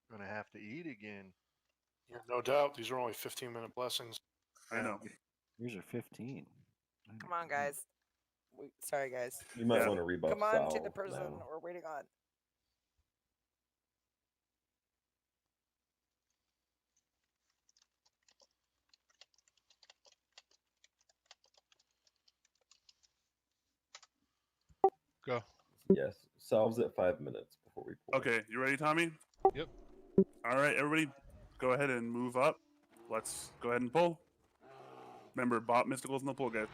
Gonna have to eat again. Yeah, no doubt. These are only 15-minute blessings. I know. Yours are 15. Come on, guys. Sorry, guys. You might Yeah. want to rebuff Come on Sal to the person now. we're waiting on. Go. Yes, Sal's at 5 minutes before we pull. Okay, you ready, Tommy? Yep. All right, everybody, go ahead and move up. Let's go ahead and pull. Remember, bot mysticals in the pull, guys.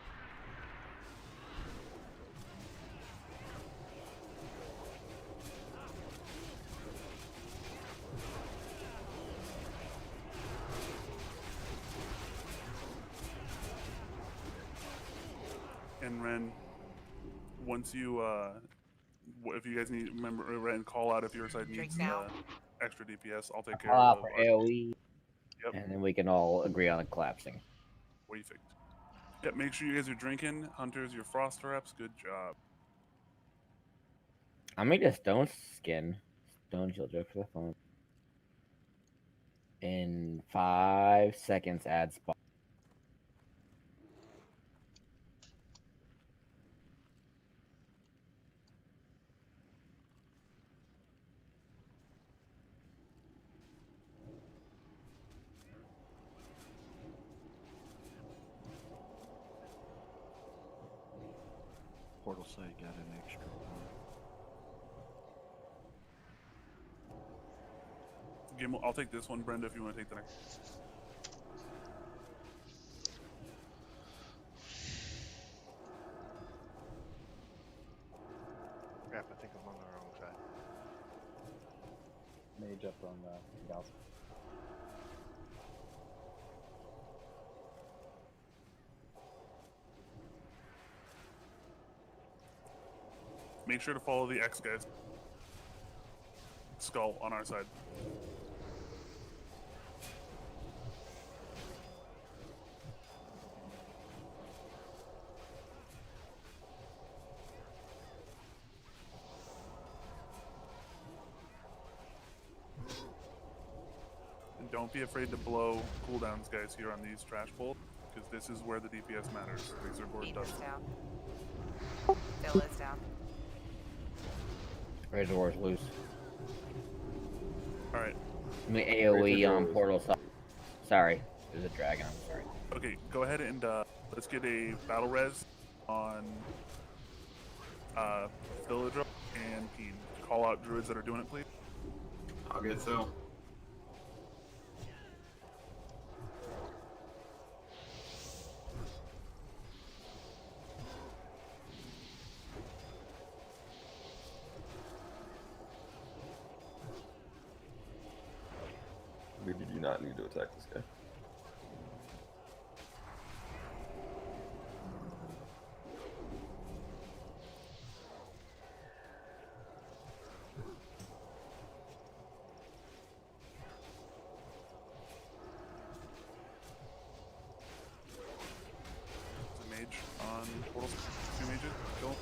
And Ren, once you, if you guys need, remember, Ren, call out if your side needs down. extra DPS. I'll take care Call out of for our- AoE, Yep. and then we can all agree on collapsing. What do you think? Yep, make sure you guys are drinking. Hunters, your frost reps. Good job. I made a stone skin, stone shield just for the fun. In 5 seconds, add spot. Portal site got an extra one. I'll take this one, Brenda, if you want to take the next. Crap, I think I'm on the wrong side. Mage up on the gals. Make sure to follow the X, guys. Skull on our side. And don't be afraid to blow cooldowns, guys, here on these trash pulls, because this is where the DPS matters. Razor board Beat does. is down. Bill is down. Razor War's loose. All right. I mean, AoE Razor on Doors. portal side. Sorry, there's a dragon. I'm sorry. Okay, go ahead and let's get a battle res on Villager and Keen. Call out druids that are doing it, please. I'll get Phil. We do not need to attack this guy. It's a mage on portal. 2 mages. Kill 'em.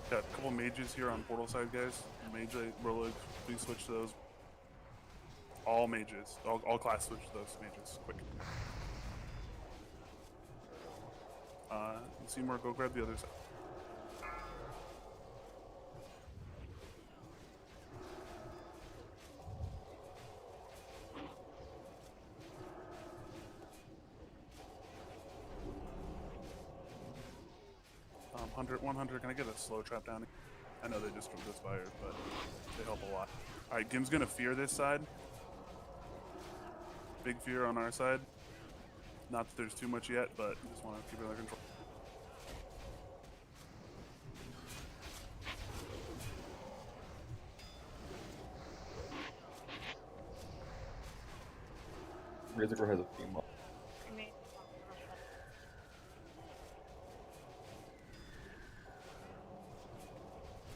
Got a couple mages here on portal side, guys. Mage, Rolig, please switch to those. All mages, all class switch to those mages, quick. Seymour, go grab the other side. Hunter, 100, can I get a slow trap down? I know they just threw this fire, but they help a lot. Alright, Gim's gonna fear this side. big fear on our side. Not that there's too much yet, but just want to keep it under control. Razor has a few more.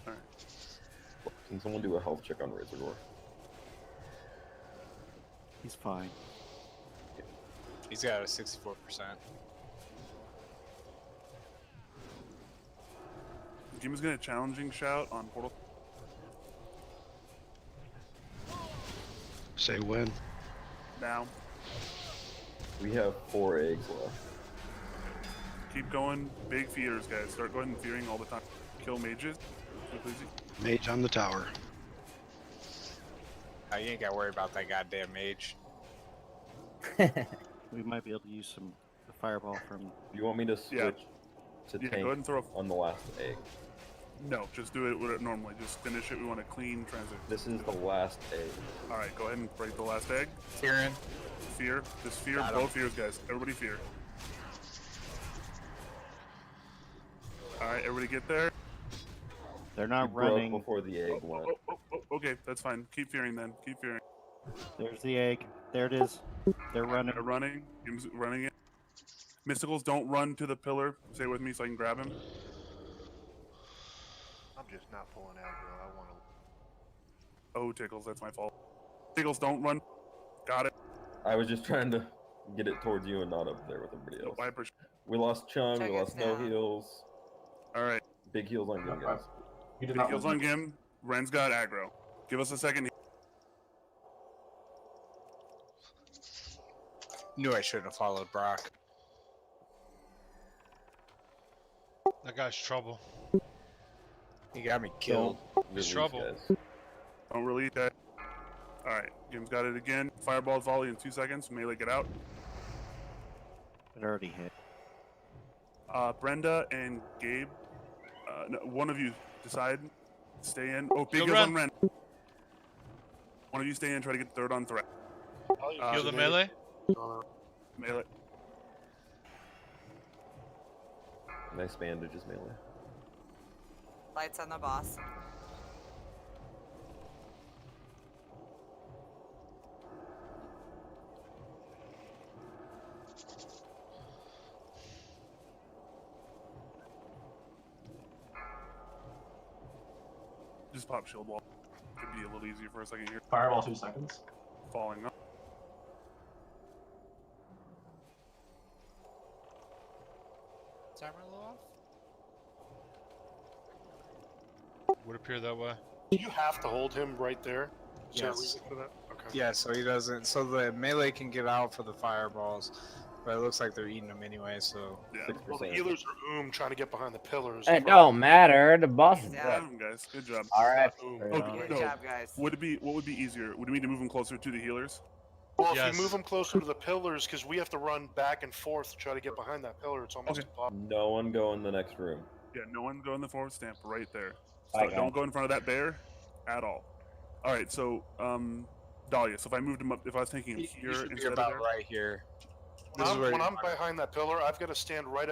Alright. Can someone do a health check on Razor? He's fine. He's got a 64%. Jim is going to challenging shout on portal. Say when. Now. We have 4 eggs left. Keep going. Big fears, guys. Start going and fearing all the time. Kill mages. Please. Mage on the tower. Oh, you ain't got to worry about that goddamn mage. We might be able to use some fireball from. Do you want me to switch to Yeah, tank go ahead and throw. on the last egg? No, just do it with it normally. Just finish it. We want a clean transition. This is the last egg. Alright, go ahead and break the last egg. Fearing. Fear. Just fear. Got Both him. fears, guys. Everybody fear. Alright, everybody get there. They're You not broke running. before the egg went. Okay, that's fine. Keep fearing then. Keep fearing. There's the egg. There it is. They're running. They're running. Jim's running it. Mysticals, don't run to the pillar. Stay with me so I can grab him. I'm just not pulling aggro. I want to. Oh, Tickles, that's my fault. Tickles, don't run. Got it. I was just trying to get it towards you and not up there with everybody else. I appreciate. We lost Chung, Chung we is lost no down. heals. Alright. Big heals on Gun, guys. You did Big not heals lose on much. Gim. Ren's got aggro. Give us a second. Knew I shouldn't have followed Brock. That guy's trouble. He got me killed. Release, trouble. guys. Don't release that. Alright, Gim's got it again. Fireball volley in 2 seconds. Melee, get out. It already hit. Brenda and Gabe. No, one of you decide. Stay in. Oh, big Go heals Ren. on Ren. One of you stay in. Try to get third on threat. Heal the melee. Melee. Nice bandages, melee. Lights on the boss. Just pop shield wall. Could be a little easier for a second here. Fireball 2 seconds. Falling up. Timer a little off? Would appear that way. Do you have to hold him right there? Is there a Yes. reason for that? Okay. Yeah, so he doesn't. So the melee can get out for the fireballs, but it looks like they're eating them anyway. So Yeah. 6%. Well, the healers are trying to get behind the pillars. It don't matter. The boss is Yeah. dead. Damn, guys. Good job. All right. Right Okay, on. Good no. job, guys. Would it be? What would be easier? Would we need to move them closer to the healers? Well, if Yes. you move them closer to the pillars, because we have to run back and forth to try to get behind that pillar, it's almost Okay. impossible. No one go in the next room. Yeah. No one go in the forward stamp right there. I So got don't it. go in front of that bear at all. All right. So Dahlia. So if I moved him up, if I was taking him he here should be instead of about there. right here. This is where When you I'm want it. behind that pillar, I've got to stand right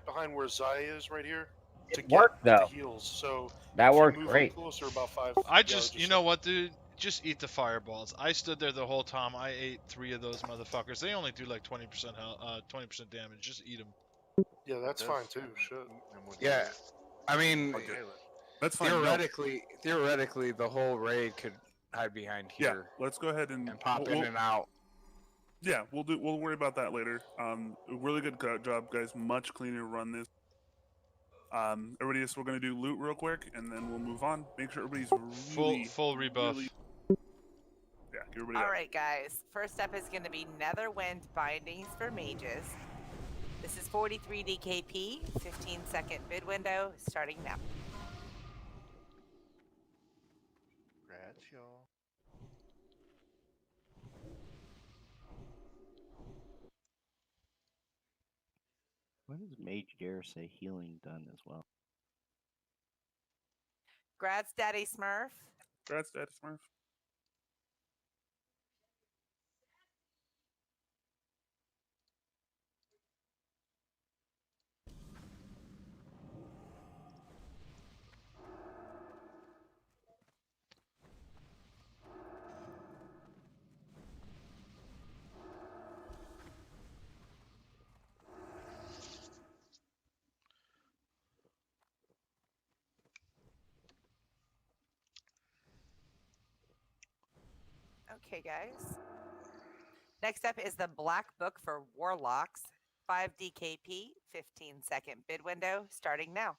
behind where Zaya is right here to It get worked, the though. heals. So That if you worked move great. them closer about 5. I just, you know what, dude? Just eat the fireballs. I stood there the whole time. I ate 3 of those motherfuckers. They only do like 20% health, 20% damage. Just eat them. Yeah, that's fine too. Shit. Yeah, I mean, That's fine. no. theoretically, the whole raid could hide behind Yeah. here Let's go ahead and pop in and out. Yeah, we'll worry about that later. Really good job, guys. Much cleaner run this. Everybody else, we're gonna do loot real quick, and then we'll move on. Make sure everybody's really, Full rebuff. really- yeah, get everybody All out. right, guys. First up is going to be Netherwind Bindings for Mages. This is 43 DKP, 15-second bid window, starting now. Congrats, y'all. Why does Mage Dare say healing done as well? Grad's Daddy Smurf. Congrats, Dad Smurf. Okay, guys. Next up is the Black Book for Warlocks. 5 DKP, 15-second bid window, starting now.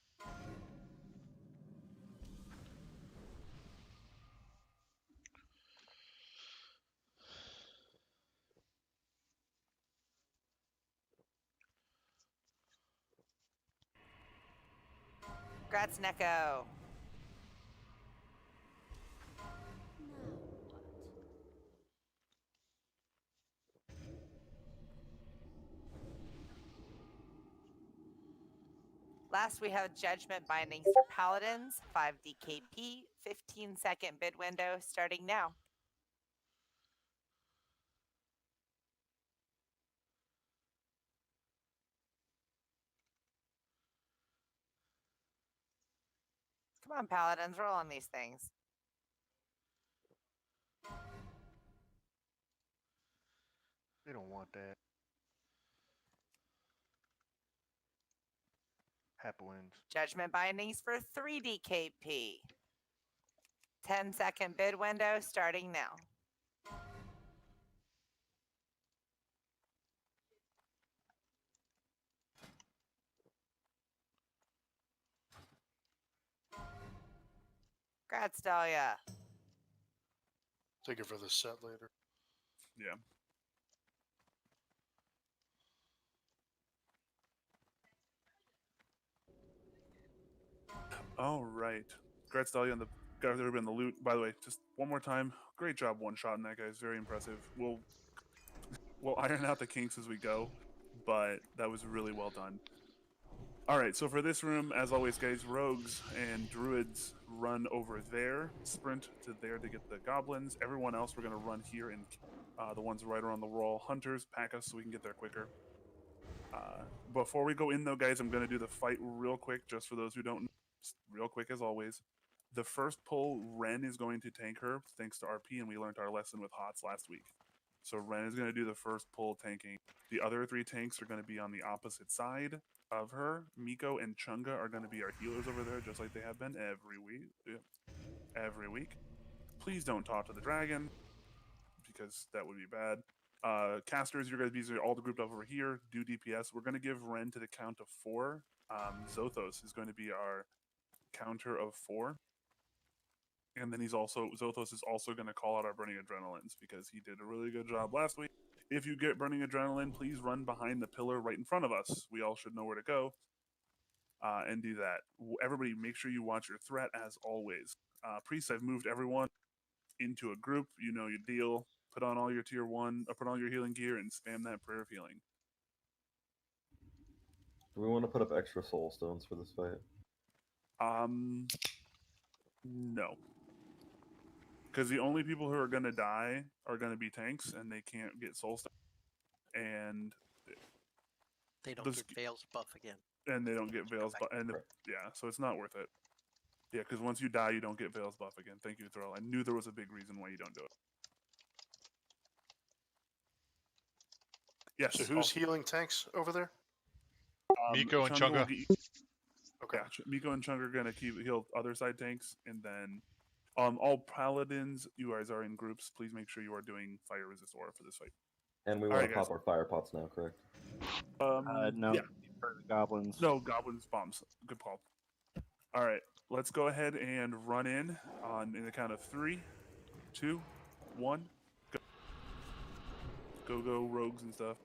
Congrats, Neko. Last, we have Judgment Bindings for Paladins, 5 DKP, 15-second bid window, starting now. Come on, Paladins, roll on these things. They don't want that. Hap wins. Judgment Bindings for 3 DKP. 10-second bid window, starting now. Congrats, Dahlia. Take it for the set later. Yeah. All right. Congrats, Dahlia, on the guys that have been the loot. By the way, just one more time, great job one-shotting that, guys. Very impressive. We'll iron out the kinks as we go, but that was really well done. All right, so for this room, as always, guys, rogues and druids run over there, sprint to there to get the goblins. Everyone else, we're going to run here, and the ones right around the wall, hunters, pack us so we can get there quicker. Before we go in, though, guys, I'm going to do the fight real quick, just for those who don't know. Real quick, as always. The first pull, Ren is going to tank her, thanks to RP, and we learned our lesson with HOTS last week. So Ren is going to do the first pull tanking. The other 3 tanks are going to be on the opposite side of her. Miko and Chunga are going to be our healers over there, just like they have been every week. Every week. Please don't talk to the dragon, because that would be bad. Casters, you're going to be all grouped up over here. Do DPS. We're going to give Ren to the count of 4. Zothos is going to be our counter of 4. And then Zothos is also going to call out our Burning Adrenalines, because he did a really good job last week. If you get Burning Adrenaline, please run behind the pillar right in front of us. We all should know where to go and do that. Everybody, make sure you watch your threat, as always. Priests, I've moved everyone into a group. You know your deal. Put on all your tier 1, put on your healing gear, and spam that prayer of healing. Do we want to put up extra soul stones for this fight? No. Because the only people who are going to die are going to be tanks, and they can't get soul stones. And they don't get Veil's buff again. And they don't get Veil's buff. And yeah, so it's not worth it. Yeah, because once you die, you don't get Veil's buff again. Thank you, Thrall. I knew there was a big reason why you don't do it. Yes. So who's healing tanks over there? Miko and Chunga. Okay. Yeah, Miko and Chunga are going to heal other side tanks, and then all paladins, you guys are in groups. Please make sure you are doing fire resist aura for this fight. And we want to pop our fire pots now, correct? No. Yeah. Goblins. No, goblins bombs. Good call. All right, let's go ahead and run in the count of 3, 2, 1, go. Go, rogues and stuff.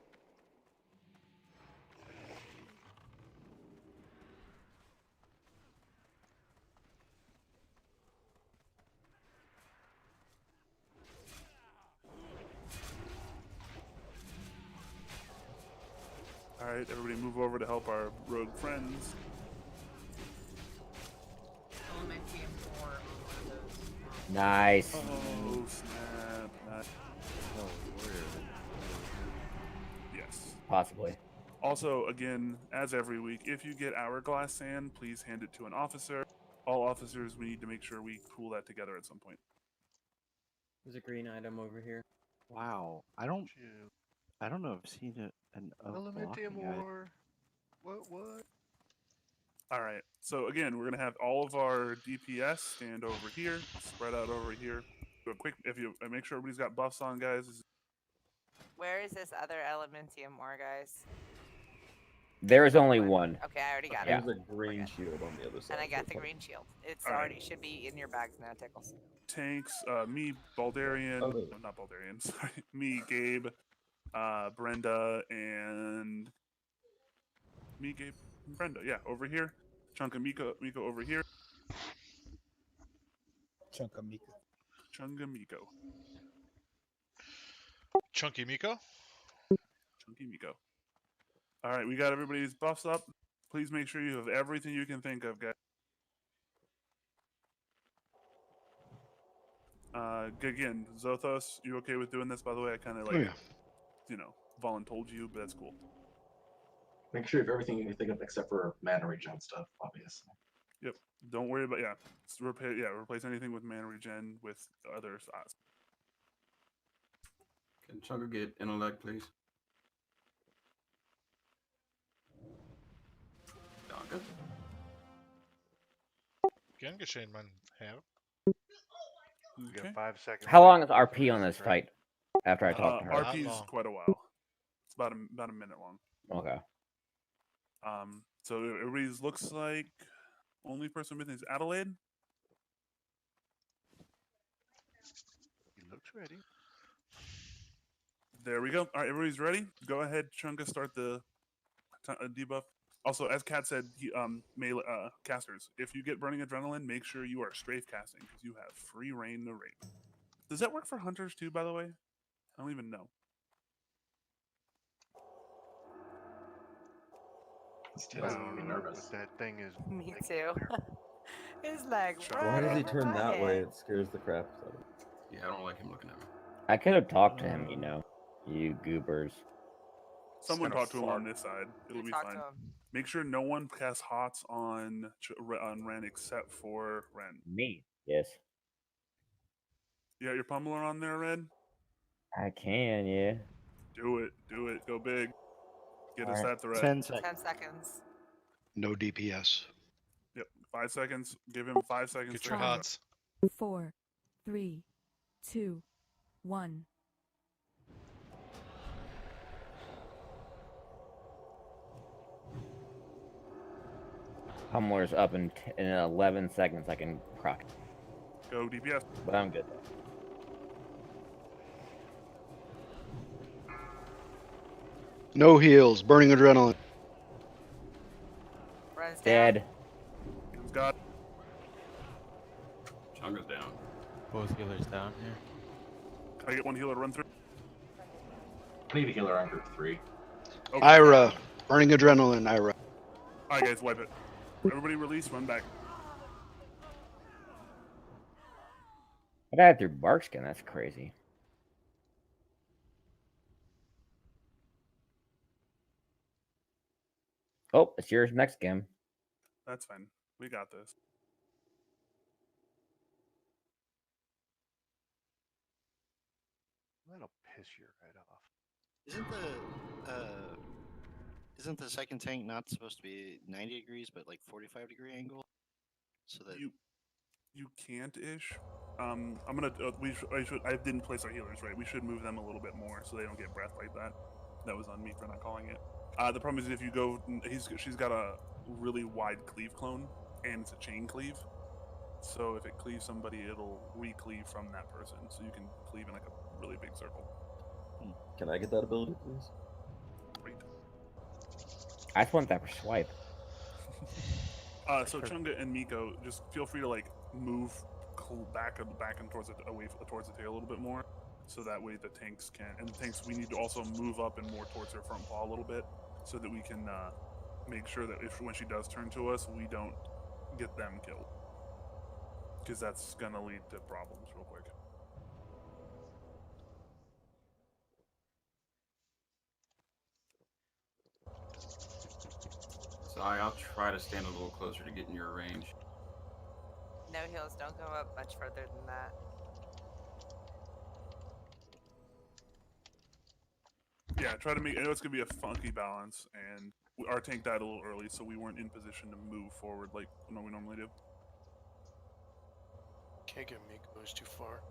Alright, everybody move over to help our rogue friends. Nice. Oh, snap. Yes. Possibly. Also, again, as every week, if you get hourglass sand, please hand it to an officer. All officers, we need to make sure we pool that together at some point. There's a green item over here. Wow. I don't know if I've seen an Elementium ore. What? Alright, so again, we're going to have all of our DPS stand over here, spread out over here. do a quick. If you make sure everybody's got buffs on, guys. Where is this other elementium ore, guys? There is only one. Okay, I already got There's it. a green shield on the other side. And I got the green shield. It's All right. already should be in your bags now, Tickles. Tanks, me, Baldarian, Oh, no, not Baldarian, sorry, me, Gabe, Brenda, and me, Gabe, and Brenda. Yeah, over here. Chunka Miko over here. Chunka Mika. Chunga Miko. Chunky Miko. Chunky Miko. All right, we got everybody's buffs up. Please make sure you have everything you can think of, guys. Again, Zothos, you okay with doing this? By the way, I kind of like, voluntold you, but that's cool. Make sure you have everything you can think of except for mana regen stuff, obviously. Yep. Don't worry about replace anything with mana regen with other spots. Can Chugga get intellect, please? Danke. Gern geschehen, mein Herr. You Okay. got 5 seconds. How long left. is RP on this fight? After I talk to her. RP is quite a while. It's about a minute long. Okay. So everybody's looks like only person missing is Adelaide. He looks ready. There we go. All right, everybody's ready. Go ahead, Chunga, start the debuff. Also, as Kat said, melee casters, if you get burning adrenaline, make sure you are strafe casting because you have free reign to rape. Does that work for hunters too, by the way? I don't even know. Nervous. That thing is. Me too. It's like, Why does he right turn over my that way? head. It scares the crap out of me. Yeah, I don't like him looking at me. I could have talked to him, you goobers. Someone talk to him on this side. It'll be Talk fine. to him. Make sure no one casts hots on Ren except for Ren. Me? Yes. You got your pummeler on there, Ren? I can, yeah. Do it. Do it. Go big. Get us Alright. that threat. 10 seconds. 10 seconds. No DPS. Yep. 5 seconds. Give him 5 seconds. Get your hots. 4, 3, 2, 1. Pummeler's up in 11 seconds. I can proc. Go DPS. But I'm good. No heals. Burning adrenaline. Runs down. Dead. Got. Chunga's down. Both healers down here. Can I get one healer to run through? I need a healer on group 3. Okay. Ira. Burning adrenaline, Ira. Alright, guys, wipe it. Everybody release, run back. I died through bark skin. That's crazy. Oh, it's yours next game. That's fine. We got this. That'll piss your head off. Isn't the second tank not supposed to be 90 degrees, but like 45-degree angle? So that you can't ish. I'm gonna. I didn't place our healers right. We should move them a little bit more so they don't get breath like that. That was on me for not calling it. The problem is if you go, she's got a really wide cleave clone and it's a chain cleave. So if it cleaves somebody, it'll re-cleave from that person. So you can cleave in like a really big circle. Can I get that ability, please? Great. I just want that for swipe. So Chunga and Miko, just feel free to like move back and towards the tail a little bit more, so that way the tanks can. And the tanks, we need to also move up and more towards her front paw a little bit, so that we can make sure that when she does turn to us, we don't get them killed, because that's gonna lead to problems real quick. So I'll try to stand a little closer to get in your range. No heals. Don't go up much further than that. Yeah, try to make. I know it's gonna be a funky balance, and our tank died a little early, so we weren't in position to move forward like we normally do. Can't get Miko, he's too far.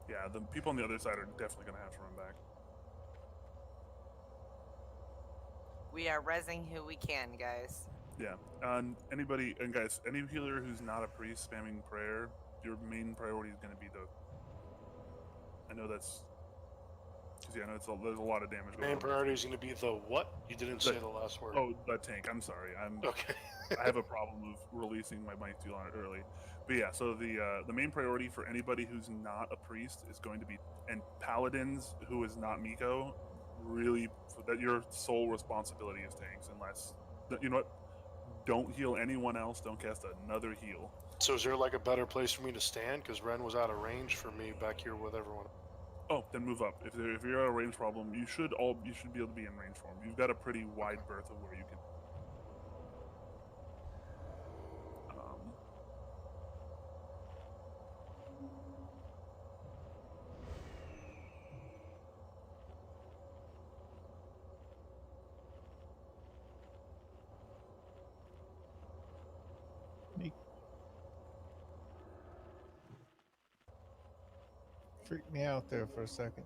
Yeah, the people on the other side are definitely gonna have to run back. We are rezzing who we can, guys. Yeah. Anybody and guys, any healer who's not a priest spamming prayer, your main priority is gonna be the. I know that's. Because yeah, I know there's a lot of damage going Main on. priority is going to be the what? You didn't say the last word. Oh, the tank. I'm sorry. Okay. I have a problem of releasing my mic too early. But yeah, so the main priority for anybody who's not a priest is going to be, and paladins who is not Miko, really that your sole responsibility is tanks. Unless you know what, don't heal anyone else. Don't cast another heal. So is there like a better place for me to stand? Because Ren was out of range for me back here with everyone. Oh, then move up. If you're at a range problem, you should be able to be in range form. You've got a pretty wide berth of where you can. Freaked me out there for a second.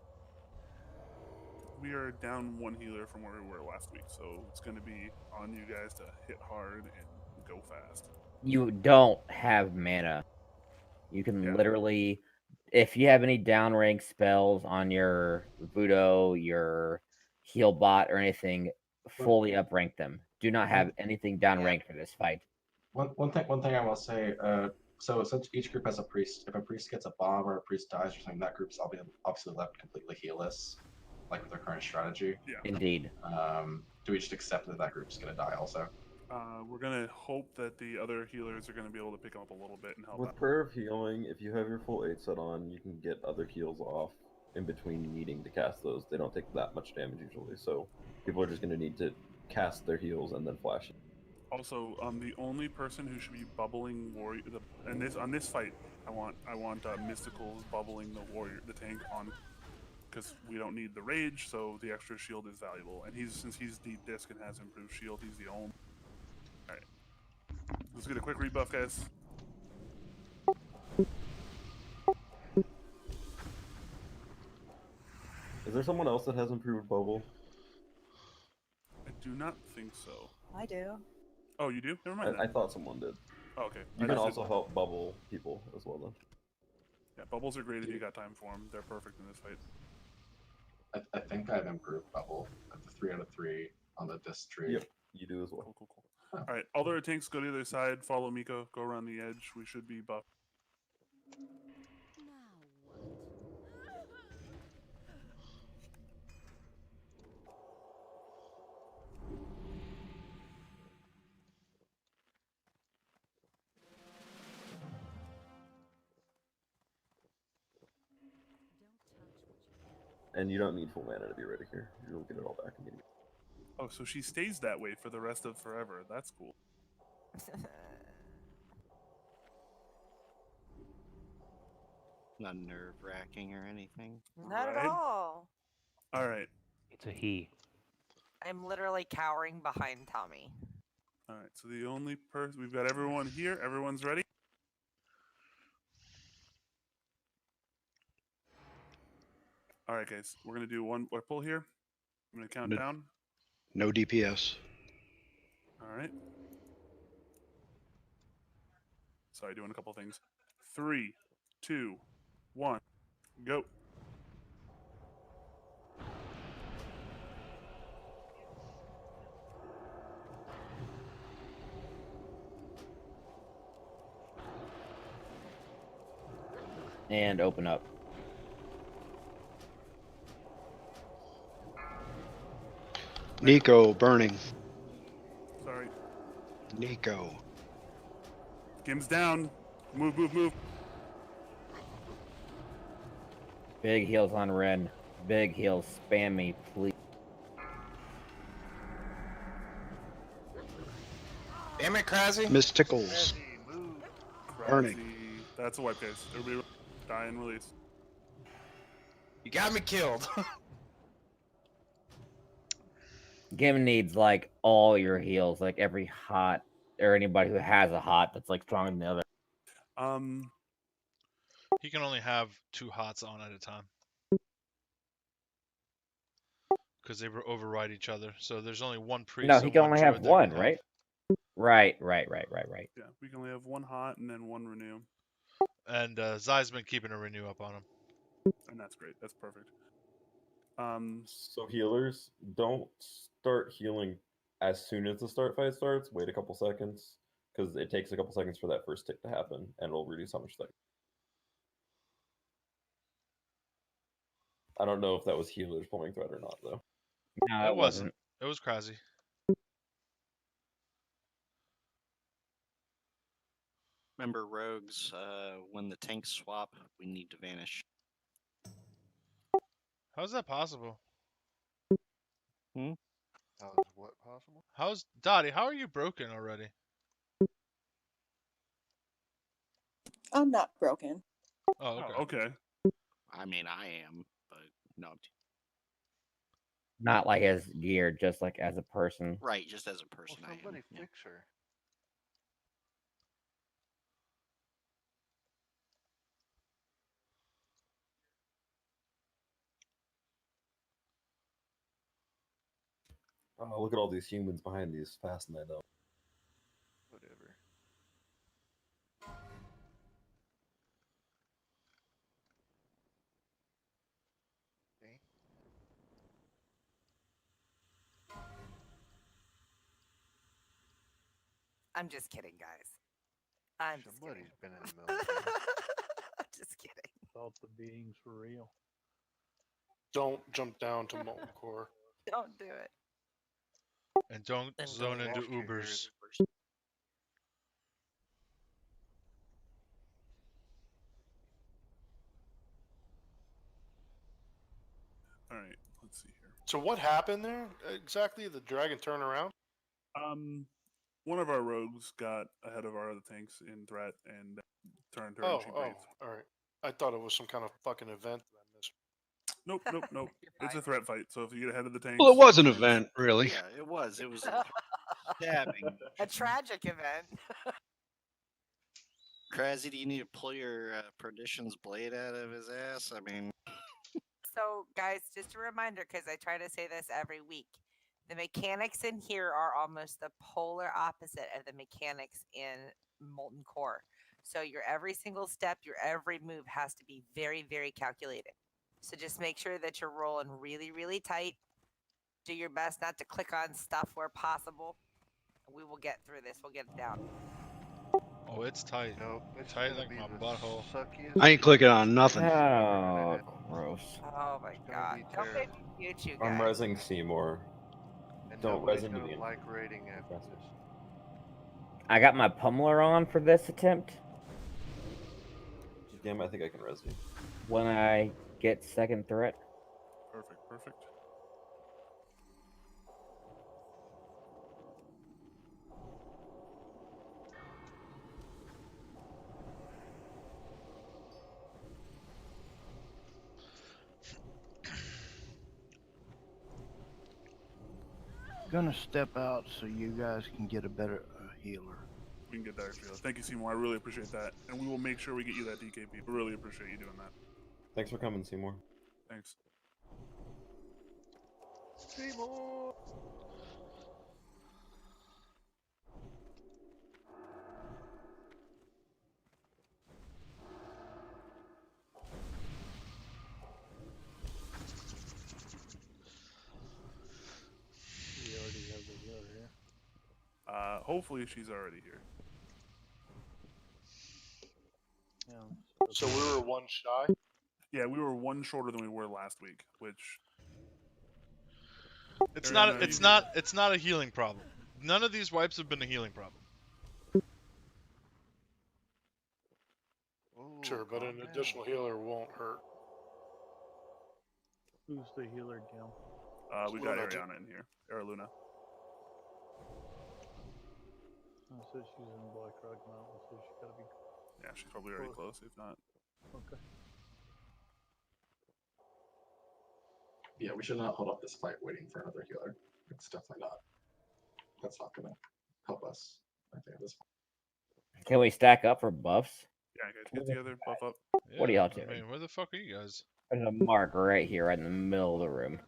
We are down one healer from where we were last week, so it's going to be on you guys to hit hard and go fast. You don't have mana. You can literally, if you have any downrank spells on your Voodoo, your heal bot, or anything, fully uprank them. Do not have anything downranked for this fight. One thing I will say. So since each group has a priest, if a priest gets a bomb or a priest dies or something, that group's obviously left completely healless, like with their current strategy. Yeah. Indeed. Do we just accept that that group's gonna die also? We're gonna hope that the other healers are gonna be able to pick them up a little bit and help With out. Prayer of Healing, if you have your full 8 set on, you can get other heals off in between needing to cast those. They don't take that much damage usually, so people are just gonna need to cast their heals and then flash. Also, the only person who should be bubbling warrior, on this fight, I want Mysticals bubbling the tank on, because we don't need the rage, so the extra shield is valuable. And since he's deep disc and has improved shield, he's the only. All right, let's get a quick rebuff, guys. Is there someone else that has improved bubble? I do not think so. I do. Oh, you do? Never mind. I thought someone did. Oh, okay. You can also help bubble people as well, then. Yeah, bubbles are great if you got time for them. They're perfect in this fight. I think I've improved bubble at the 3 out of 3 on the disc tree. Yep, you do as well. Cool. All right, all their tanks go to the other side. Follow Miko. Go around the edge. We should be buffed. And you don't need full mana to be ready here. You'll get it all back immediately. Oh, so she stays that way for the rest of forever. That's cool. Not nerve-wracking or anything. Not at all. All right. It's a he. I'm literally cowering behind Tommy. All right. So the only person we've got everyone here. Everyone's ready. All right, guys. We're gonna do one pull here. I'm gonna count down. No DPS. All right. Sorry, doing a couple things. 3, 2, 1, go. And open up. Nico burning. Sorry. Nico. Gim's down. Move. Big heals on Ren. Big heals. Spam me, please. Damn it, Krasy. Miss Tickles. Burning. That's a wipe, guys. Everybody die and release. You got me killed. Gim needs like all your heals, like every hot or anybody who has a hot that's like stronger than the other. He can only have 2 hots on at a time. Because they override each other. So there's only one priest. No, so he can one only have druid that one, can right? Right. Yeah, we can only have 1 hot and then 1 renew. And Zai's been keeping a renew up on him. And that's great. That's perfect. So healers, don't start healing as soon as the start fight starts. Wait a couple seconds, because it takes a couple seconds for that first tick to happen, and it'll reduce how much that. I don't know if that was healers pulling thread or not, though. No, it wasn't. It was crazy. Remember, rogues, when the tanks swap, we need to vanish. How's that possible? Hmm? How is what possible? How's Dottie? How are you broken already? I'm not broken. Oh, okay. Okay. I mean, I am, but no. Not like as gear, just like as a person. Right, just as a person, Well, I am. somebody Yeah. fix her. Oh, look at all these humans behind these fast, and I don't. Whatever. Okay. I'm just kidding, guys. I'm just Somebody's kidding. been in the military. I'm just kidding. Thought the beings were real. Don't jump down to molten core. Don't do it. And don't zone into lost you here. Ubers. All right. Let's see here. So what happened there exactly? The dragon turn around? One of our rogues got ahead of our other tanks in threat and turned her and she breathed. All right. I thought it was some kind of fucking event that I missed. Nope. It's a threat fight. So if you get ahead of the tanks. Well, it was an event, really. Yeah, it was. It was a stabbing. A tragic event. Kraszy, do you need to pull your Perdition's blade out of his ass? I mean, So, guys, just a reminder, because I try to say this every week. The mechanics in here are almost the polar opposite of the mechanics in Molten Core. So your every single step, your every move has to be very, very calculated. So just make sure that you're rolling really, really tight. Do your best not to click on stuff where possible. We will get through this. We'll get it down. Oh, it's tight. Nope, it's tight gonna like be my the butthole. suckiest I ain't clicking on nothing. Oh, gross. Oh my god. Don't make me mute you I'm guys. resing Seymour. And Don't nobody's res into gonna the like rating after this. I got my pummeler on for this attempt. Damn, I think I can res you. When I get second threat. Perfect. Gonna step out so you guys can get a better healer. We can get that extra healer. Thank you, Seymour. I really appreciate that. And we will make sure we get you that DKP. We really appreciate you doing that. Thanks for coming, Seymour. Thanks. Seymour! We already have the healer here. Hopefully she's already here. Yeah. So we were one shy? Yeah, we were one shorter than we were last week, which It's not a healing problem. None of these wipes have been a healing problem. Sure, but an additional healer won't hurt. Who's the healer, Jim? we got Luna. Ariana in here. Luna. Oh, so she's in Black Rock Mountain, so she's gotta be. Yeah, she's probably already close, if not. Okay. Yeah, we should not hold up this fight waiting for another healer. It's definitely not. That's not gonna help us. I think at this point. Can we stack up for buffs? Yeah, guys, get together, buff up. What are Yeah, y'all I doing? mean, where the fuck are you guys? There's a mark right here, right in the middle of the room.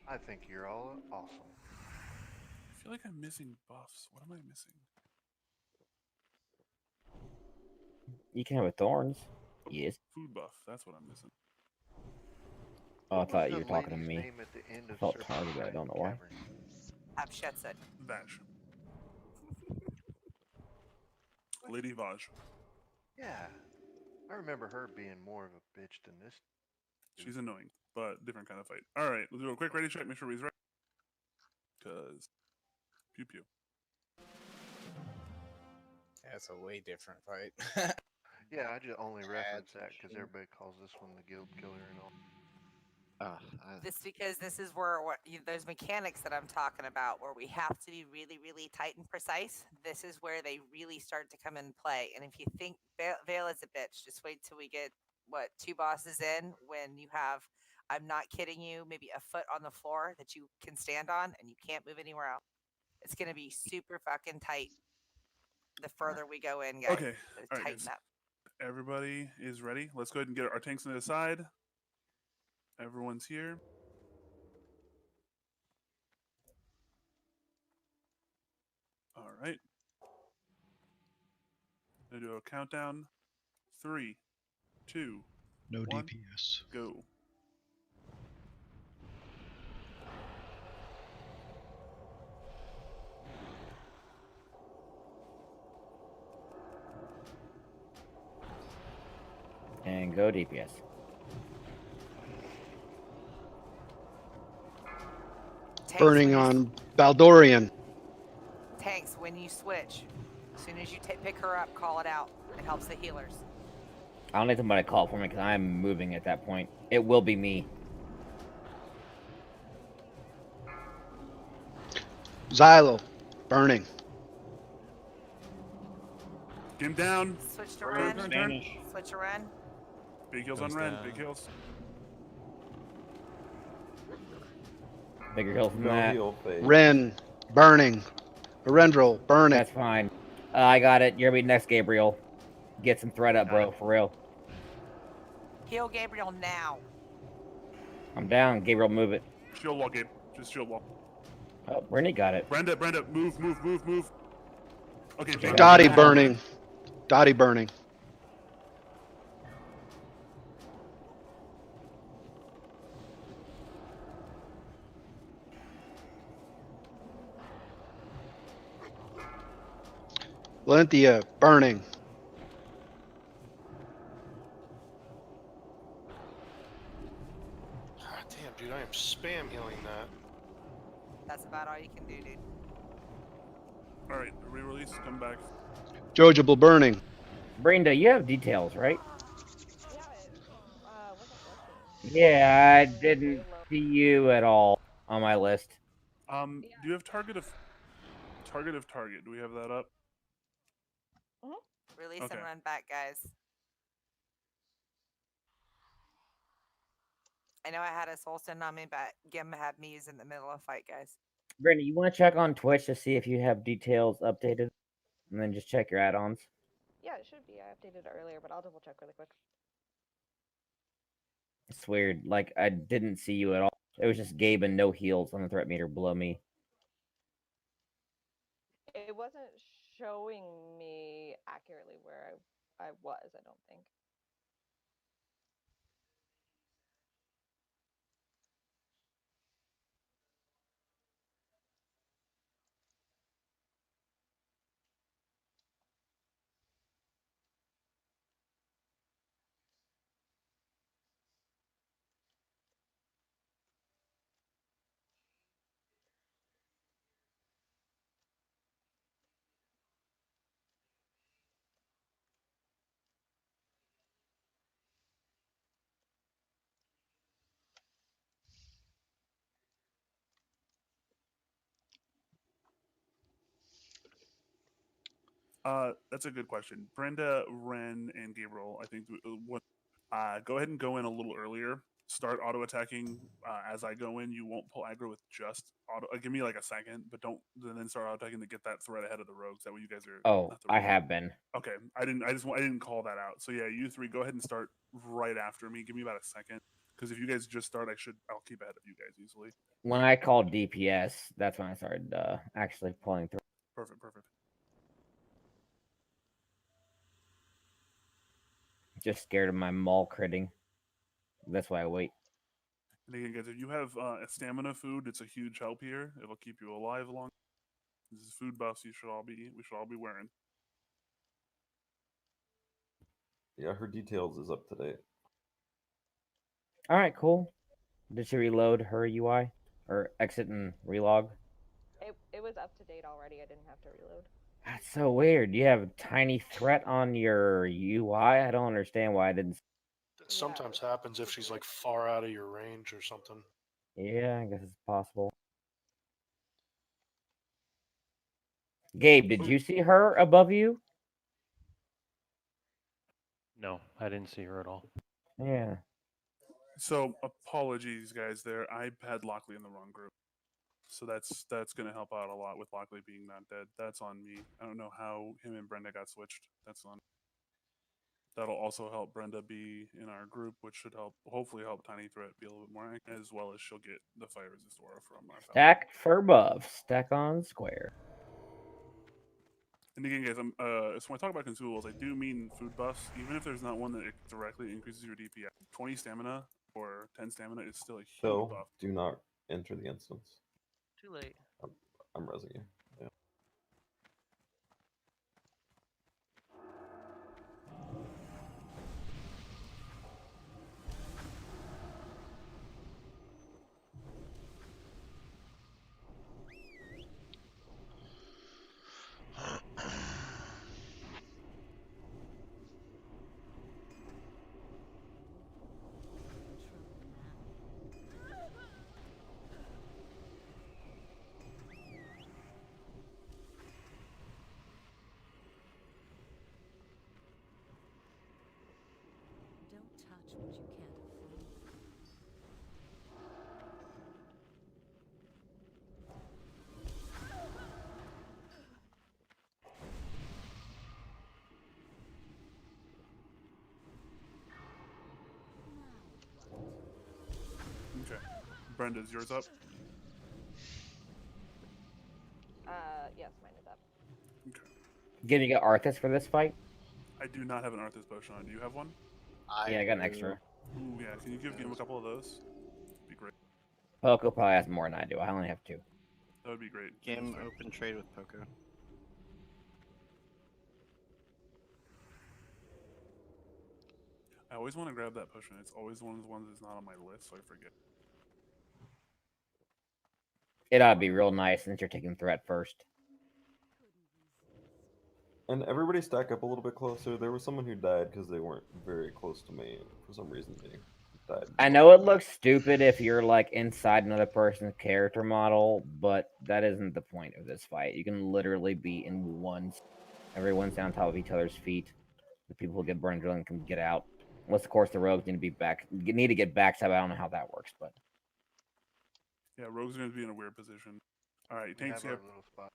I think you're all awesome. I feel like I'm missing buffs. What am I missing? You can have with thorns. Yes. Food buff. That's what I'm missing. Oh, I What was thought you the were talking to lady's me. name at the end I of felt Serpent's targeted. I don't know why. Cavern? Abshetson. Vaj. Lady Vaj. Yeah. I remember her being more of a bitch than this. She's annoying, but different kind of fight. All right, let's do a quick ready check. Make sure he's ready. Cause pew pew. That's a way different fight. Yeah, I just only reference that because everybody calls this one the Guild Killer and all. This because this is where those mechanics that I'm talking about, where we have to be really, really tight and precise. This is where they really start to come in play. And if you think Vale is a bitch, just wait till we get 2 bosses in. When you have, I'm not kidding you, maybe a foot on the floor that you can stand on, and you can't move anywhere else. It's gonna be super fucking tight. The further we go in, guys. Okay. So All right, tighten guys. up. Everybody is ready. Let's go ahead and get our tanks to the side. Everyone's here. All right. I'm gonna do a countdown. 3, 2, No 1, DPS. go. And go DPS. Burning on Baldorian. Tanks, when you switch, as soon as you pick her up, call it out. It helps the healers. I don't need somebody to call for me because I'm moving at that point. It will be me. Xylo. Burning. Get him down. Switch to Turn, Ren. turn. Switch to Ren. Big heals on Goes Ren. down. Big heals. Bigger heals than No that. heal phase. Ren. Burning. Arendril. Burning. That's fine. I got it. You're gonna be next, Gabriel. Get some thread up, bro. For real. Heal Gabriel now. I'm down. Gabriel, move it. Shield wall, Gabe. Just shield wall. Oh, Brittany got it. Brenda, move. Okay, Jake. Dottie burning. Dottie burning. Valentia burning. God damn, dude, I am spam healing that. That's about all you can do, dude. All right, re-release. Come back. Jojo burning. Brenda, you have details, right? Yeah, I didn't see you at all on my list. Do you have target of target? Do we have that up? Release Okay. and run back, guys. I know I had a soul send on me, but Gim had me using the middle of fight, guys. Brenda, you want to check on Twitch to see if you have details updated? And then just check your add-ons. Yeah, it should be. I updated it earlier, but I'll double check really quick. It's weird. Like, I didn't see you at all. It was just Gabe and no heals on the threat meter below me. It wasn't showing me accurately where I was, I don't think. That's a good question. Brenda, Ren, and Gabriel, I think what go ahead and go in a little earlier start auto attacking as I go in. You won't pull aggro with just auto. Give me like a second, but don't then start auto attacking to get that threat ahead of the rogues. That way you guys are. Oh, not the I rogues. have been. Okay, I didn't call that out. So yeah, you three go ahead and start right after me. Give me about a second, because if you guys just start, I'll keep ahead of you guys easily. When I called DPS, that's when I started actually pulling through. Perfect. Just scared of my maul critting. That's why I wait. And again, guys, if you have a stamina food, it's a huge help here. It'll keep you alive long. This is food buffs we should all be wearing. Yeah, her details is up to date. All right, cool. Did she reload her UI or exit and relog? It was up to date already. I didn't have to reload. That's so weird. You have a tiny threat on your UI. I don't understand why I didn't. That sometimes happens if she's like far out of your range or something. Yeah, I guess it's possible. Gabe, did you see her above you? No, I didn't see her at all. Yeah. So apologies, guys. There, I had Lockley in the wrong group. So that's going to help out a lot with Lockley being not dead. That's on me. I don't know how him and Brenda got switched. That's on. That'll also help Brenda be in our group, which should hopefully help Tiny Threat be a little bit more active, as well as she'll get the fire resist aura from our Stack for buff. Stack on square. And again, guys, so when I talk about consumables, I do mean food buffs. Even if there's not one that directly increases your DPS, 20 stamina or 10 stamina is still a huge So buff. do not enter the instance. Too late. I'm resing you. Yeah. Don't touch what you can't afford. Okay. Brenda's yours up? Yes, mine is up. Okay. Did you get Arthas for this fight? I do not have an Arthas potion on. Do you have one? Yeah, I got an extra. Ooh, yeah. Can you give him a couple of those? Be great. Poco probably has more than I do. I only have 2. That would be great. Game open trade with Poco. I always want to grab that potion. It's always one of the ones that's not on my list, so I forget. It ought to be real nice since you're taking threat first. And everybody stack up a little bit closer. There was someone who died because they weren't very close to me. For some reason, they died. I know it looks stupid if you're like inside another person's character model, but that isn't the point of this fight. You can literally be in one. Everyone's on top of each other's feet. The people who get burned drilling can get out. Unless, of course, the rogues need to get backstab. I don't know how that works, but Yeah, rogues are going to be in a weird position. All right, We tanks have our here. little spot.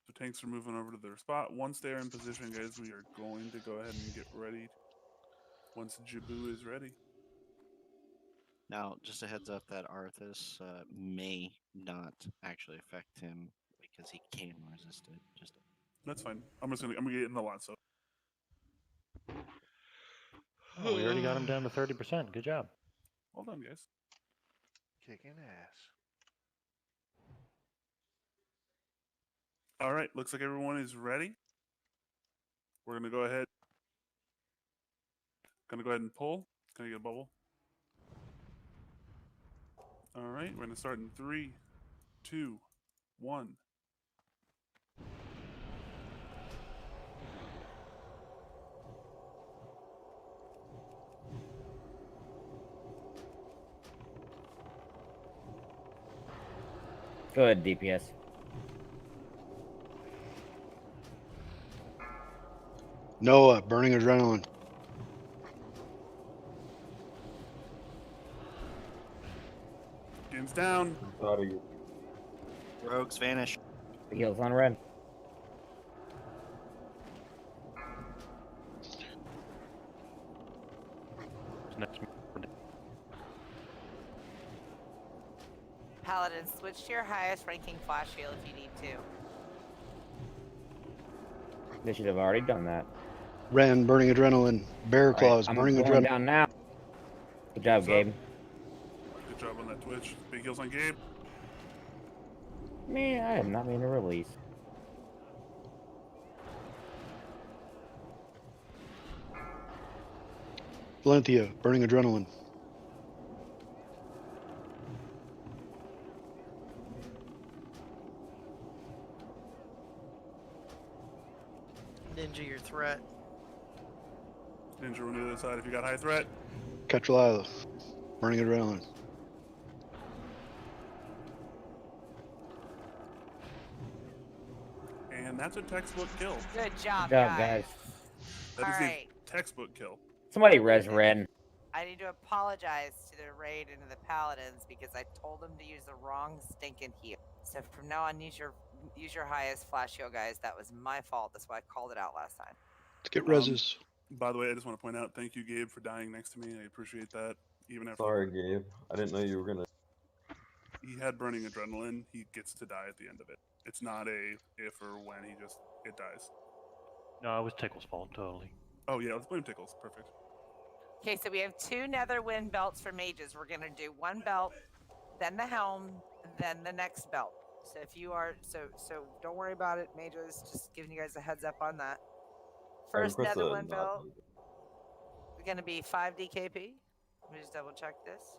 So tanks are moving over to their spot. Once they're in position, guys, we are going to go ahead and get ready. Once Jabu is ready. Now, just a heads up that Arthas may not actually affect him because he can resist it. That's fine. I'm gonna get it in the lot. So Oh, we already got him down to 30%. Good job. well done, guys. Kicking ass. All right, looks like everyone is ready. We're gonna go ahead. And pull. Can I get a bubble? All right, we're gonna start in 3, 2, 1. go ahead, DPS. Noah, burning adrenaline. seconds down. Rogues vanish. Heals on red. Paladin, switch to your highest ranking flash heal if you need to. They should have already done that. Ren, burning adrenaline. Bear Alright, claws, I'm burning going adrenaline. down now. Good job, What's up? Gabe. Good job on that Twitch. Big heals on Gabe. Man, I am not mean to release. Valentia, burning adrenaline. Ninja, your threat. Ninja on the other side if you got high threat. Catralila, burning adrenaline. And that's a textbook kill. Good job, Good job, guys. guys. That is Alright. a textbook kill. Somebody res Ren. I need to apologize to the raid and to the paladins because I told them to use the wrong stinking heal. So from now on, use your highest flash heal, guys. That was my fault. That's why I called it out last time. Let's get reses. By the way, I just want to point out, thank you, Gabe, for dying next to me. I appreciate that. Even after Sorry, Gabe. I didn't know you were gonna. he had burning adrenaline, he gets to die at the end of it. It's not a if or when, it dies. No, it was Tickle's fault, totally. Oh yeah, let's blame Tickles. Perfect. Okay, so we have 2 nether wind belts for mages. We're gonna do 1 belt, then the helm, then the next belt. So if you are so don't worry about it, mages. Just giving you guys a heads up on that. First request nether a wind not belt is gonna be 5 DKP. Let me just double check this.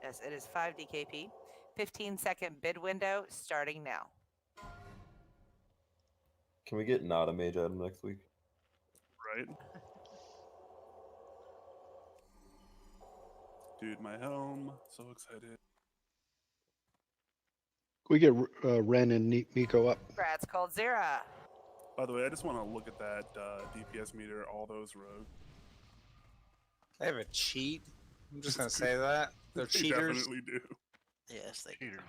Yes, it is 5 DKP. 15-second bid window starting now. Can we get not a mage item next week? Right. Dude, my helm. So excited. Can we get Ren and Miko up? Congrats, Cold Zera. By the way, I just want to look at that DPS meter, all those rogues. They have a cheat. I'm just gonna say that. They're They cheaters. definitely do. Yes, they Cheaters.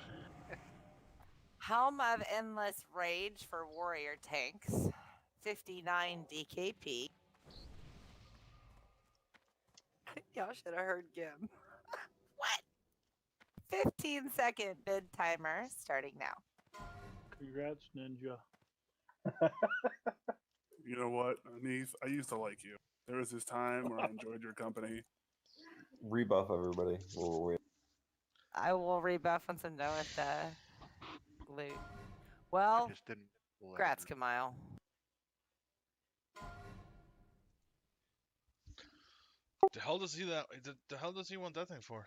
Helm of Endless Rage for warrior tanks. 59 DKP. Y'all should have heard Gim. What? 15-second bid timer starting now. Congrats, Ninja. You know what, Neith? I used to like you. There was this time where I enjoyed your company. Rebuff everybody. We'll wait. I will rebuff once I'm done with the loot. Well, just didn't pull out congrats, the- Kamile. The hell does he the hell does he want that thing for?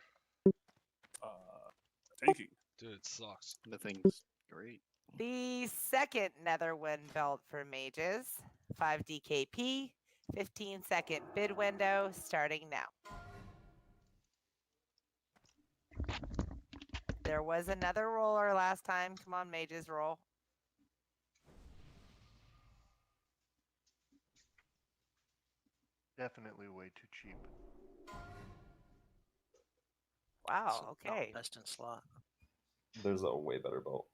Tanking. Dude, it sucks. The thing's great. The second nether wind belt for mages. 5 DKP. 15-second bid window starting now. There was another roller last time. Come on, mages, roll. Definitely way too cheap. Wow, okay. Best in slot. There's a way better belt.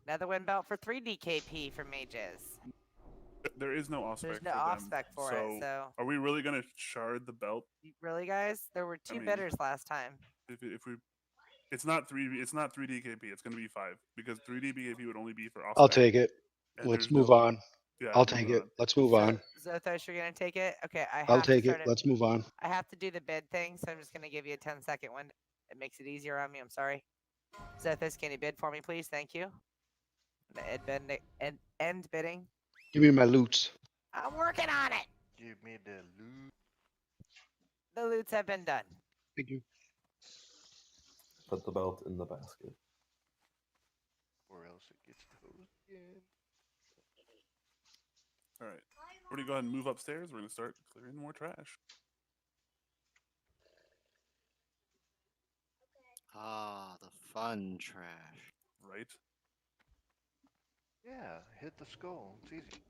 Another wind belt for 3 DKP for mages. There is no off spec. There's no for off them. spec for it, so. Are we really gonna shard the belt? Really, guys? There were 2 mean, bidders last time. If we, it's not 3. It's not 3 DKP. It's gonna be 5 because 3 DKP would only be for off. I'll take it. And Let's there's move no- on. Yeah, I'll move take on. it. Let's move on. Zothos, you're gonna take it? Okay, I have I'll to take it. start Let's move on. I have to do the bid thing, so I'm just gonna give you a 10-second window. It makes it easier on me. I'm sorry. Zothos, can you bid for me, please? Thank you. The end bidding. Give me my loots. I'm working on it. Give me the loot. The loots have been done. Thank you. Put the belt in the basket. Or else it gets towed again. All right. We're gonna go ahead and move upstairs. We're gonna start clearing more trash. Ah, the fun trash. Right. Yeah, hit the skull. It's easy.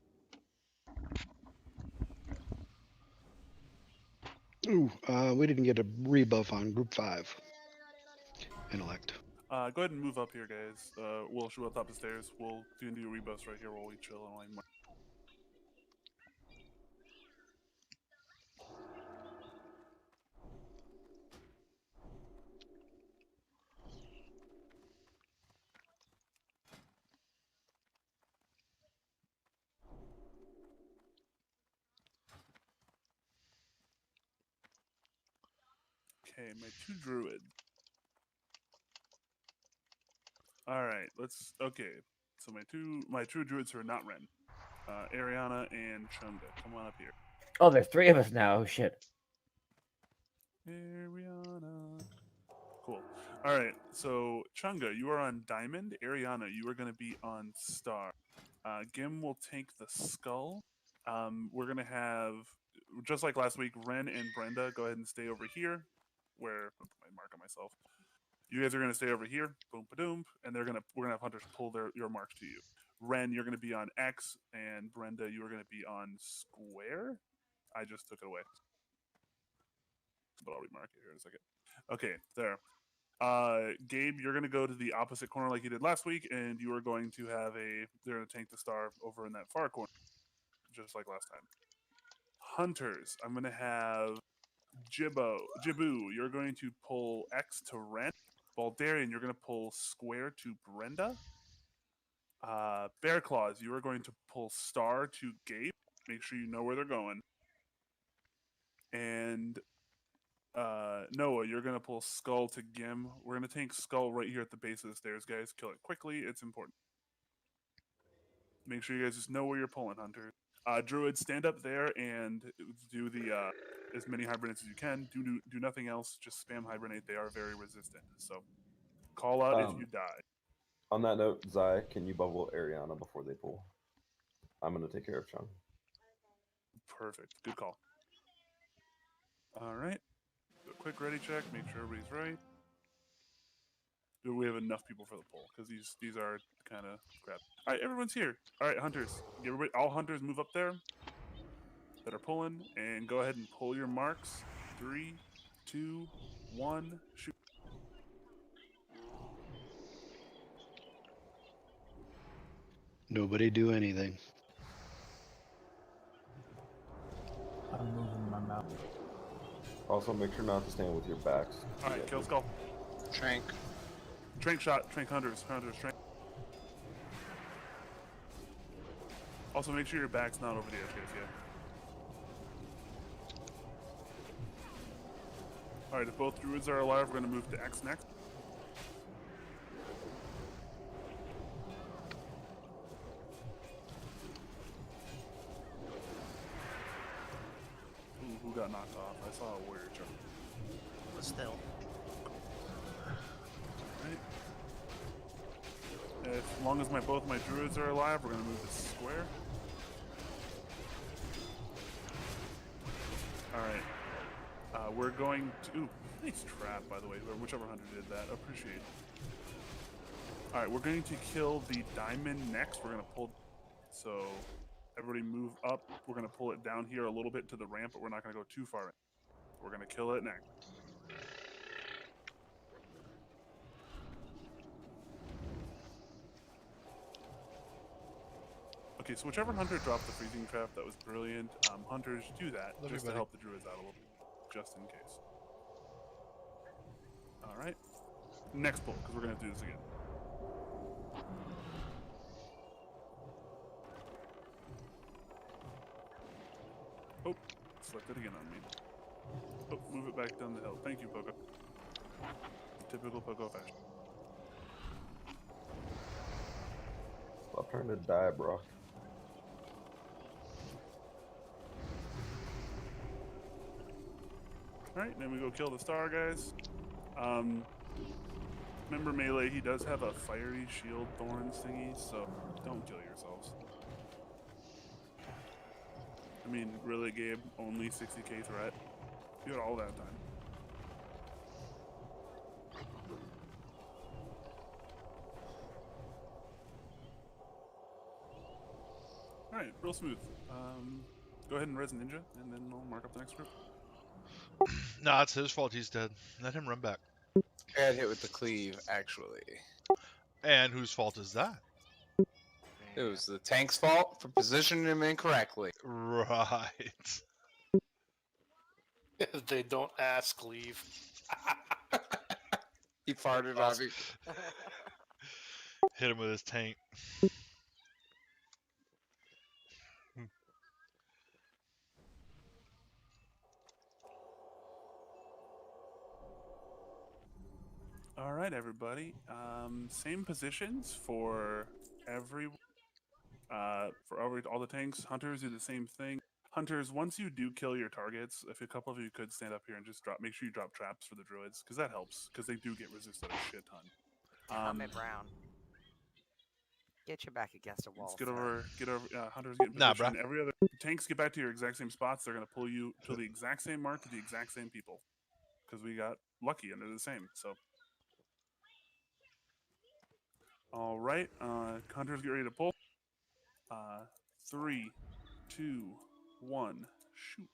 Ooh, we didn't get a rebuff on group 5. Intellect. Go ahead and move up here, guys. We'll shoot up top the stairs. We'll do rebuffs right here while we chill and like. Okay, my 2 druids. All right, let's. Okay, so my 2 druids are not Ren, Ariana and Chunga. Come on up here. Oh, there's 3 of us now. Oh shit. Ariana. Cool. All right, so Chunga, you are on Diamond. Ariana, you are going to be on Star. Gim will take the Skull. We're going to have, just like last week, Ren and Brenda go ahead and stay over here, where I'll put my mark on myself. You guys are going to stay over here, boom, ba-doom, and we're gonna have hunters pull your marks to you. Ren, you're going to be on X, and Brenda, you are going to be on Square. I just took it away, but I'll remark it here in a second. Okay, there. Gabe, you're going to go to the opposite corner like you did last week, and you are going to have they're going to tank the star over in that far corner, just like last time. Hunters, I'm going to have Jibu, you're going to pull X to Ren. Baldarian, you're going to pull Square to Brenda. Bear Claws, you are going to pull Star to Gabe. Make sure you know where they're going. And Noah, you're going to pull Skull to Gim. We're going to tank Skull right here at the base of the stairs, guys. Kill it quickly. It's important. Make sure you guys just know where you're pulling, Hunters. Druid, stand up there and do the as many hibernates as you can. Do nothing else. Just spam hibernate. They are very resistant. So call out if you die. On that note, Zai, can you bubble Ariana before they pull? I'm going to take care of Chung. Perfect. Good call. All right. Do a quick ready check. Make sure everybody's right. Do we have enough people for the poll? Because these are kind of crap. All right, everyone's here. All right, hunters. Everybody, all hunters, move up there that are pulling, and go ahead and pull your marks. 3, 2, 1, shoot. Nobody do anything. I'm moving my mouth. Also, make sure not to stand with your backs. All right, kill Skull. Trank. Trank shot. Trank hunters. Hunters. Trank. Also, make sure your back's not over the edge, guys. Yeah. All right, if both druids are alive, we're going to move to X next. Ooh, who got knocked off? I saw a warrior jump. But still. Right. As long as both my druids are alive, we're going to move to square. All right. We're going to... Ooh, nice trap, by the way. Whichever hunter did that. Appreciate it. All right, we're going to kill the diamond next. We're going to pull... So, everybody move up. We're going to pull it down here a little bit to the ramp, but we're not going to go too far in. We're going to kill it next. Okay, so whichever hunter dropped the freezing trap, that was brilliant. Hunters, do that just to help the druids out a little bit. Just in case. Alright. Next pull, because we're going to do this again. Oh, slipped it again on me. Oh, move it back down the hill. Thank you, Poco. Typical Poco fashion. Stop trying to die, bro. Alright, then we go kill the star, guys. Remember melee, he does have a fiery shield thorns thingy, so don't kill yourselves. I mean, really, Gabe, only 60k threat. You had all that time. Alright, real smooth. Go ahead and res Ninja, and then we'll mark up the next group. Nah, it's his fault. He's dead. Let him run back. I got hit with the cleave, actually. And whose fault is that? It was the tank's fault for positioning him incorrectly. Right. If they don't ask, leave. He farted on me. Hit him with his tank. All right, everybody. Same positions for all the tanks. Hunters do the same thing. Hunters, once you do kill your targets, if a couple of you could stand up here and just make sure you drop traps for the druids, because that helps, because they do get resisted a shit ton. Helmet Brown. Get your back against a wall. Let's get over. Hunters get in Nah, position. bruh. Every other tanks get back to your exact same spots. They're gonna pull you to the exact same mark to the exact same people, because we got lucky and they're the same. So, all right, hunters, get ready to pull. 3, 2, 1, shoot.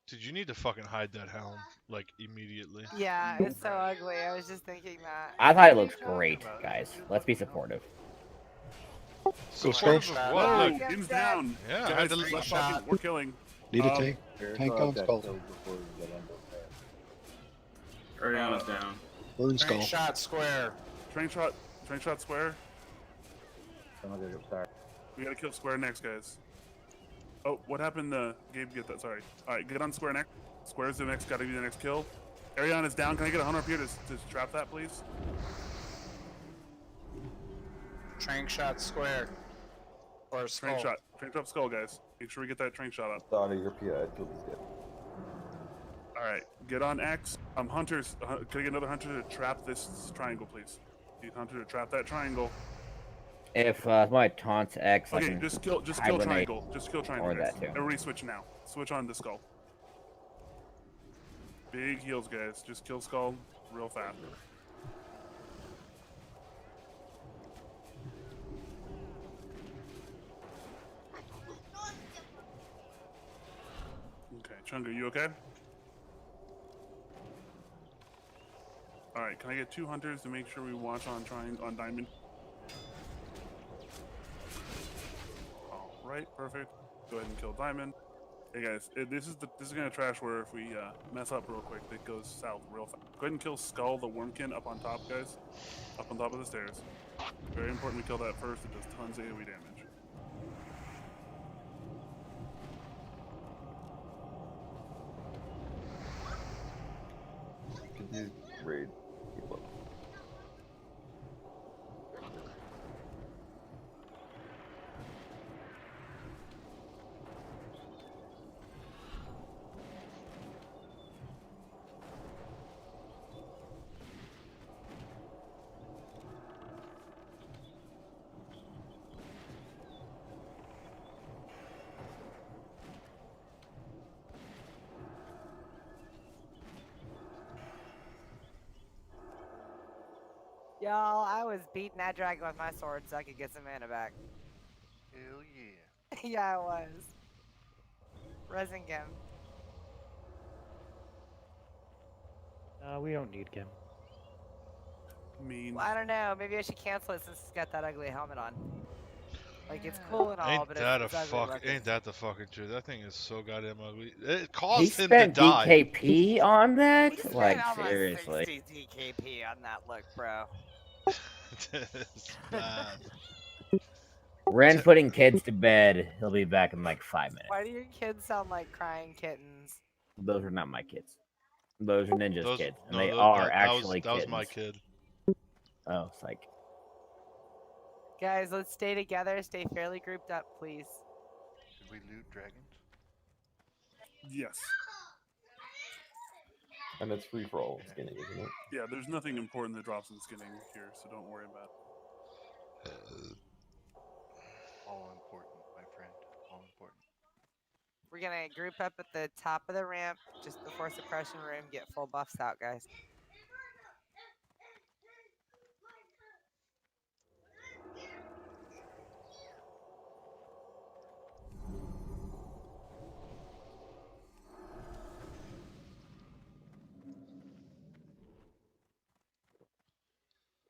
Dude, you need to fucking hide that helm, like, immediately. Yeah, it's so ugly. I was just thinking that. I thought it looks great, guys. Let's be supportive. Supportive of what? Whoa, Look, Jim's down. Yeah, I Guys, had to let's fucking, we're killing. Need a tank. Tank on skull. Ariana's down. Burn skull. Train shot square. Train shot square. Sorry. We gotta kill square next, guys. Oh, what happened? Gabe, get that. Sorry. All right, get on square next. Square's the next. Gotta be the next kill. Ariana's down. Can I get a hunter up here to trap that, please? Train shot square. Or skull. Train shot. Train shot skull, guys. Make sure we get that train shot up. Thought of your PI. Kill this guy. All right, get on X. Hunters. Can I get another hunter to trap this triangle, please? Need hunter to trap that triangle. If my taunts X, I Okay, can just kill hibernate triangle. Just kill triangle. or guys. that too. Everybody switch now. Switch on the skull. Big heals, guys. Just kill skull real fast. Okay, Chunga, you okay? All right, can I get 2 hunters to make sure we watch on diamond? All right, perfect. Go ahead and kill diamond. Hey guys, this is gonna trash where if we mess up real quick, it goes south real fast. Go ahead and kill skull, the wormkin up on top, guys. Up on top of the stairs. Very important we kill that first. It does tons of AoE damage. Could you raid people? Y'all, I was beating that dragon with my sword so I could get some mana back. Hell yeah. Yeah, I was. Resingem. We don't need Gim. Mean. Well, I don't know. Maybe I should cancel it since it's got that ugly helmet on. Like, it's cool and all, Ain't but that it's ugly looking. ain't that the fucking truth? That thing is so goddamn ugly. It He caused him to spent die. DKP on that? We spent Like, almost seriously. 60 DKP on that look, bro. It's bad. Ren putting kids to bed. He'll be back in like 5 minutes. Why do your kids sound like crying kittens? Those are not my kids. Those are Ninja's Those- kids. And no, they those- are that actually that was kittens. my kid. Oh, psych. Guys, let's stay together. Stay fairly grouped up, please. Did we loot dragons? Yes. And it's free for all skinning, isn't it? Yeah, there's nothing important that drops in skinning here, so don't worry about it. All important, my friend. All important. We're gonna group up at the top of the ramp just before suppression room. Get full buffs out, guys.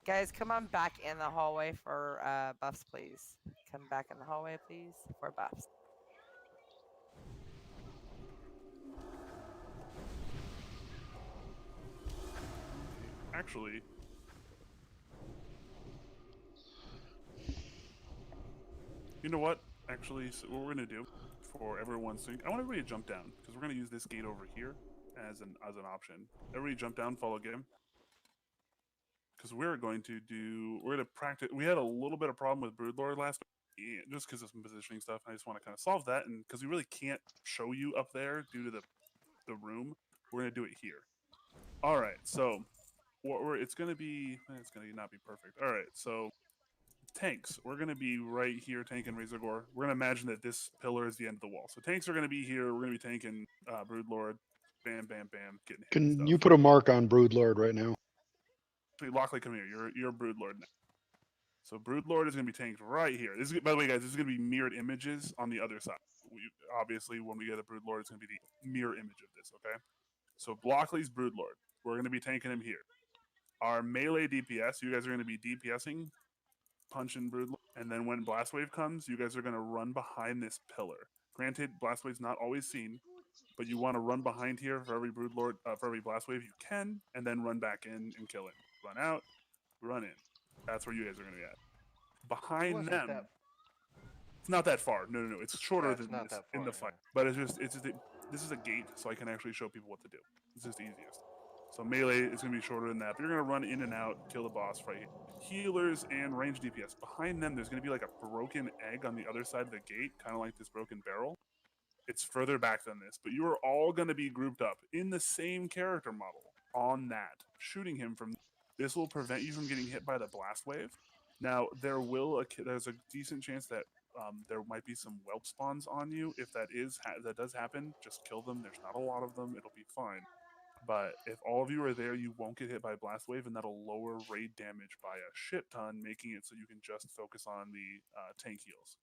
Guys, come on back in the hallway for buffs, please. Come back in the hallway, please, for buffs. Actually, you know what? Actually, so what we're gonna do for everyone's sync, I want everybody to jump down because we're gonna use this gate over here as an option. Everybody jump down, follow game. Because we're gonna practice. We had a little bit of problem with Broodlord last week, just because of some positioning stuff. I just want to kind of solve that, and because we really can't show you up there due to the room, we're gonna do it here. All right, so it's gonna be not be perfect. All right, so tanks, we're gonna be right here tanking Razorgore. We're gonna imagine that this pillar is the end of the wall. So tanks are gonna be here. We're gonna be tanking Broodlord. Bam, bam, bam, getting hit. Can you put a mark on Broodlord right now? Lockley, come here. You're Broodlord now. So Broodlord is going to be tanked right here. This is, by the way, guys, this is going to be mirrored images on the other side. Obviously, when we get a Broodlord, it's going to be the mirror image of this, okay? So Blockley's Broodlord. We're going to be tanking him here. Our melee DPS, you guys are going to be DPSing, punching Broodlord, and then when Blast Wave comes, you guys are going to run behind this pillar. Granted, Blast Wave's not always seen, but you want to run behind here for every Broodlord, for every Blast Wave you can, and then run back in and kill him. Run out, run in. That's where you guys are going to be at. Behind them, it's not that far. No. It's shorter than this in the fight. But this is a gate, so I can actually show people what to do. It's just the easiest. So melee is going to be shorter than that. But you're going to run in and out, kill the boss right here. Healers and range DPS. Behind them, there's going to be like a broken egg on the other side of the gate, kind of like this broken barrel. It's further back than this, but you are all going to be grouped up in the same character model on that, shooting him from. This will prevent you from getting hit by the blast wave. Now, there's a decent chance that there might be some whelp spawns on you. If that does happen, just kill them. There's not a lot of them. It'll be fine. But if all of you are there, you won't get hit by blast wave, and that'll lower raid damage by a shit ton, making it so you can just focus on the tank heals.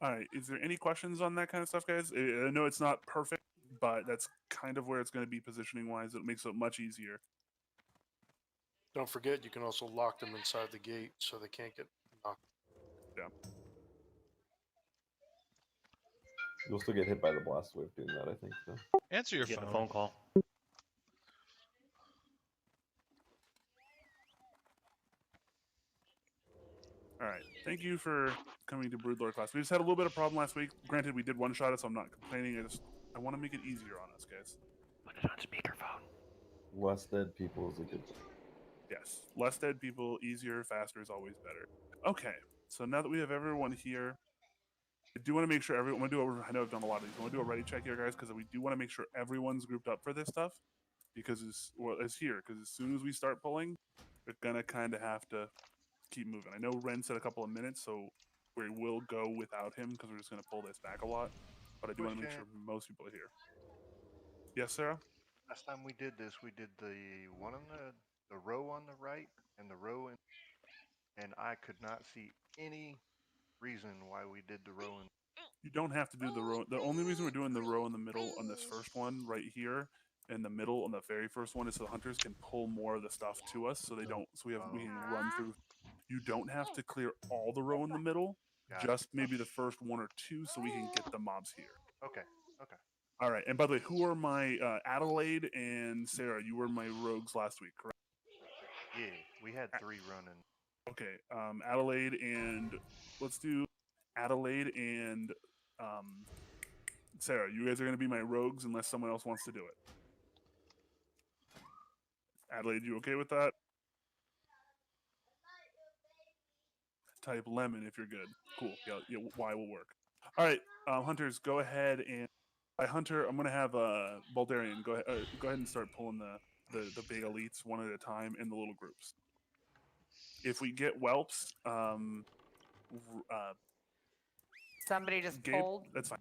All right, is there any questions on that kind of stuff, guys? I know it's not perfect, but that's kind of where it's going to be positioning-wise. It makes it much easier. Don't forget, you can also lock them inside the gate so they can't get knocked. Yeah. You'll still get hit by the blast wave doing that, I think. So. Answer your Getting phone. a phone call. All right. Thank you for coming to Broodlord class. We just had a little bit of problem last week. Granted, we did one-shot it, so I'm not complaining. I want to make it easier on us, guys. Put it on speakerphone. Less dead people is a good thing. Yes. Less dead people, easier, faster is always better. Okay. So now that we have everyone here, I do want to make sure everyone. I know I've done a lot of these. I want to do a ready check here, guys, because we do want to make sure everyone's grouped up for this stuff. Because it's here. Because as soon as we start pulling, we're gonna kind of have to keep moving. I know Ren said a couple of minutes, so we will go without him because we're just gonna pull this back a lot. But I do want to make sure most people are here. Yes, Sarah. Last time we did this, we did the one on the row on the right and the row in, and I could not see any reason why we did the row in. You don't have to do the row. The only reason we're doing the row in the middle on this first one right here, in the middle on the very first one, is so the hunters can pull more of the stuff to us, so they don't. So we can run through. You don't have to clear all the row in the middle, just maybe the first one or two, so we can get the mobs here. Okay. All right. And by the way, who are my Adelaide and Sarah? You were my rogues last week, correct? Yeah, we had 3 running. Okay. Adelaide and let's do Adelaide and Sarah. You guys are going to be my rogues unless someone else wants to do it. Adelaide, you okay with that? Type lemon if you're good. Cool. Yeah, Y will work. All right, hunters, go ahead and by hunter, I'm gonna have Baldarian go ahead and start pulling the big elites one at a time in the little groups. If we get whelps, Somebody just Gabe, pulled. that's fine.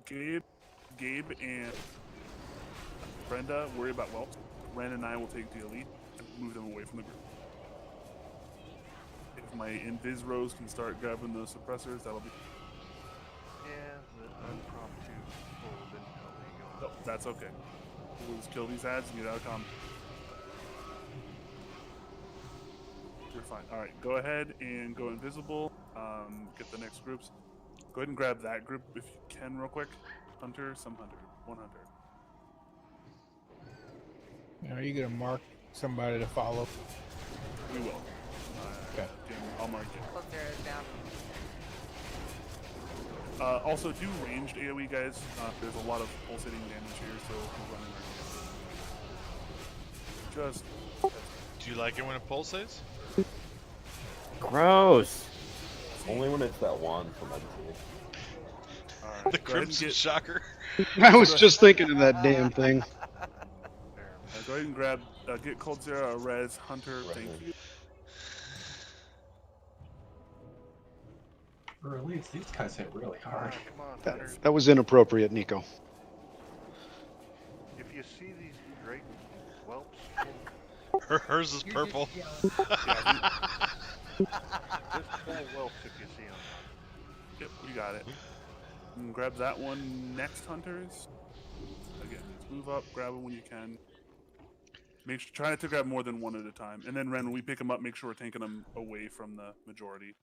Gabe and Brenda worry about whelps. Ren and I will take the elite and move them away from the group. If my invis rows can start grabbing those suppressors, that'll be. Yeah, the unprompted That's okay. We'll just kill these ads and get out of combat. You're fine. All right, go ahead and go invisible. Get the next groups. Go ahead and grab that group if you can real quick. Hunter, some hunter, one hunter. Are you gonna mark somebody to follow? We will. Okay. Jim, I'll mark it. Close arrows down. Also, do ranged AoE, guys. There's a lot of pulsating damage here, so we're running our Just. Do you like it when it pulsates? Gross. Only when it's that one from MT. The Crimson Shocker. I was just thinking of that damn thing. Go ahead and grab, get Cold Zero, Res, Hunter, thank you. Release, these guys hit really hard. Come on, Hunter. That was inappropriate, Nico. If you see these great whelps, Hers is purple. just pull whelps if you see them. Yep, we got it. And grab that one next, Hunters. Again, just move up, grab them when you can. Try not to grab more than one at a time. And then, Ren, when we pick them up, make sure we're taking them away from the majority.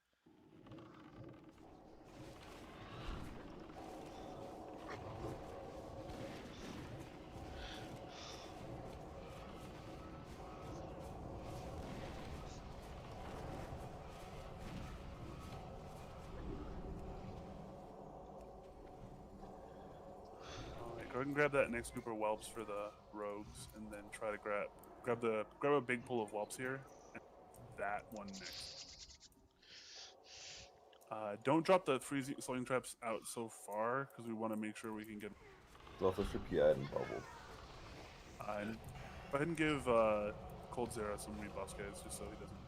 Go ahead and grab that next group of whelps for the rogues, and then try to grab a big pool of whelps here, and that one next. Don't drop the freezing slowing traps out so far because we want to make sure we can get. Also should PI and bubble. And go ahead and give Cold Zero some rebuffs, guys, just so he doesn't.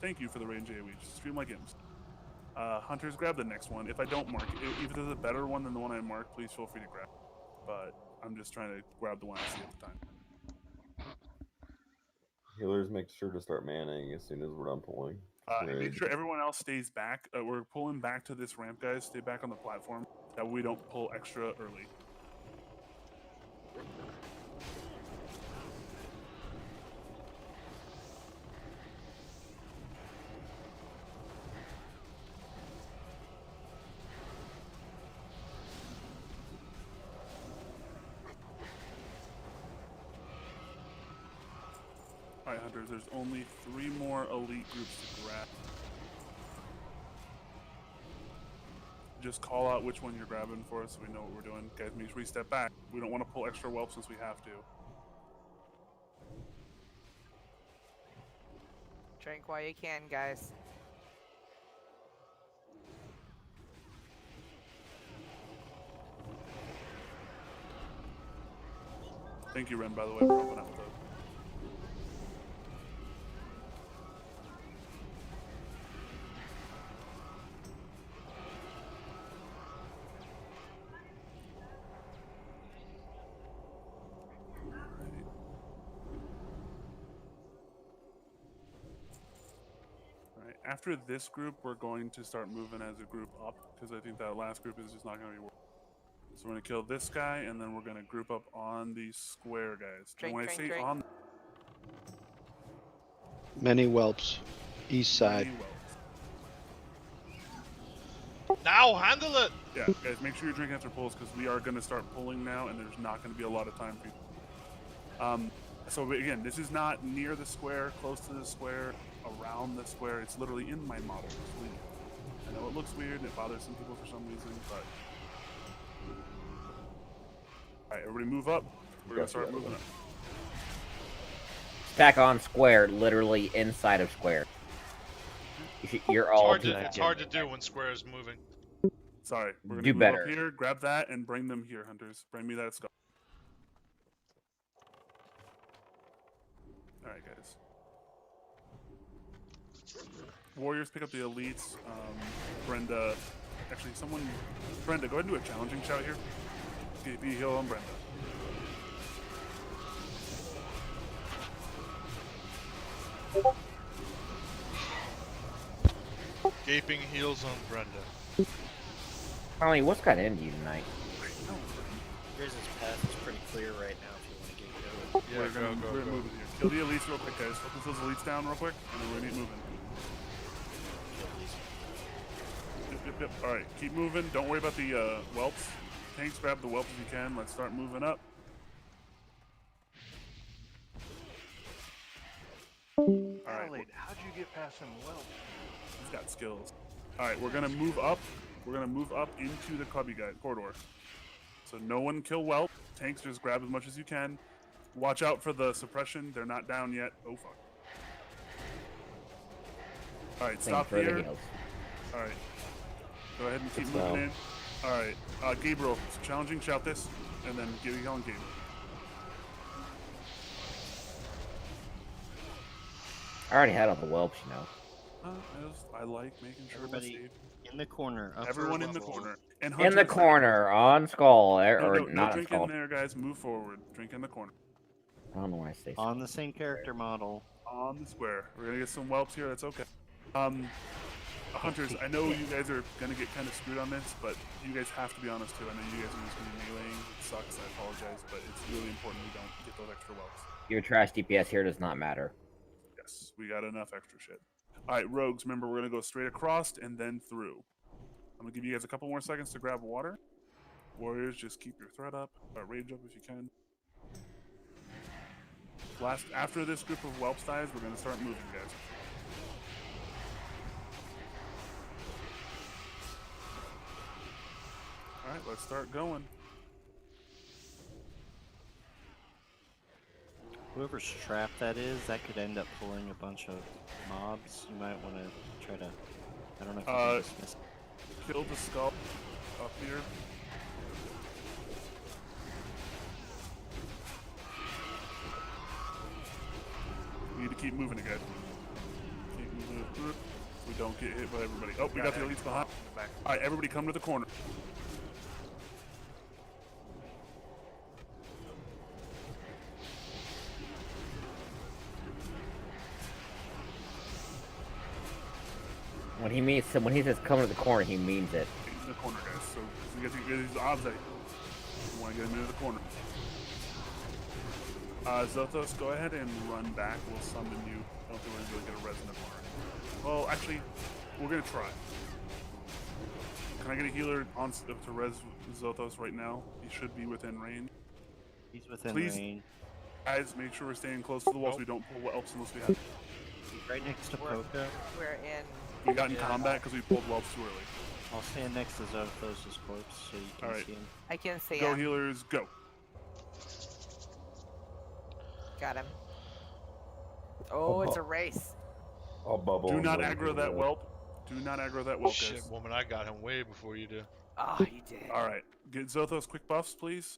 Thank you for the range AoE. Just stream like imps. Hunters, grab the next one. If I don't mark it, if there's a better one than the one I marked, please feel free to grab. But I'm just trying to grab the one I see at the time. Healers, make sure to start manning as soon as we're done pulling. Make sure everyone else stays back. We're pulling back to this ramp, guys. Stay back on the platform. That way we don't pull extra early. Alright, Hunters, there's only 3 more elite groups to grab. Just call out which one you're grabbing for us so we know what we're doing. Guys, make sure we step back. We don't want to pull extra whelps since we have to. Drink while you can, guys. Thank you, Ren, by the way, for helping out with that. After this group, we're going to start moving as a group up, because I think that last group is just not going to be working. So we're going to kill this guy, and then we're going to group up on the square, guys. And when I say on... Many whelps. East side. Now handle it! Yeah, guys, make sure you're drinking after pulls, because we are going to start pulling now, and there's not going to be a lot of time for you. So again, this is not near the square, close to the square, around the square. It's literally in my model. I know it looks weird and it bothers some people for some reason, but... Alright, everybody move up. We're going to start moving up. Stack on square, literally inside of square. You're all... It's hard to do when square is moving. Sorry, we're going Do to move better. up here, grab that, and bring them here, Hunters. Bring me that skull. Alright, guys. Warriors, pick up the elites. Brenda, actually, Brenda, go ahead and do a challenging shout here. Be heal on Brenda. Gaping heels on Brenda. Harley, what's got into you tonight? Yours' path is pretty clear right now if you want to get going. Yeah, we're gonna move it here. Kill the elites real quick, guys. Focus those elites down real quick, and then we're gonna get moving. Yep. All right, keep moving. Don't worry about the whelps. Tanks, grab the whelps if you can. Let's start moving up. All right. How'd you get past him well? He's got skills. All right, we're gonna move up. We're gonna move up into the cubby guy corridor. So no one kill whelp. Tanks, just grab as much as you can. Watch out for the suppression. They're not down yet. Oh fuck. All right, stop here. All right. Go ahead and keep moving in. All right, Gabriel, it's challenging. Shout this, and then get on Gabe. I already had all the whelps, you know. I like making sure Everybody we're safe. in the corner. Everyone in the corner. And In the corner, on skull, or no not on drink skull. in there, guys. Move forward. Drink in the corner. I don't know why I say On the same character model. On the square. We're gonna get some whelps here. That's okay. Hunters, I know you guys are gonna get kind of screwed on this, but you guys have to be honest too. I know you guys are just gonna be meleeing. It sucks. I apologize, but it's really important we don't get those extra whelps. Your trash DPS here does not matter. Yes, we got enough extra shit. All right, rogues. Remember, we're gonna go straight across and then through. I'm gonna give you guys a couple more seconds to grab water. Warriors, just keep your threat up. Rage up if you can. After this group of whelps dies, we're gonna start moving, guys. All right, let's start going. Whoever's trap that is, that could end up pulling a bunch of mobs. You might want to try to. I don't know if you can dismiss. Kill the skull up here. We need to keep moving again. Keep moving it through. So we don't get hit by everybody. Oh, we got the elites behind. All right, everybody come to the corner. When he says come to the corner, he means it. In the corner, guys. So we get these odds. We want to get him into the corner. Zothos, go ahead and run back. We'll summon you. I don't think we're going to get a resonant bar. Well, actually, we're going to try. Can I get a healer on to res Zothos right now? He should be within range. He's within Please, range. guys, make sure we're staying close to the wall so we don't pull whelps unless we have. Right next to Poka. We're in. We got in combat because we pulled whelps too early. I'll stand next to Zothos' corpse so you can see him. I can see Go him. healers, go. Got him. Oh, it's a race. I'll bubble. Do and not wait for aggro that the- whelp. Do not aggro that whelp, Shit, guys. woman, I got him way before you do. Oh, you did. All right, get Zothos quick buffs, please.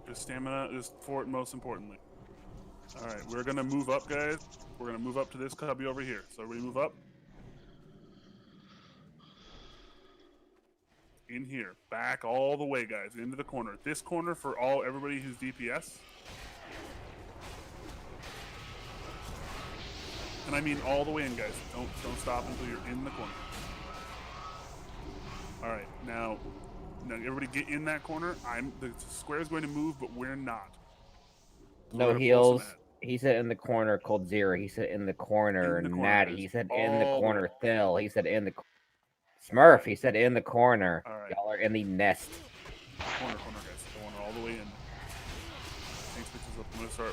Just stamina is most importantly. All right, we're gonna move up, guys. We're gonna move up to this cubby over here. So everybody move up. In here, back all the way, guys, into the corner. This corner for everybody who's DPS. And I mean all the way in, guys. Don't stop until you're in the corner. All right, now everybody get in that corner. The square is going to move, but we're not. So No we're gonna pull heals. some He said in the corner, Cold Zero. He said in the corner, Natty. He said in the corner, Thill. He said in the Smurf. He said in the corner. All right. Y'all are in the nest. Corner, guys. Corner all the way in. Thanks, bitches up.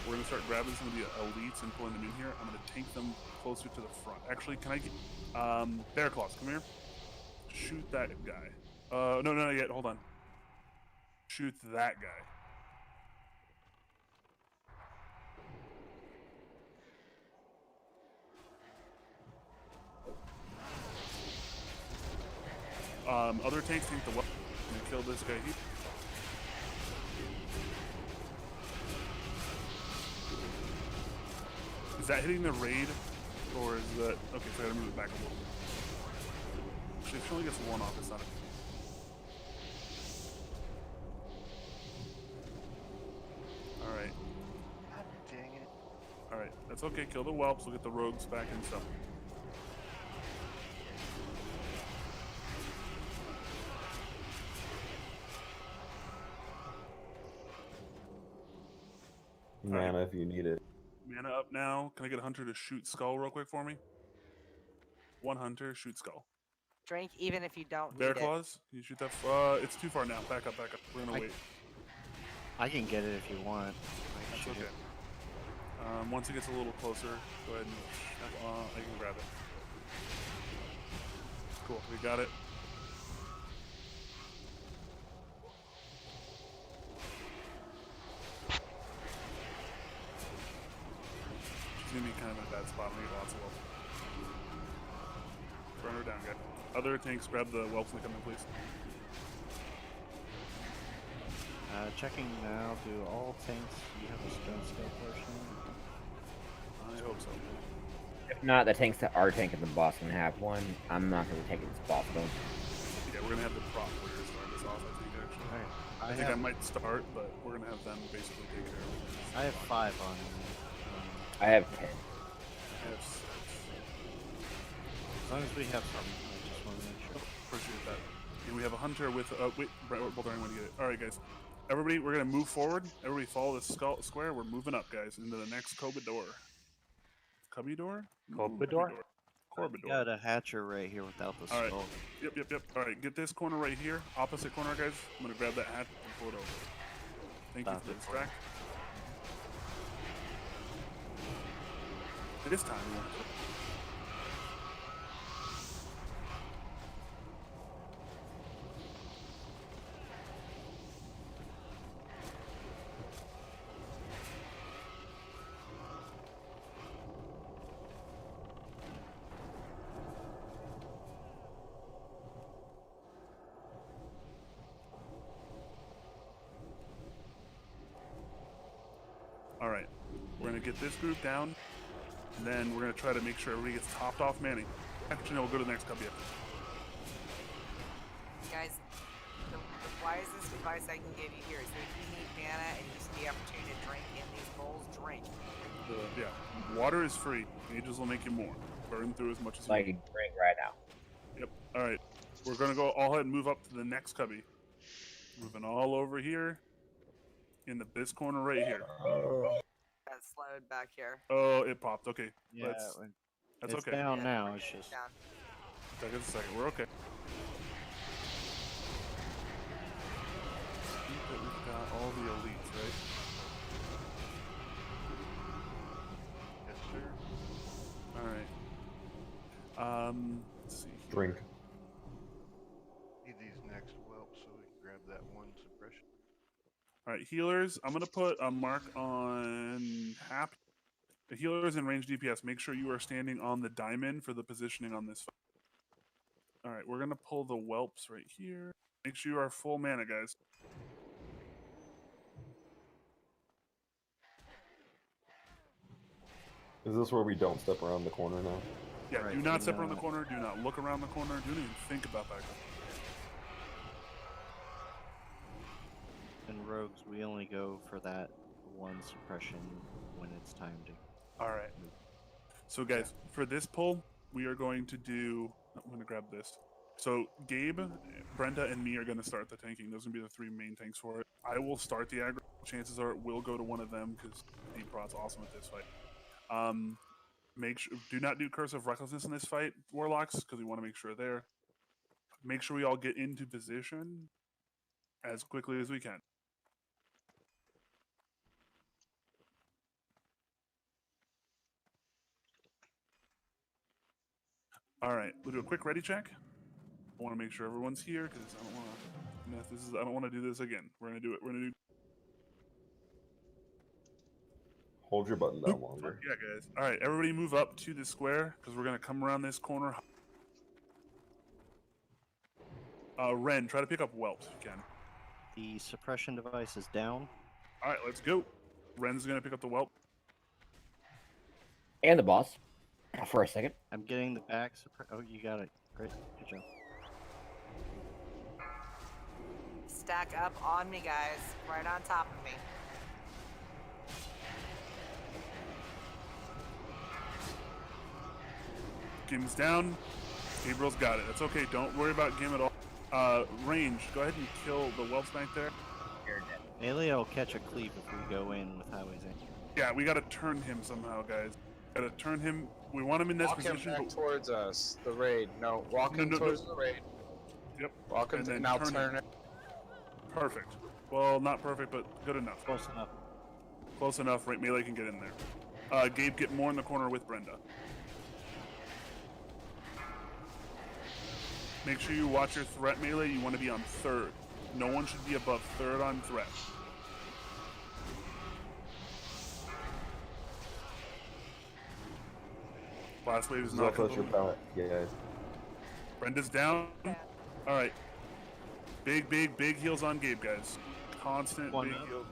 We're gonna start grabbing some of the elites and pulling them in here. I'm gonna take them closer to the front. Actually, can I get Bear Claws? Come here. Shoot that guy. No, not yet. Hold on. Shoot that guy. Other tanks take the weapon and kill this guy here. Is that hitting the raid? Or is that... Okay, so I gotta move it back a little bit. Actually, if she only gets one off, it's not a... Alright. God dang it. Alright, that's okay. Kill the whelps. We'll get the rogues back and stuff. Mana if you need it. Mana up now. Can I get a hunter to shoot skull real quick for me? One hunter, shoot skull. Drink even if you don't Bear need it. claws. Can you shoot that? It's too far now. Back up. We're gonna wait. I can get it if you want. That's okay. Once it gets a little closer, go ahead and I can grab it. Cool, we got it. She's gonna be kind of in a bad spot. We need lots of whelps. Burn her down, guys. Other tanks, grab the whelps and come in, please. Checking now. Do all tanks you have a stone skill portion? I hope so. If not, the tanks that are tanking the boss can have one. I'm not going to take this boss though. Yeah, we're gonna have the prop players start this off. I think actually. Alright. I think I might start, but we're gonna have them basically take care of it. I have 5 on me. I have 10. I have 6. As long as we have some, I just want to make sure. Appreciate that. And we have a hunter with. Wait, Brent, both are going to get it. All right, guys. Everybody, we're gonna move forward. Everybody, follow this square. We're moving up, guys, into the next Cobador. Cubby-door? Cobador? Corbador. Got a hatcher right here without the All right. skull. Yep. All right, get this corner right here, opposite corner, guys. I'm gonna grab that hat and pull it over. Thank you for the distract. This time, we won't. All right, we're gonna get this group down, and then we're gonna try to make sure everybody gets topped off manning. Actually, no, we'll go to the next cubby. Guys, the wisest advice I can give you here is that if you need mana and you see the opportunity to drink in these bowls, drink. Yeah, water is free. Mages will make you more. Burn through as much as you Like want. drink right now. Yep. All right, we're gonna go all ahead and move up to the next cubby. Moving all over here, in this corner right here. Got slowed back here. Oh, it popped. Okay. Yeah, That's it's okay. down now. It's just. Down. Second, we're okay. I think that we've got all the elites, right? Yes, sir. All right. Let's see. Drink. Need these next whelps so we can grab that one suppression. All right, healers. I'm gonna put a mark on Hap. The healers in range DPS. Make sure you are standing on the diamond for the positioning on this. All right, we're gonna pull the whelps right here. Make sure you are full mana, guys. Is this where we don't step around the corner now? Yeah, Right, do not step do around the not. corner. Do not look around the corner. Do not even think about that. In rogues, we only go for that one suppression when it's time to. All right. So, guys, for this pull, we are going to do. I'm going to grab this. So, Gabe, Brenda, and me are going to start the tanking. Those are going to be the 3 main tanks for it. I will start the aggro. Chances are it will go to one of them because Deep Prot's awesome at this fight. Make sure do not do Curse of Recklessness in this fight, Warlocks, because we want to make sure there. Make sure we all get into position as quickly as we can. All right, we'll do a quick ready check. I want to make sure everyone's here because I don't want to. I don't want to do this again. We're gonna do it. We're gonna do. Hold your button down longer. Yeah, guys. All right, everybody move up to the square because we're gonna come around this corner. Ren, try to pick up whelps if you can. The suppression device is down. All right, let's go. Ren's gonna pick up the whelp. And the boss. For a second. I'm getting the back. Oh, you got it. Great. Good job. Stack up on me, guys. Right on top of me. Gim's down. Gabriel's got it. That's okay. Don't worry about Gim at all. Range, go ahead and kill the whelps back there. Melee will catch a cleave if we go in with highways in. Yeah, we gotta turn him somehow, guys. Gotta turn him. We want him in this Walk him position. back But... towards us. The raid. No, walk him towards the raid. Yep. Walk him and to, then now turn turn it. Perfect. Well, not perfect, but good enough. Close enough. Close enough. Right, Melee can get in there. Gabe, get more in the corner with Brenda. Make sure you watch your threat, Melee. You want to be on third. No one should be above third on threat. Last wave is not That's your complete. pallet. Yeah, guys. Brenda's down. All right. Big heals on Gabe, guys. Constant One big up. heals.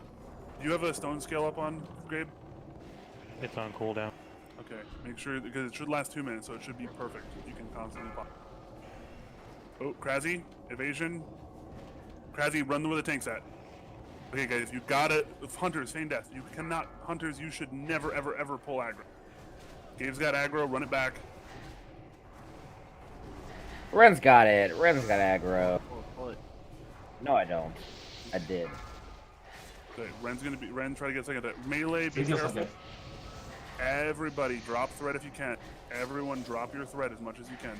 Do you have a stone scale up on Gabe? It's on cooldown. Okay. Make sure, because it should last 2 minutes, so it should be perfect. You can constantly pop. Oh, Krasy, evasion. Krasy, run where the tank's at. Okay, guys, you gotta. Hunters, feign death. You cannot. Hunters, you should never, ever pull aggro. Gabe's got aggro, run it back. Ren's got it. Ren's got aggro. Pull it. No, I don't. I did. Okay, Ren, try to get second. Melee, be He feels careful. okay. Everybody, drop thread if you can. Everyone, drop your thread as much as you can.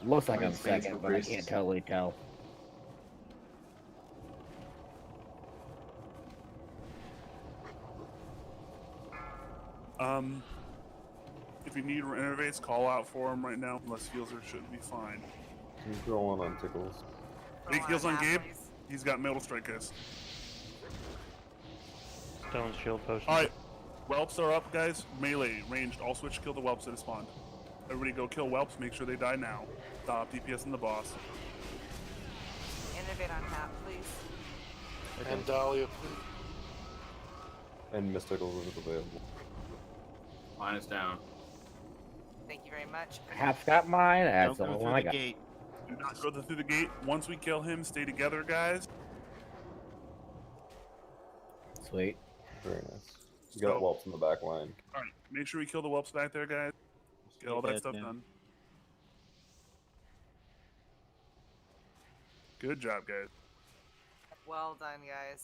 Looks like I'm Mine's fades second, for but I priests. can't totally tell. If you need innervates, call out for him right now. Unless heals should be fine. He's rolling on tickles. Big heals on Gabe. He's got metal strike, guys. Stone shield potion. Alright. Whelps are up, guys. Melee, ranged. All switch, kill the whelps that have spawned. Everybody go kill whelps. Make sure they die now. Stop DPS in the boss. Innovate on that, please. And Dahlia, please. And Mystical is available. Mine is down. Thank you very much. Half's got mine. That's the Don't only go one through I the got. gate. Do not go through the gate. Once we kill him, stay together, guys. Sweet. Very nice. You got whelps in the back line. Alright, make sure we kill the whelps back there, guys. Get all that dead stuff now. done. Good job, guys. Well done, guys.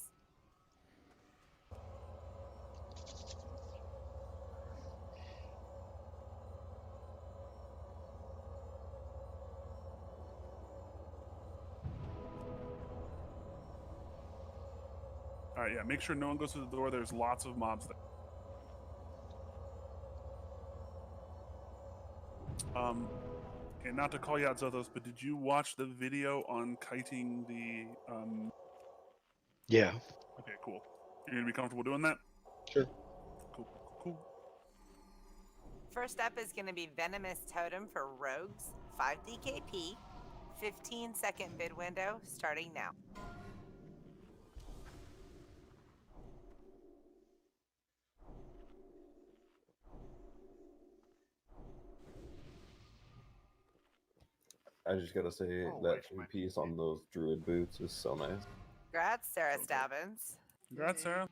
Alright, yeah, make sure no one goes through the door. There's lots of mobs there. And not to call you out, Zothos, but did you watch the video on kiting the, Yeah. Okay, cool. You're gonna be comfortable doing that? Sure. Cool. First up is going to be Venomous Totem for Rogues, 5 DKP, 15-second bid window, starting now. I just gotta say that piece on those druid boots is so nice. Congrats, Sarah Stabbins. Congrats, Sarah.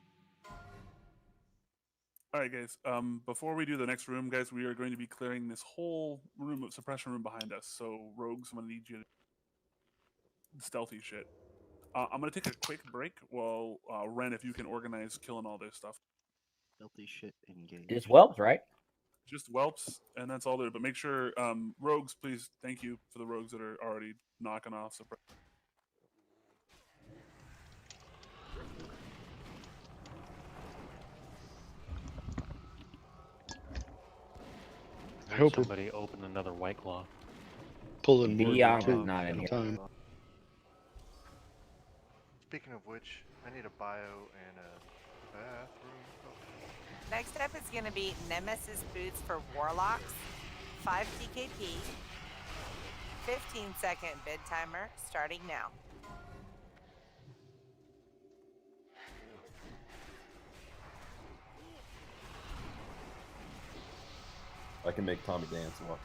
Alright, guys. Before we do the next room, guys, we are going to be clearing this whole room of suppression room behind us. So, rogues, I'm gonna need you to stealthy shit. I'm gonna take a quick break while Ren, if you can organize killing all this stuff. Stealthy shit engage. Just whelps, right? Just whelps, and that's all there. But make sure, rogues, please. Thank you for the rogues that are already knocking off suppression. I hope we're Somebody open another White Claw. pulling more Beyond than is not in at a here. time. Speaking of which, I need a bio and a bathroom. Oh. Next up is going to be Nemesis Boots for Warlocks, 5 DKP, 15-second bid timer, starting now. I can make Tommy dance. Watch.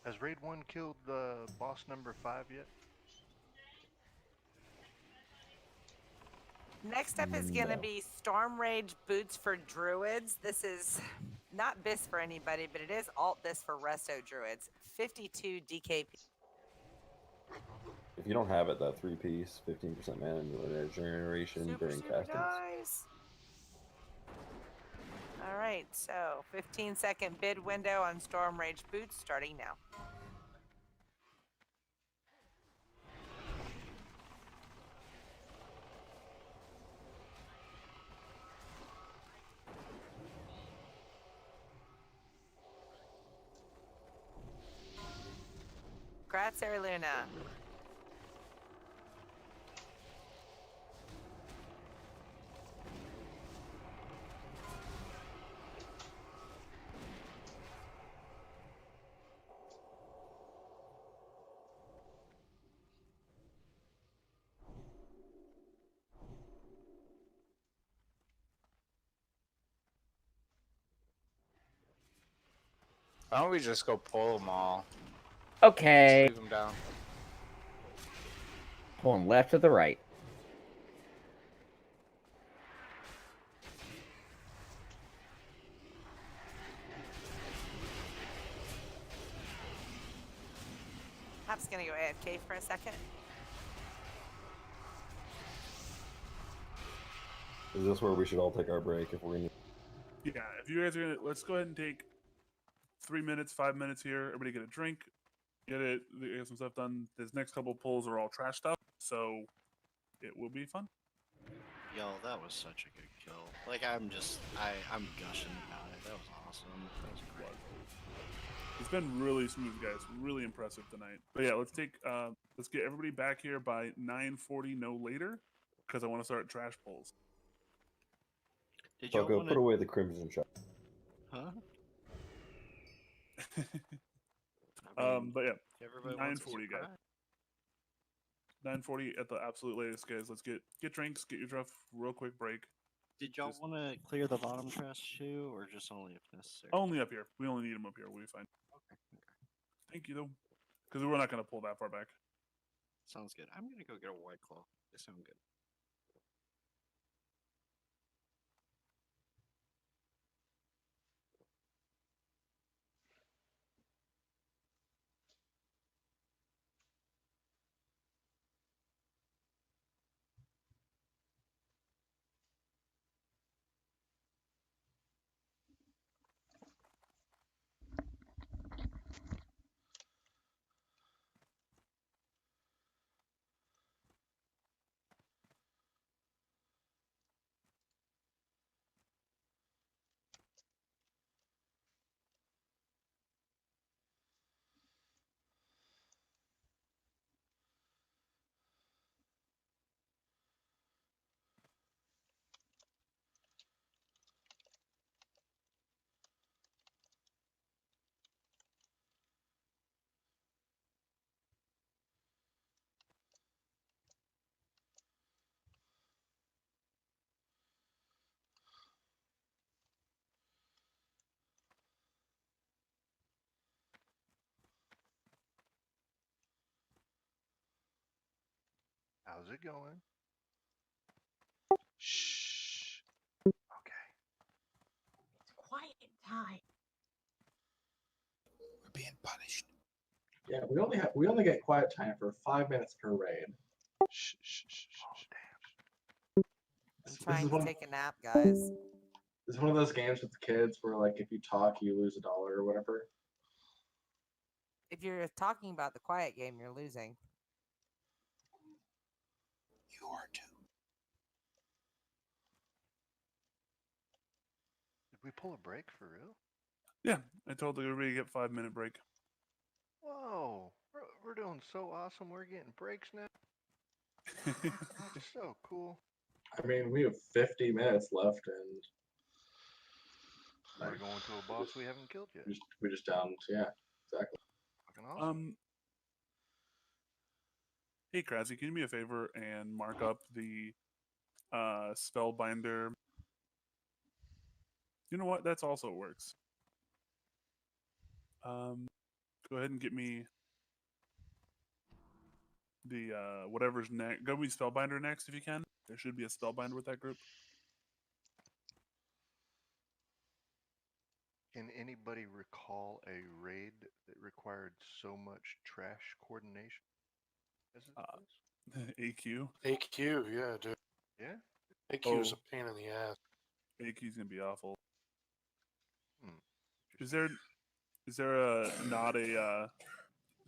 Has Raid 1 killed the boss number 5 yet? Next up is going to be Storm Rage Boots for Druids. This is not BIS for anybody, but it is alt BIS for Resto Druids. 52 DKP. If you don't have it, that 3-piece, 15% mana and regeneration Super, during super castings. nice. All right, so 15-second bid window on Storm Rage Boots starting now. Grazie, Luna. Why don't we just go pull them all? Okay. Just leave them down. Pulling left to the right. Hop's gonna go AFK for a second. Is this where we should all take our break if we're gonna? Yeah, if you guys are gonna, let's go ahead and take 3 minutes, 5 minutes here. Everybody get a drink, get some stuff done. This next couple pulls are all trash stuff, so it will be fun. Yo, that was such a good kill. Like, I'm gushing about it. That was awesome. That was great. It's been really smooth, guys. Really impressive tonight. But yeah, let's get everybody back here by 9:40, no later, because I want to start trash pulls. Did y'all Bucko, want put away the crimson shot. Huh? But yeah, everybody wants a 9:40, guys. surprise. 9:40 at the absolute latest, guys. Let's get drinks, get your stuff, real quick break. Did y'all want to clear the bottom trash too, or just only if necessary? Only up here. We only need them up here. We'll be fine. Okay. Thank you, though. Because we're not going to pull that far back. Sounds good. I'm gonna go get a White Claw. They sound good. How's it going? Shh. Okay. It's quiet time. We're being punished. Yeah, we only get quiet time for 5 minutes per raid. Shh, shh, shh, Oh, shh. damn. I'm trying to take a nap, guys. This is one of those games with the kids where, like, if you talk, you lose $1 or whatever. If you're talking about the quiet game, you're losing. You are too. Did we pull a break for real? Yeah, I told everybody to get 5-minute break. Whoa, we're doing so awesome. We're getting breaks now. So cool. I mean, we have 50 minutes left, and we're going to a boss we haven't killed yet. We just downed, yeah, exactly. Fucking awesome. Hey, Krasy, can you do me a favor and mark up the Spellbinder? You know what? That's also works. Go ahead and get me the whatever's next. Go with Spellbinder next if you can. There should be a spellbinder with that group. Can anybody recall a raid that required so much trash coordination as it does? AQ. AQ, yeah, dude. Yeah? AQ is a pain in the ass. AQ's gonna be awful. Hmm. Is there not a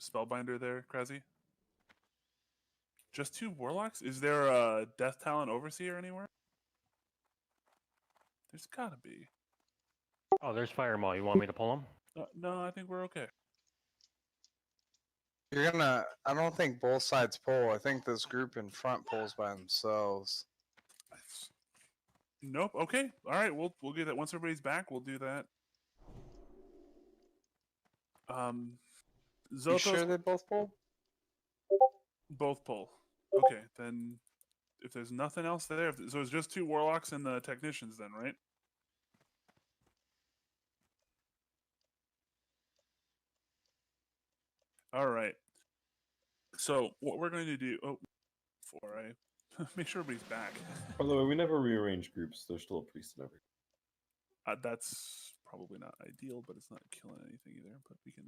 spellbinder there, Krasi? Just 2 warlocks? Is there a death talent overseer anywhere? There's gotta be. Oh, there's Firemaw. You want me to pull him? No, I think we're okay. You're gonna. I don't think both sides pull. I think this group in front pulls by themselves. Nope. Okay. All right. We'll get that once everybody's back. We'll do that. You Zothos, sure they both pull? both pull. Okay, then if there's nothing else there, so it's just 2 warlocks and the technicians, then, right? All right. So what we're going to do? Oh, before I make sure everybody's back. By the way, we never rearrange groups. There's still a priest and everything. That's probably not ideal, but it's not killing anything either. But we can.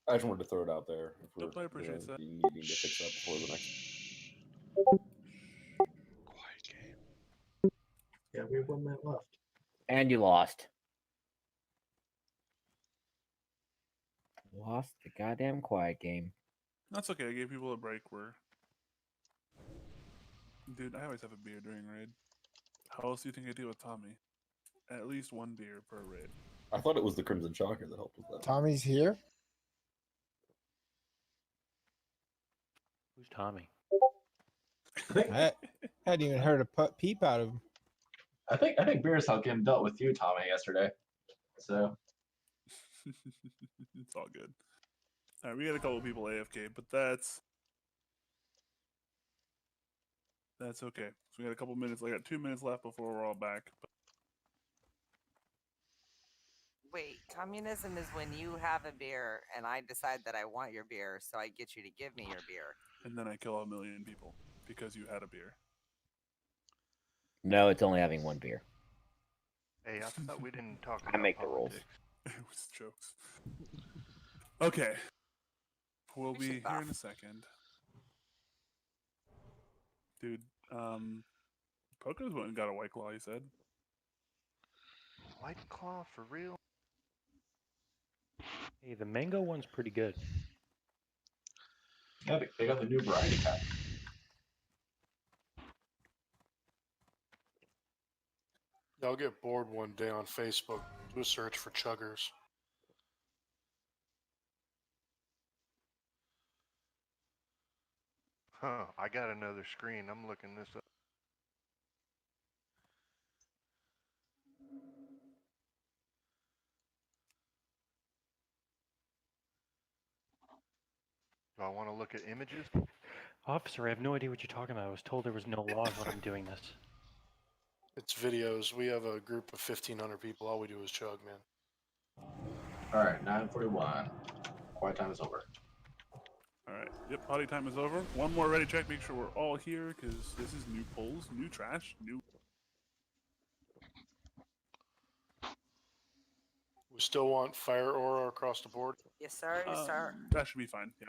I just wanted to throw it out there. If we're Nope, I appreciate that. needing to fix that before the next. Quiet game. Yeah, we have 1 minute left. And you lost. Lost the goddamn quiet game. That's okay. I gave people a break. Dude, I always have a beer during raid. How else do you think I deal with Tommy? At least 1 beer per raid. I thought it was the Crimson Shocker that helped with that. Tommy's here. Who's Tommy? I hadn't even heard a peep out of him. I think Beershalkin dealt with you, Tommy, yesterday. So It's all good. All right, we got a couple people AFK, but that's okay. So we got a couple minutes. I got 2 minutes left before we're all back. Wait, communism is when you have a beer and I decide that I want your beer, so I get you to give me your beer. And then I kill 1,000,000 people because you had a beer. No, it's only having 1 beer. Hey, I thought we didn't talk about I make the rules. politics. It was jokes. Okay. We'll be here in a second. Dude, Poco's went and got a White Claw, he said. White Claw for real? Hey, the mango one's pretty good. yeah, they got the new variety pack. I'll get bored one day on Facebook. Do a search for chuggers. Huh, I got another screen. I'm looking this up. Do I want to look at images? Officer, I have no idea what you're talking about. I was told there was no laws when I'm doing this. It's videos. We have a group of 1,500 people. All we do is chug, man. All right, 9:41. Quiet time is over. All right. Yep, potty time is over. One more ready check. Make sure we're all here because this is new polls, new trash, new. We still want fire aura across the board. Yes, sir. Yes, sir. That should be fine. Yeah.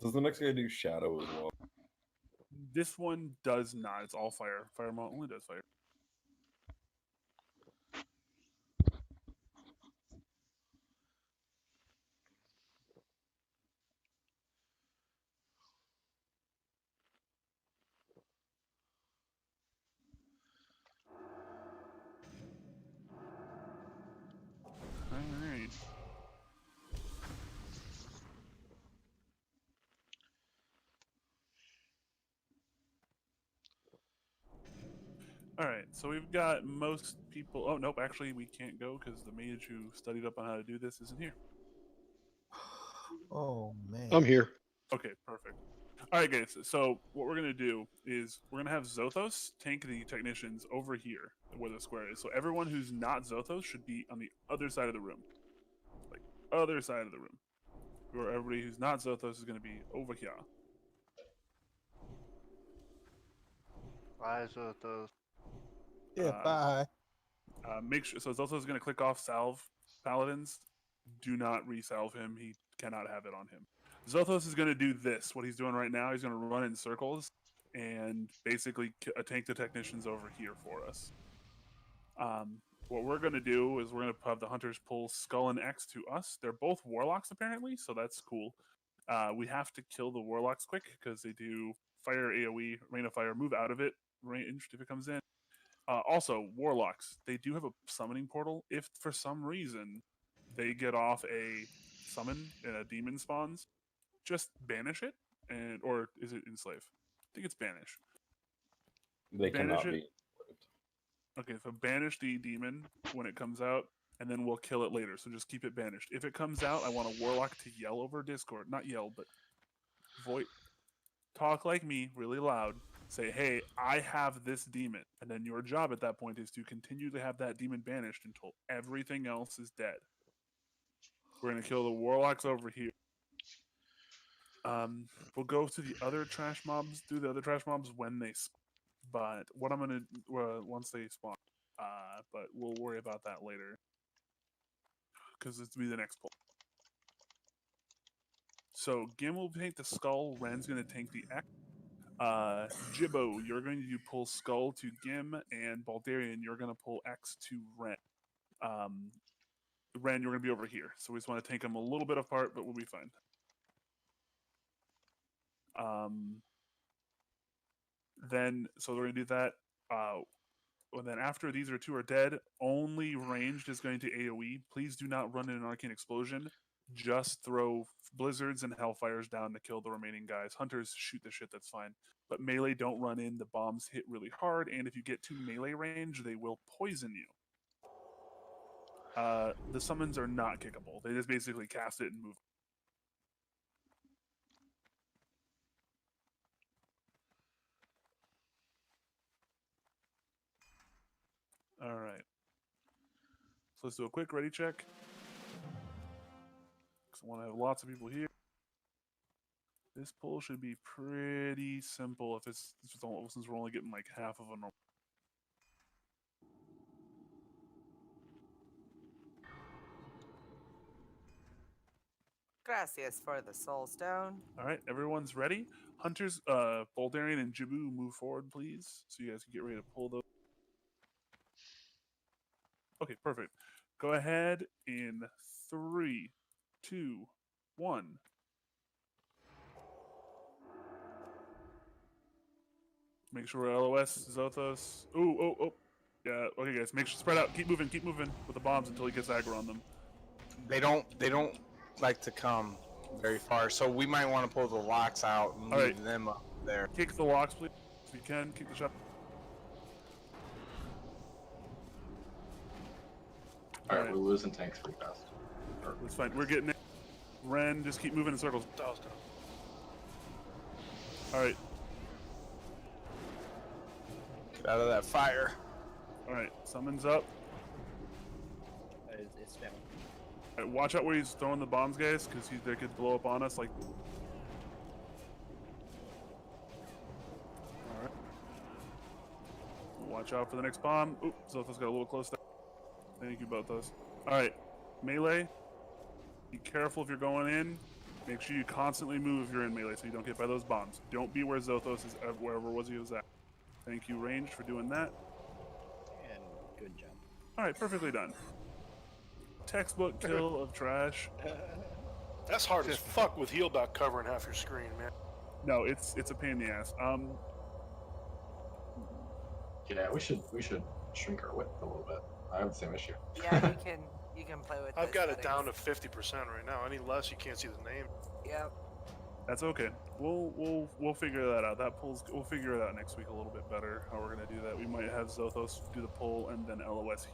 Does the next guy do shadow as well? This one does not. It's all fire. Firemaw only does fire. Alright. Alright, so we've got most people. Oh, nope, actually, we can't go because the mage who studied up on how to do this isn't here. Oh man. I'm here. Okay, perfect. Alright, guys, so what we're going to do is we're going to have Zothos tank the technicians over here where the square is. So everyone who's not Zothos should be on the other side of the room. Like, other side of the room. Where everybody who's not Zothos is going to be over here. Bye, Zothos. Yeah, bye. Make sure. So Zoltos is going to click off salve paladins. Do not resalve him. He cannot have it on him. Zothos is going to do this. What he's doing right now, he's going to run in circles and basically tank the technicians over here for us. What we're going to do is we're going to have the hunters pull Skull and X to us. They're both warlocks apparently, so that's cool. We have to kill the warlocks quick because they do fire AoE, rain of fire, move out of it, ranged if it comes in. Also, warlocks, they do have a summoning portal. If for some reason they get off a summon and a demon spawns, just banish it, and or is it enslave? I think it's banish. They Banish cannot it. be. Okay, so banish the demon when it comes out, and then we'll kill it later. So just keep it banished. If it comes out, I want a warlock to yell over Discord. Not yell, but talk like me, really loud. Say, hey, I have this demon. And then your job at that point is to continue to have that demon banished until everything else is dead. We're going to kill the warlocks over here. We'll go to the other trash mobs, do the other trash mobs when they spawn. But what I'm going to, once they spawn. But we'll worry about that later. Because it's going to be the next pull. So Gim will tank the skull. Ren's going to tank the X. Jibbo, you're going to pull Skull to Gim, and Baldarian, you're going to pull X to Ren. Ren, you're going to be over here. So we just want to take them a little bit apart, but we'll be fine. So we're going to do that. And then after these two are dead, only ranged is going to AoE. Please do not run in an arcane explosion. Just throw blizzards and hellfires down to kill the remaining guys. Hunters shoot the shit, that's fine. But melee, don't run in. The bombs hit really hard, and if you get to melee range, they will poison you. The summons are not kickable. They just basically cast it and move. Alright. So let's do a quick ready check. Because I want to have lots of people here. This pull should be pretty simple if it's since we're only getting like half of a normal. Gracias for the soul stone. All right, everyone's ready. Hunters, Baldarian and Jibu, move forward, please, so you guys can get ready to pull those. Okay, perfect. Go ahead in 3, 2, 1. Make sure we're LOS, Zothos. Oh. Yeah, okay guys, make sure spread out. Keep moving with the bombs until he gets aggro on them. They don't like to come very far, so we might want to pull the locks out and leave them up there. Kick the locks, please. If you can, kick the shot. Alright, we're losing tanks pretty fast. That's fine. We're getting it. Ren, just keep moving in circles. Alright. Get out of that fire. Alright, summons up. It's down. Alright, watch out where he's throwing the bombs, guys, because they could blow up on us. Like. Alright. Watch out for the next bomb. Oop, Zotha's got a little close there. Thank you, both those. Alright, melee. Be careful if you're going in. Make sure you constantly move if you're in melee so you don't get by those bombs. Don't be where Zothos is, wherever he was at. Thank you, ranged, for doing that. And good job. Alright, perfectly done. Textbook kill of trash. That's hard as fuck with heal dot covering half your screen, man. No, it's a pain in the ass. Yeah, we should shrink our width a little bit. I have the same issue. Yeah, you can play with. I've the got it settings. down to 50% right now. Any less, you can't see the name. Yep. That's okay. We'll figure that out. We'll figure it out next week a little bit better how we're gonna do that. We might have Zothos do the pull and then LOS,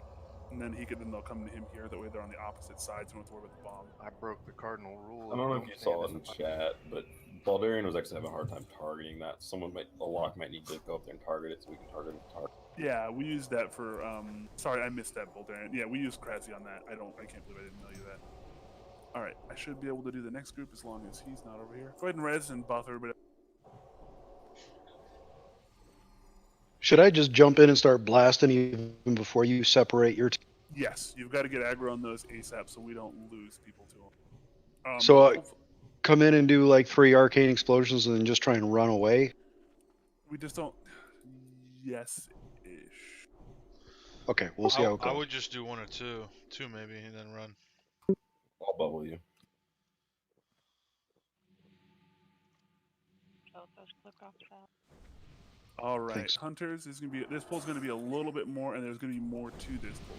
and then they'll come to him here. That way they're on the opposite sides. We don't have to worry about the bomb. I broke the cardinal rule. I don't know if you saw it in chat, but Baldarian was actually having a hard time targeting that. A lock might need to go up there and target it so we can target it. Yeah, we used that for. Sorry, I missed that, Baldarian. Yeah, we used Kratzy on that. I can't believe I didn't know you that. All right, I should be able to do the next group as long as he's not over here. Go ahead and res and buff everybody. Should I just jump in and start blasting even before you separate your? Yes, you've got to get aggro on those ASAP so we don't lose people to them. So come in and do like 3 arcane explosions and then just try and run away. We just don't. Yes, ish. Okay, we'll see how it I goes. would just do 1 or 2, maybe, and then run. I'll bubble you. All right, hunters. This poll's gonna be a little bit more, and there's gonna be more to this poll.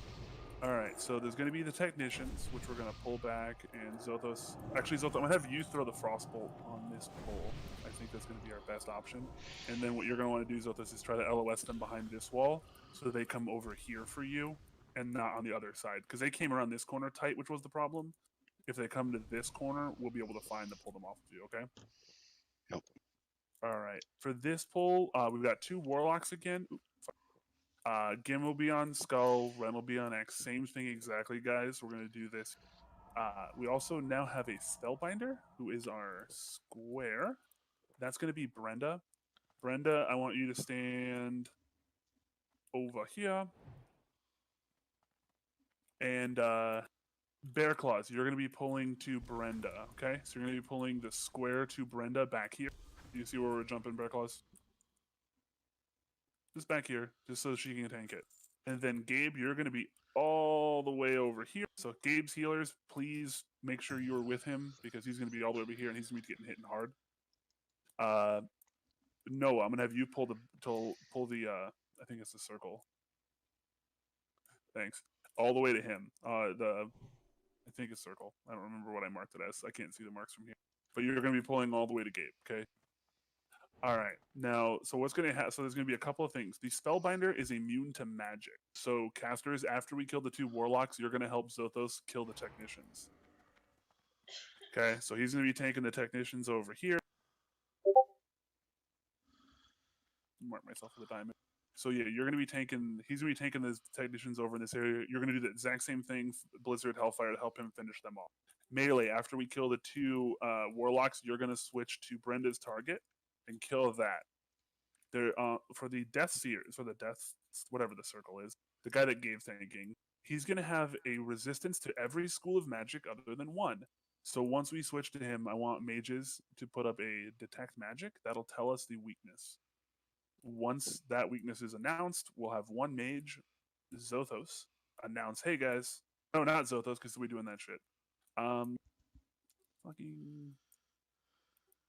All right, so there's gonna be the technicians, which we're gonna pull back, and Zothos. Actually, Zothos, I'm gonna have you throw the frostbolt on this poll. I think that's gonna be our best option. And then what you're gonna want to do, Zothos, is try to LOS them behind this wall, so they come over here for you, and not on the other side, because they came around this corner tight, which was the problem. If they come to this corner, we'll be able to find them, pull them off of you. Okay. Yep. All right. For this poll, we've got 2 warlocks again. Gim will be on Skull, Ren will be on X. Same thing exactly, guys. We're gonna do this. We also now have a Spellbinder, who is our square. That's gonna be Brenda. Brenda, I want you to stand over here. And Bear Claws, you're gonna be pulling to Brenda. Okay, so you're gonna be pulling the square to Brenda back here. Do you see where we're jumping, Bear Claws? Just back here, just so she can tank it. And then Gabe, you're going to be all the way over here. So Gabe's healers, please make sure you're with him because he's going to be all the way over here and he's going to be getting hit hard. Noah, I'm going to have you pull the I think it's the circle. Thanks. All the way to him. I think it's circle. I don't remember what I marked it as. I can't see the marks from here. But you're going to be pulling all the way to Gabe, okay? All right. Now, so what's going to happen? So there's going to be a couple of things. The Spellbinder is immune to magic. So casters, after we kill the 2 warlocks, you're going to help Zothos kill the technicians. Okay, so he's going to be taking the technicians over here. Mark myself with a diamond. So yeah, you're going to be taking. He's going to be taking the technicians over in this area. You're going to do the exact same thing, Blizzard, Hellfire, to help him finish them off. Melee. After we kill the 2 warlocks, you're going to switch to Brenda's target and kill that. There, for the Death Seer, for the Death, whatever the circle is, the guy that gave thanking, he's going to have a resistance to every school of magic other than 1. So once we switch to him, I want mages to put up a detect magic. That'll tell us the weakness. Once that weakness is announced, we'll have 1 mage, Zothos, announce, hey guys. No, not Zothos, because we're doing that shit. Fucking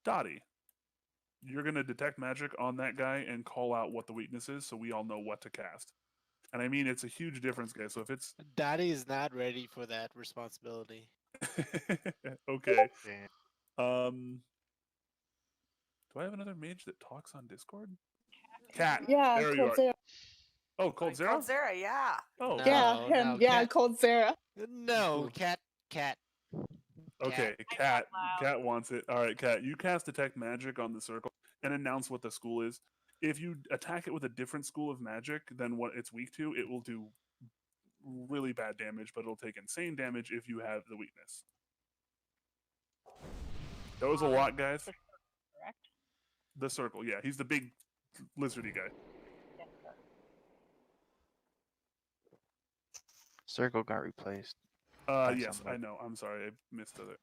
Dottie. You're going to detect magic on that guy and call out what the weakness is so we all know what to cast. And I mean, it's a huge difference, guys. So if it's... Daddy is not ready for that responsibility. Okay. Do I have another mage that talks on Discord? Cat. Yeah, there you are. Coldzera. Oh, Coldzera? Coldzera, yeah. Oh. Yeah, him. Yeah, Coldzera. No, cat. Okay, Cat wants it. All right, Cat, you cast Detect Magic on the circle and announce what the school is. If you attack it with a different school of magic than what it's weak to, it will do really bad damage, but it'll take insane damage if you have the weakness. That was a lot, guys. Correct. The circle, yeah. He's the big lizardy guy. Circle got replaced. Yes, I know. I'm sorry, I missed it.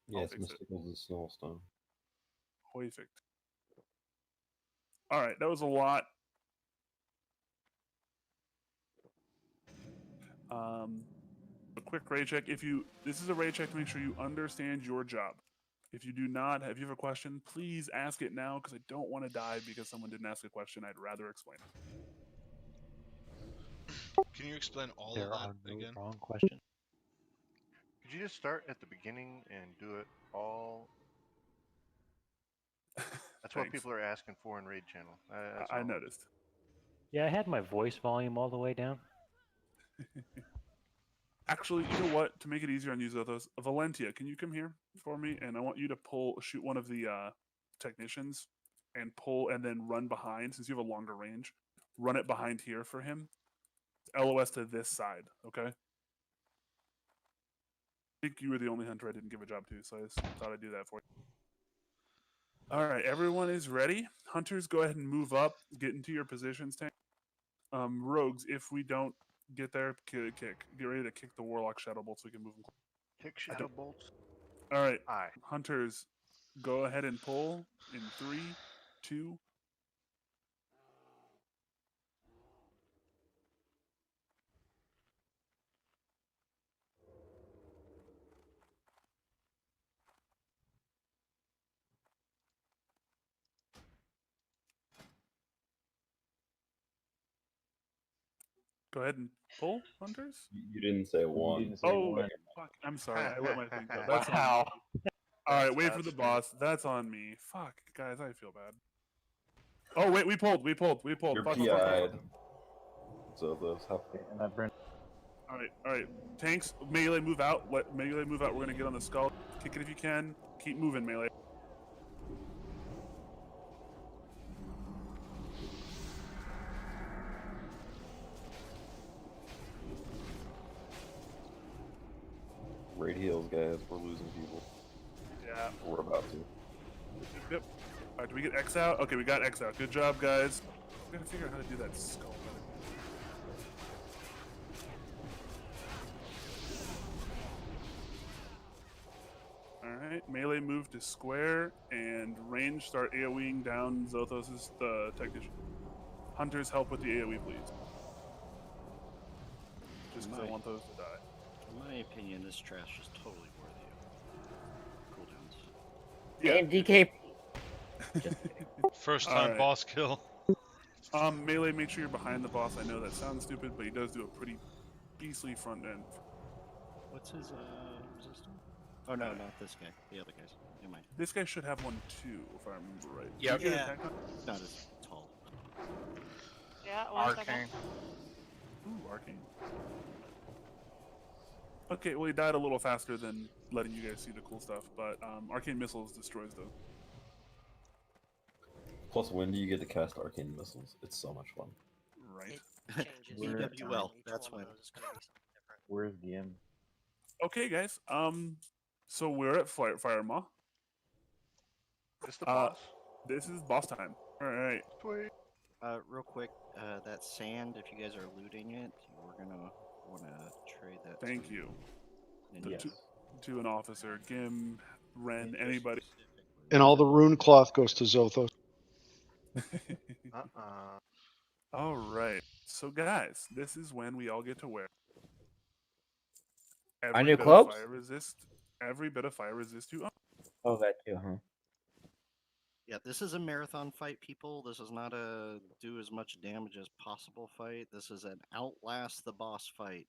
Yes, Mysticals is Snowstone. Perfect. All right, that was a lot. A quick raid check. This is a raid check to make sure you understand your job. If you do not, if you have a question, please ask it now because I don't want to die because someone didn't ask a question. I'd rather explain it. Can you explain all There of that are no again? wrong questions. Could you just start at the beginning and do it all? That's what people are asking for in Raid Channel. I noticed. Yeah, I had my voice volume all the way down. Actually, you know what? To make it easier on you, Zothos, Valentia, can you come here for me? And I want you to shoot one of the technicians and pull and then run behind, since you have a longer range. Run it behind here for him. LOS to this side, okay? I think you were the only hunter I didn't give a job to, so I just thought I'd do that for you. All right, everyone is ready. Hunters, go ahead and move up. Get into your positions, tank. Rogues, if we don't get there, kick. Get ready to kick the Warlock Shadow Bolt so we can move them. Kick Shadow Bolts. All right, Aye. Hunters, go ahead and pull in 3, 2. Go ahead and pull, Hunters. You didn't say one. Oh, fuck. I'm sorry. I let my thing go. That's Wow. on me. All right, wait for That's the boss. That's on me. Fuck, guys, I feel bad. Oh, wait, we pulled. You're Fuck. PI'd. So those have And that Brent. All right. Tanks, melee, move out. Let melee move out. We're gonna get on the skull. Kick it if you can. Keep moving, melee. Raid heals, guys. We're losing people. Yeah. We're about to. Yep. All right, do we get X out? Okay, we got X out. Good job, guys. I'm gonna figure out how to do that skull better. Alright, melee move to square, and range start AoEing down Zothos' the technician. Hunters, help with the AoE, please. Just because I want those to die. In my opinion, this trash is totally worthy of cooldowns. Yeah. DK. First time Alright. boss kill. Melee, make sure you're behind the boss. I know that sounds stupid, but he does do a pretty beastly front end. What's his resistance? Oh no, not this guy. The other guys. Never mind. This guy should have one too, if I remember right. Yep. Did you get Yeah. attack on? Not as tall. Yeah, one second. Arcane. Ooh, arcane. Okay, well he died a little faster than letting you guys see the cool stuff, but arcane missiles destroys those. Plus, when do you get to cast arcane missiles? It's so much fun. Right. BWL. That's when. Where's DM? Okay, guys. So we're at Fire Maw. This the boss. This is boss time. All right. Sweet. Real quick, that sand, if you guys are looting it, we're gonna want to trade that. Thank to you. Ninja. To an officer, Gim, Ren, anybody. And all the rune cloth goes to Zothos. All right. So, guys, this is when we all get to wear Our new bit of cloaks? fire resist. Every bit of fire resist you. Oh, that too, huh? Yeah, this is a marathon fight, people. This is not a do as much damage as possible fight. This is an outlast the boss fight.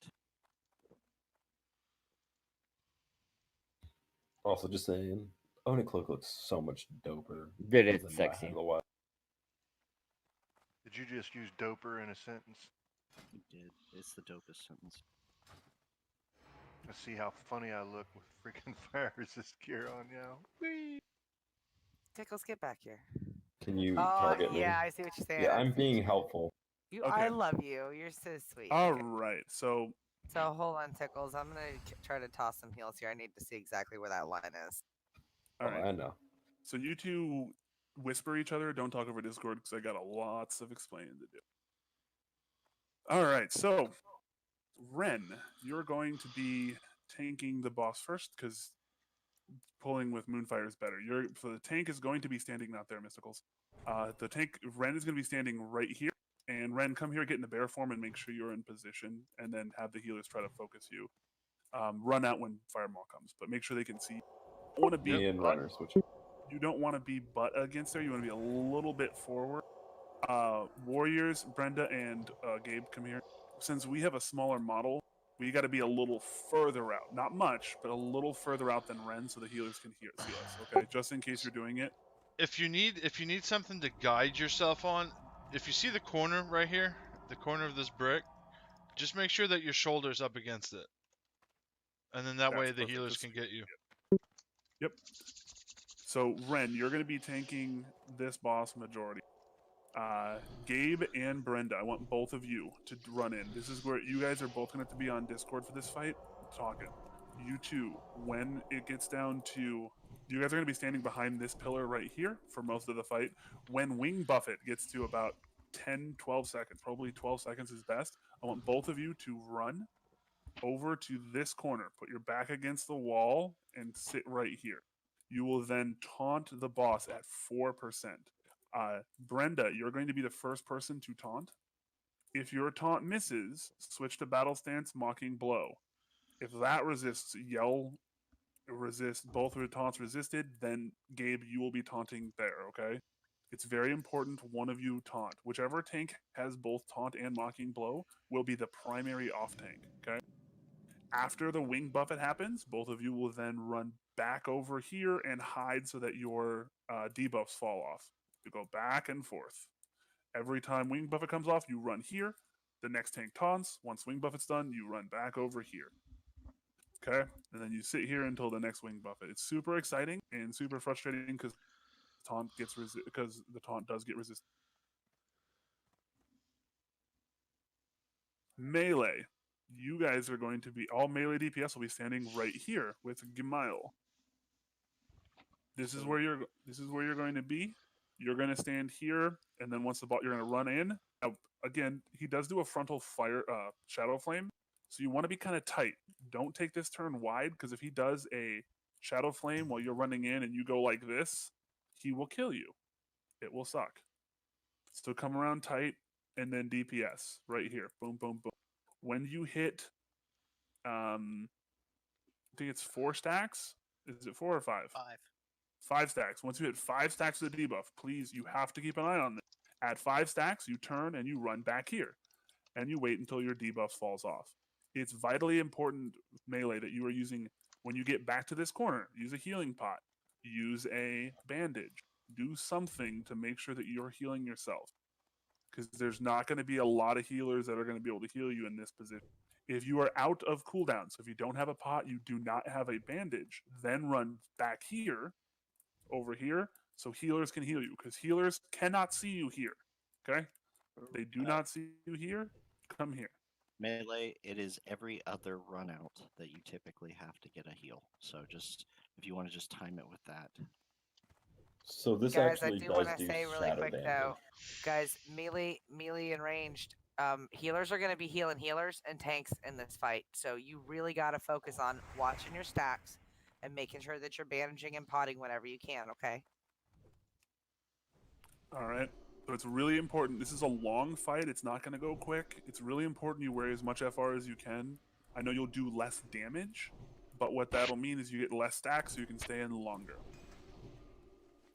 Also, just saying, Oni Cloak looks so much doper. Dude, it's than sexy. Valhalla Wild. Did you just use doper in a sentence? You did. It's the dopest sentence. Let's see how funny I look with freaking fire resist gear on now. Whee! Tickles, get back here. Can you Oh, target me? yeah, I see what you're saying. Yeah, I'm being helpful. I love you. You're so sweet. All Okay. right. So, So hold on, Tickles. I'm gonna try to toss some heals here. I need to see exactly where that line is. all right. I know. So you two whisper each other. Don't talk over Discord because I got lots of explaining to do. All right. So, Ren, you're going to be tanking the boss first because pulling with Moonfire is better. So the tank is going to be standing out there, Mysticals. The tank, Ren is going to be standing right here. And Ren, come here, get in the bear form, and make sure you're in position, and then have the healers try to focus you. Run out when Fireball comes, but make sure they can see. You don't want to be Me and Runner switch. You don't want to be butt against there. You want to be a little bit forward. Warriors, Brenda and Gabe, come here. Since we have a smaller model, we got to be a little further out. Not much, but a little further out than Ren, so the healers can see us. Okay, just in case you're doing it. If you need something to guide yourself on, if you see the corner right here, the corner of this brick, just make sure that your shoulder's up against it. And then that way the perfect. healers can get you. Yep. So, Ren, you're going to be tanking this boss majority. Gabe and Brenda, I want both of you to run in. This is where you guys are both going to have to be on Discord for this fight. Talking. You two, when it gets down to You guys are going to be standing behind this pillar right here for most of the fight. When Wing Buffet gets to about 10, 12 seconds, probably 12 seconds is best, I want both of you to run over to this corner. Put your back against the wall and sit right here. You will then taunt the boss at 4%. Brenda, you're going to be the first person to taunt. If your taunt misses, switch to battle stance, mocking blow. If that resists, yell resist. Both of your taunts resisted, then Gabe, you will be taunting there, okay? It's very important one of you taunt. Whichever tank has both taunt and mocking blow will be the primary off tank, okay? After the wing buffet happens, both of you will then run back over here and hide so that your debuffs fall off. You go back and forth. Every time wing buffet comes off, you run here. The next tank taunts. Once wing buffet's done, you run back over here. Okay, and then you sit here until the next wing buffet. It's super exciting and super frustrating because taunt gets because the taunt does get resisted. Melee. You guys are going to be all melee DPS will be standing right here with Gemail. This is where you're going to be. You're going to stand here, and then once the bot, you're going to run in. Now, again, he does do a frontal fire shadow flame, so you want to be kind of tight. Don't take this turn wide, because if he does a shadow flame while you're running in and you go like this, he will kill you. It will suck. So come around tight, and then DPS right here. Boom, boom, boom. When you hit, I think it's 4 stacks. Is it 4 or 5? 5. 5 stacks. Once you hit 5 stacks of the debuff, please, you have to keep an eye on this. At 5 stacks, you turn and you run back here. And you wait until your debuff falls off. It's vitally important, melee, that you are using, when you get back to this corner, use a healing pot. Use a bandage. Do something to make sure that you're healing yourself. Because there's not going to be a lot of healers that are going to be able to heal you in this position. If you are out of cooldown, so if you don't have a pot, you do not have a bandage, then run back here, over here, so healers can heal you, because healers cannot see you here. Okay? They do not see you here. Come here. Melee, it is every other run out that you typically have to get a heal. So just if you want to just time it with that. So this Guys, I actually do does want to do say really shadow quick damage. though, guys, melee and ranged, healers are going to be healing healers and tanks in this fight. So you really got to focus on watching your stacks and making sure that you're bandaging and potting whenever you can. Okay. All right. So it's really important. This is a long fight. It's not going to go quick. It's really important you wear as much FR as you can. I know you'll do less damage, but what that'll mean is you get less stacks so you can stay in longer.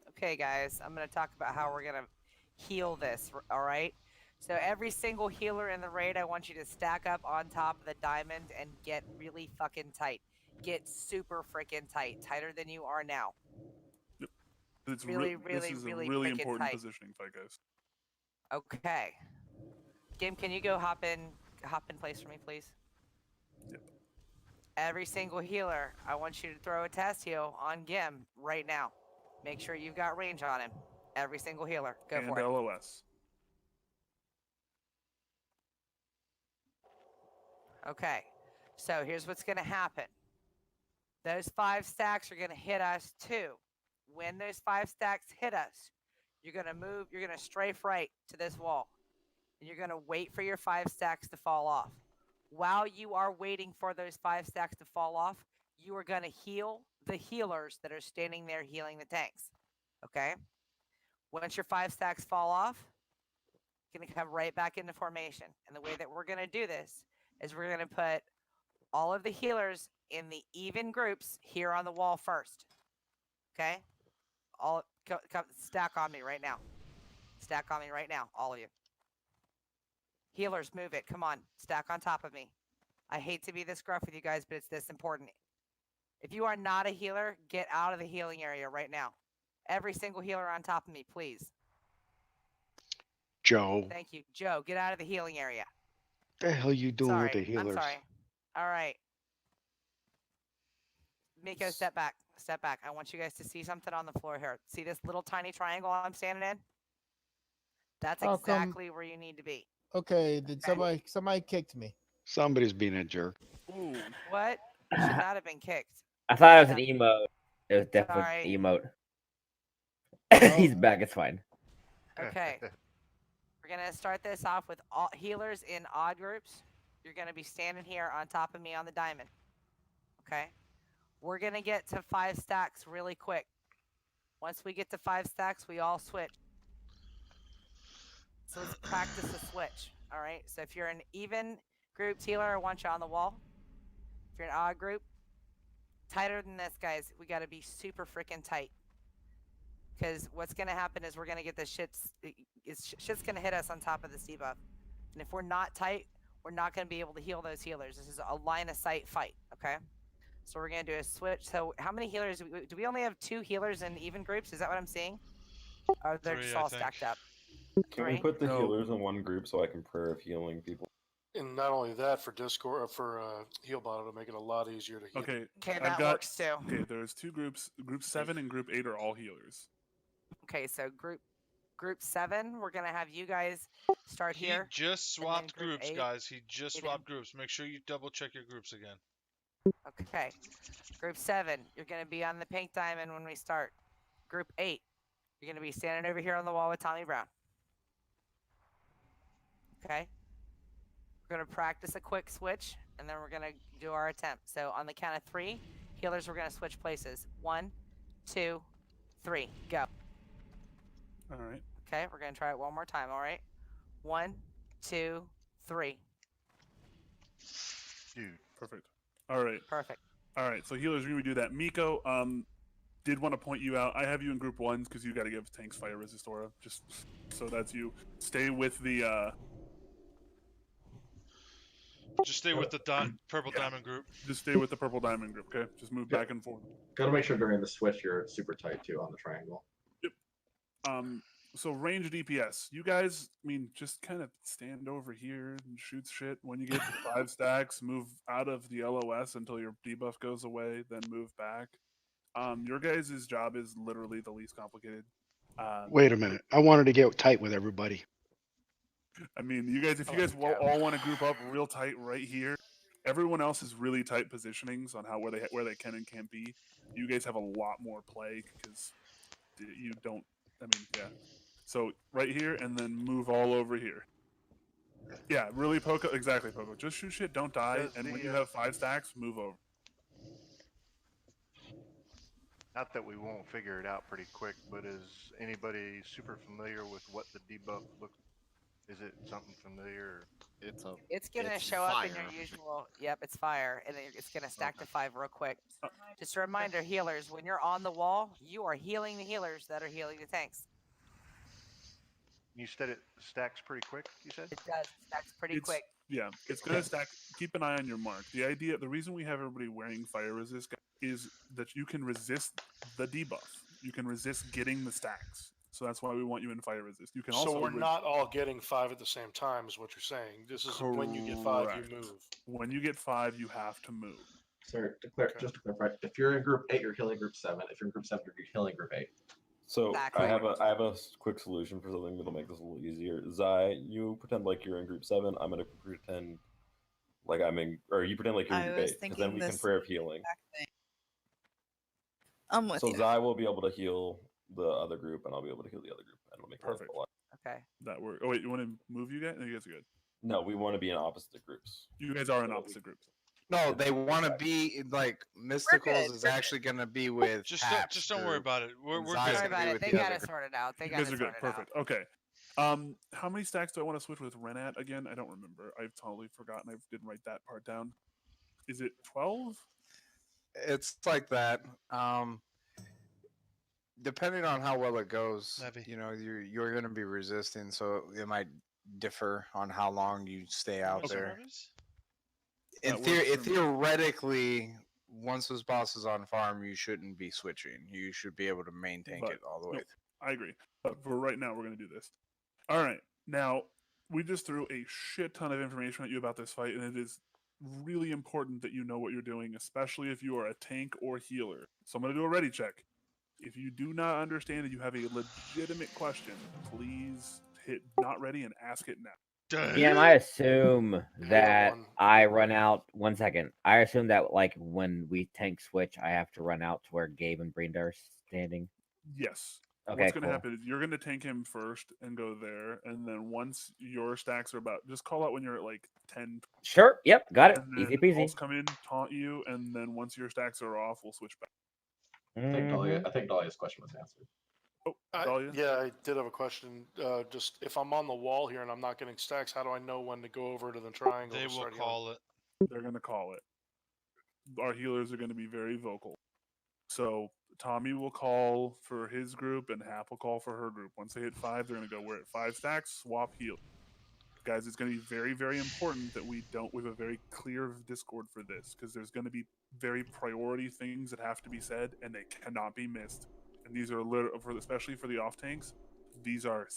Okay, guys, I'm going to talk about how we're going to heal this, all right? So every single healer in the raid, I want you to stack up on top of the diamond and get really fucking tight. Get super freaking tight, tighter than you are now. Yep. It's really, this is really a really freaking important tight. positioning fight, guys. Okay. Gim, can you go hop in place for me, please? Yep. Every single healer, I want you to throw a test heal on Gim right now. Make sure you've got range on him. Every single healer. Go And for it. LOS. Okay. So here's what's going to happen. Those 5 stacks are going to hit us too. When those 5 stacks hit us, you're going to move, you're going to strafe right to this wall. And you're going to wait for your 5 stacks to fall off. While you are waiting for those 5 stacks to fall off, you are going to heal the healers that are standing there healing the tanks. Okay? Once your 5 stacks fall off, you're going to come right back into formation. And the way that we're going to do this is we're going to put all of the healers in the even groups here on the wall first. Okay? All stack on me right now. Stack on me right now, all of you. Healers, move it. Come on. Stack on top of me. I hate to be this gruff with you guys, but it's this important. If you are not a healer, get out of the healing area right now. Every single healer on top of me, please. Joe. Thank you. Joe, get out of the healing area. The hell you doing Sorry. with the healers? I'm sorry. All right. Miko, step back. Step back. I want you guys to see something on the floor here. See this little tiny triangle I'm standing in? That's How come- exactly where you need to be. Okay, did somebody kicked me? Somebody's being a jerk. Ooh. What? You should not have been kicked. I thought it was an emote. It was definitely Sorry. emote. He's back. It's fine. Okay. We're going to start this off with all healers in odd groups. You're going to be standing here on top of me on the diamond. Okay. We're going to get to 5 stacks really quick. Once we get to 5 stacks, we all switch. So let's practice the switch. All right. So if you're an even group healer, I want you on the wall. If you're an odd group, tighter than this, guys. We got to be super freaking tight. Because what's going to happen is we're going to get the shit's going to hit us on top of this debuff. And if we're not tight, we're not going to be able to heal those healers. This is a line of sight fight, okay? So we're going to do a switch. So how many healers? Do we only have 2 healers in even groups? Is that what I'm seeing? Or they're 3, just I all think. stacked up? Can 3? we put the healers in one group so I can prayer of healing people? And not only that, for Discord, for Healbot, it'll make it a lot easier to heal. Okay. Okay, I've that got, works too. Okay, there's 2 groups. Group 7 and Group 8 are all healers. Okay, so group 7, we're going to have you guys start He here. just swapped group groups, 8, guys. He just get swapped in. groups. Make sure you double check your groups again. Okay. Group 7, you're going to be on the pink diamond when we start. Group 8, you're going to be standing over here on the wall with Tommy Brown. Okay. We're going to practice a quick switch, and then we're going to do our attempt. So on the count of 3, healers, we're going to switch places. 1, 2, 3, go. All right. Okay, we're going to try it one more time, all right? 1, 2, 3. Dude. Perfect. All right. Perfect. All right. So healers, we do that. Miko, did want to point you out. I have you in group 1 because you got to give tanks fire resist aura. Just so that's you. Stay with the. Just stay with the purple diamond group. Just stay with the purple diamond group. Okay. Just move back and forth. Gotta make sure during the switch you're super tight too on the triangle. Yep. So range DPS. You guys, I mean, just kind of stand over here and shoot shit. When you get to 5 stacks, move out of the LOS until your debuff goes away, then move back. Your guys' job is literally the least complicated. Wait a minute. I wanted to get tight with everybody. I mean, you guys, if you guys all want to group up real tight right here, everyone else is really tight positionings on where they can and can't be. You guys have a lot more play because you don't. I mean, yeah. So right here, and then move all over here. Yeah, really Poco. Exactly, Poco. Just shoot shit, don't die, and when you have 5 stacks, move over. Not that we won't figure it out pretty quick, but is anybody super familiar with what the debuff looks? Is it something familiar? It's going to show up in your usual. Yep, it's fire, and it's going to stack to 5 real quick. Just a reminder, healers, when you're on the wall, you are healing the healers that are healing the tanks. You said it stacks pretty quick, you said? It does. It stacks pretty quick. Yeah, it's gonna stack. Keep an eye on your mark. The reason we have everybody wearing fire resist is that you can resist the debuff. You can resist getting the stacks. So that's why we want you in fire resist. You can also. So we're not all getting 5 at the same time, is what you're saying. This is when you get 5, you move. When you get 5, you have to move. Sorry, just to clarify, if you're in group 8, you're healing group 7. If you're in group 7, you're healing group 8. So Exactly. I have a quick solution for something that'll make this a little easier. Zai, you pretend like you're in group 7. I'm gonna pretend like I'm in, or you pretend like you're in group 8, because then we can prayer of healing. I'm with So you. Zai will be able to heal the other group, and I'll be able to heal the other group, and it'll make Perfect. a lot. Okay. That work. Oh wait, you want to move you guys? No, you guys are good. No, we want to be in opposite groups. You guys are in opposite groups. No, they want to be like Mysticals is actually going to be with. Just Hap's don't worry group, about it. We're and good. Zai's Don't worry gonna be about it. with They the got other it group. sorted out. They You got guys it are good. sorted Perfect. out. Okay. How many stacks do I want to switch with Renat again? I don't remember. I've totally forgotten. I didn't write that part down. Is it 12? It's like that. Depending on how well it goes, you know, you're going to be resisting, so it might differ on how long you stay out there. Theoretically, once this boss is on farm, you shouldn't be switching. You should be able to maintain it all the way. I agree. But for right now, we're going to do this. All right. Now, we just threw a shit ton of information at you about this fight, and it is really important that you know what you're doing, especially if you are a tank or healer. So I'm going to do a ready check. If you do not understand and you have a legitimate question, please hit not ready and ask it now. DM, I assume that one. I run out. 1 second. I assume that like when we tank switch, I have to run out to where Gabe and Breendar are standing. Yes. Okay, What's going to cool. happen is you're going to tank him first and go there, and then once your stacks are about, just call out when you're at like 10. Sure. Yep. Got it. And Easy then peasy. I'll come in, taunt you, and then once your stacks are off, we'll switch back. Mm-hmm. I think Dahlia's question was answered. Oh, Dahlia? Yeah, I did have a question. Just if I'm on the wall here and I'm not getting stacks, how do I know when to go over to the triangle? They to will start call it. They're going to call it. Our healers are going to be very vocal. So Tommy will call for his group, and Hap will call for her group. Once they hit 5, they're going to go, we're at 5 stacks, swap heal. Guys, it's going to be very, very important that we have a very clear Discord for this, because there's going to be very priority things that have to be said, and they cannot be missed. And these are especially for the off tanks. These are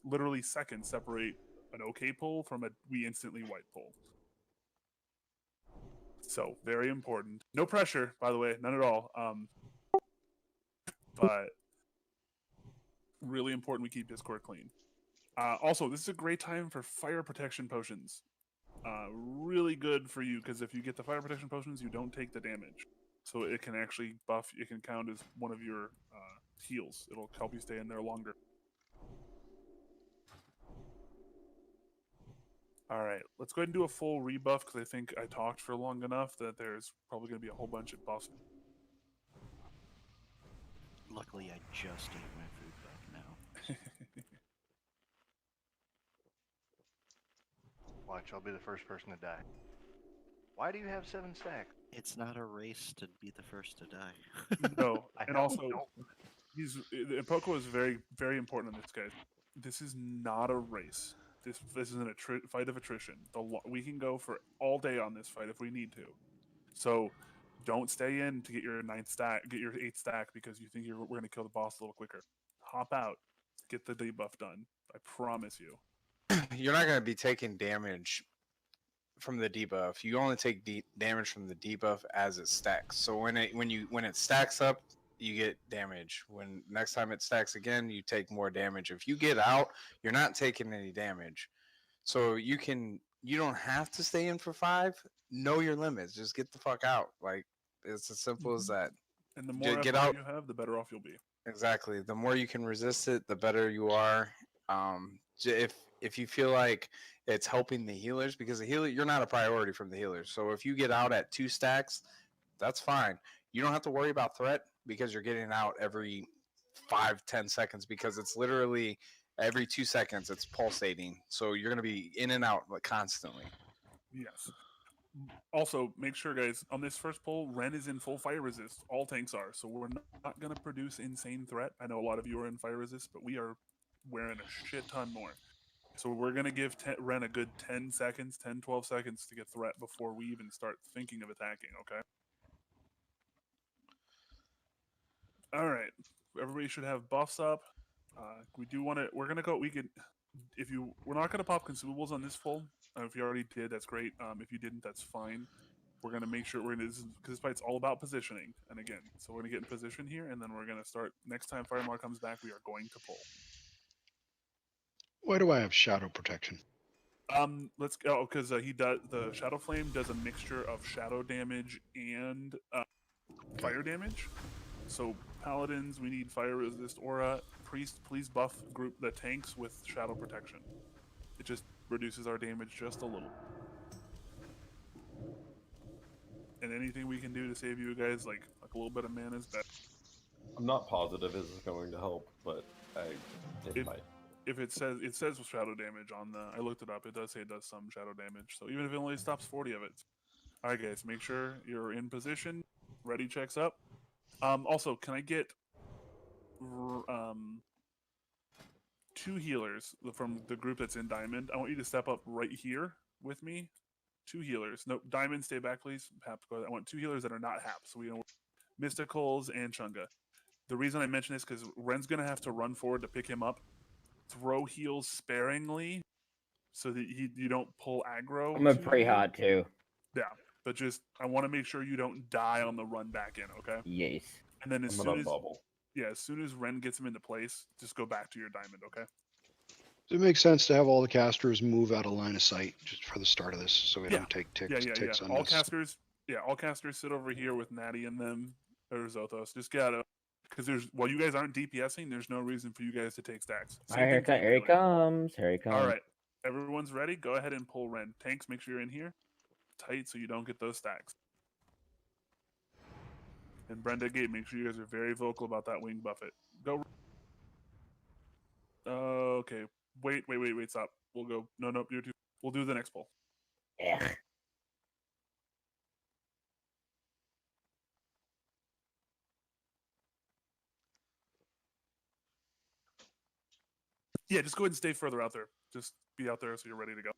literally seconds separate an okay pull from a we instantly wipe pull. So very important. No pressure, by the way, none at all. But really important we keep Discord clean. Also, this is a great time for fire protection potions. Really good for you, because if you get the fire protection potions, you don't take the damage. So it can actually buff, it can count as one of your heals. It'll help you stay in there longer. Alright, let's go ahead and do a full rebuff, because I think I talked for long enough that there's probably going to be a whole bunch of buffs. Luckily, I just ate my food back now. Watch, I'll be the first person to die. Why do you have 7 stacks? It's not a race to be the first to die. No, I and know, also, no. Poco is very, very important on this, guys. This is not a race. This is an fight of attrition. We can go for all day on this fight if we need to. So don't stay in to get your 9th stack, get your 8th stack because you think we're going to kill the boss a little quicker. Hop out, get the debuff done. I promise you. You're not going to be taking damage from the debuff. You only take damage from the debuff as it stacks. So when it stacks up, you get damage. When next time it stacks again, you take more damage. If you get out, you're not taking any damage. So you don't have to stay in for 5. Know your limits. Just get the fuck out. Like, it's as simple as that. And the more get FR out. you have, the better off you'll be. Exactly. The more you can resist it, the better you are. If you feel like it's helping the healers, because the healer, you're not a priority from the healers. So if you get out at 2 stacks, that's fine. You don't have to worry about threat because you're getting out every 5-10 seconds, because it's literally every 2 seconds it's pulsating. So you're going to be in and out constantly. Yes. Also, make sure, guys, on this first pull, Ren is in full fire resist. All tanks are, so we're not going to produce insane threat. I know a lot of you are in fire resist, but we are wearing a shit ton more. So we're going to give Ren a good 10 seconds, 10, 12 seconds to get threat before we even start thinking of attacking, okay? All right. Everybody should have buffs up. We do want to, we're going to go, we're not going to pop consumables on this full. If you already did, that's great. If you didn't, that's fine. We're going to make sure because this fight's all about positioning. And again, so we're going to get in position here, and then we're going to start, next time Firemar comes back, we are going to pull. Why do I have shadow protection? Let's go, because he does, the Shadow Flame does a mixture of shadow damage and fire damage. So Paladins, we need fire resist aura. Priest, please buff group the tanks with shadow protection. It just reduces our damage just a little. And anything we can do to save you guys, like a little bit of mana is better. I'm not positive this is going to help, but it might. If it says shadow damage on the, I looked it up. It does say it does some shadow damage. So even if it only stops 40 of it. All right, guys, make sure you're in position. Ready checks up. Also, can I get 2 healers from the group that's in Diamond? I want you to step up right here with me. 2 healers. No, Diamond, stay back, please. Hap, go ahead. I want 2 healers that are not Hap. So we know Mysticals and Chunga. The reason I mention this because Ren's gonna have to run forward to pick him up. Throw heals sparingly, so that you don't pull aggro. I'm a pretty hot too. Yeah, but just I want to make sure you don't die on the run back in. Okay. Yes. And then as I'm soon gonna bubble. as Ren gets him into place, just go back to your Diamond. Okay. It makes sense to have all the casters move out of line of sight just for the start of this, so we Yeah. don't take ticks. Yeah. ticks All casters, all casters sit over here with Natty and them, or Zothos. Just gotta, because while you guys aren't DPSing, there's no reason for you guys to take stacks. All right, here he comes. Here he comes. All right, everyone's ready. Go ahead and pull Ren. Tanks, make sure you're in here tight so you don't get those stacks. And Brenda Gate, make sure you guys are very vocal about that wing buffet. Go. Okay. Wait. Stop. We'll go. No. You're too. We'll do the next poll. Yeah. Yeah, just go ahead and stay further out there. Just be out there so you're ready to go.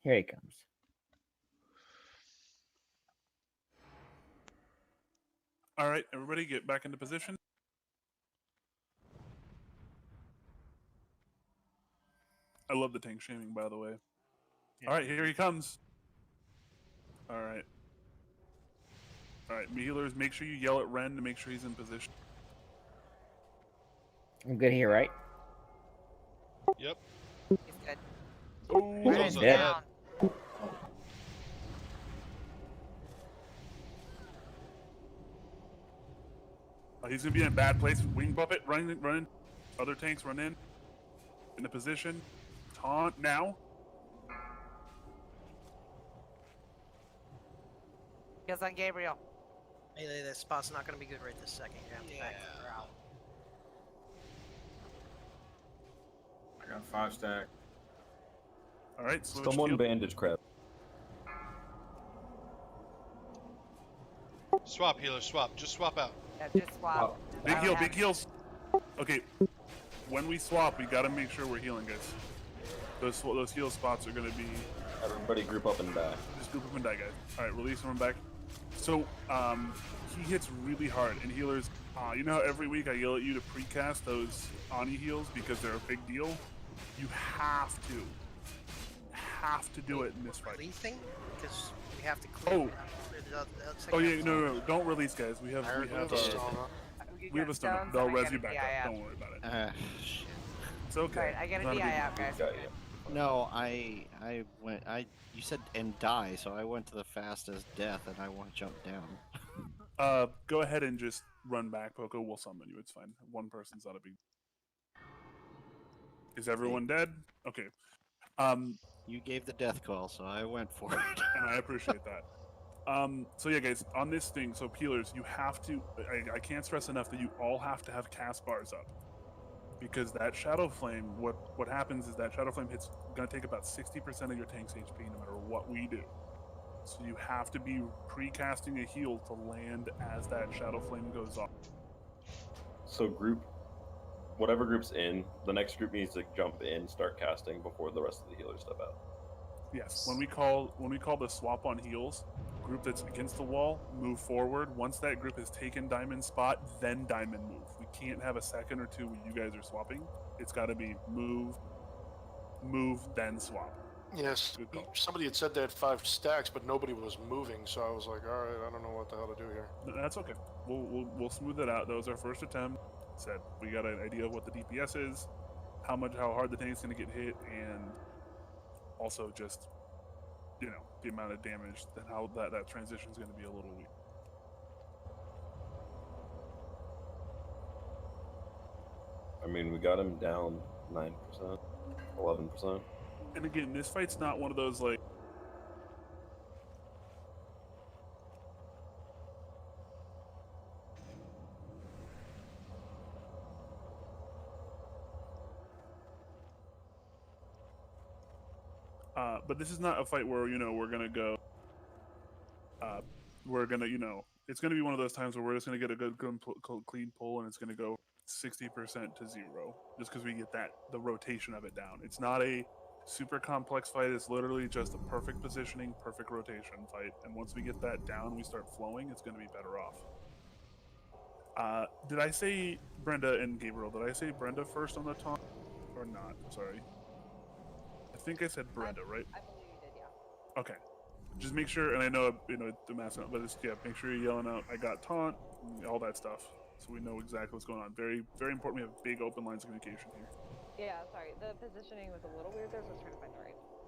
Here he comes. All right, everybody get back into position. I love the tank shaming, by the way. All right, here he comes. All right. All right, healers, make sure you yell at Ren to make sure he's in position. I'm good here, right? Yep. He's good. Oh, Ren's dead. down. He's gonna be in a bad place. Wing buffet, running. Other tanks run in a position. Taunt now. Heals on Gabriel. Melee, that spot's not going to be good right this second. You're going to have to back her out. I got 5 stack. All right, switch Someone heal. bandage crab. Swap, healer, swap. Just swap out. Yeah, just swap. Big heal, big heals. Okay, when we swap, we gotta make sure we're healing, guys. Those heal spots are gonna be. Everybody group up and die. Just group up and die, guys. All right, release him back. So, he hits really hard, and healers. You know how every week I yell at you to precast those Ani heals because they're a big deal. You have to do it in this fight. Releasing? Because we have to clear. Oh. Oh yeah, no, don't release, guys. We have a stun. They'll res you back up. Don't worry about it. Shit. It's okay. Alright, I got a Not a DI big out, guys. deal. No, I went. You said and die, so I went to the fastest death, and I want to jump down. Go ahead and just run back, Poco. We'll summon you. It's fine. One person's not a big. Is everyone dead? Okay. You gave the death call, so I went for it. And I appreciate that. So yeah, guys, on this thing, so peelers, you have to. I can't stress enough that you all have to have cast bars up, because that shadow flame. What happens is that shadow flame hits gonna take about 60% of your tank's HP, no matter what we do. So you have to be pre-casting a heal to land as that shadow flame goes off. So whatever group's in, the next group needs to jump in, start casting before the rest of the healers step out. Yes, when we call the swap on heals, group that's against the wall, move forward. Once that group has taken diamond spot, then diamond move. We can't have a second or two where you guys are swapping. It's got to be move, then swap. Yes, somebody had said they had 5 stacks, but nobody was moving, so I was like, all right, I don't know what the hell to do here. No, that's okay. We'll smooth it out. That was our first attempt. Said we got an idea of what the DPS is, how hard the tank's gonna get hit, and also just, the amount of damage, and how that transition is gonna be a little weak. I mean, we got him down 9%, 11%. And again, this fight's not one of those like. But this is not a fight where we're gonna go. We're gonna it's gonna be one of those times where we're just gonna get a good clean pull, and it's gonna go 60% to 0, just because we get the rotation of it down. It's not a super complex fight. It's literally just a perfect positioning, perfect rotation fight. And once we get that down, we start flowing. It's gonna be better off. Did I say Brenda and Gabriel? Did I say Brenda first on the taunt or not? Sorry. I think I said Brenda, right? I believe you did, yeah. Okay. Just make sure, and I know the mass out, but make sure you're yelling out, "I got taunt," all that stuff, so we know exactly what's going on. Very, very important. We have big open lines of communication here. Yeah, sorry. The positioning was a little weird there, so I was trying to find the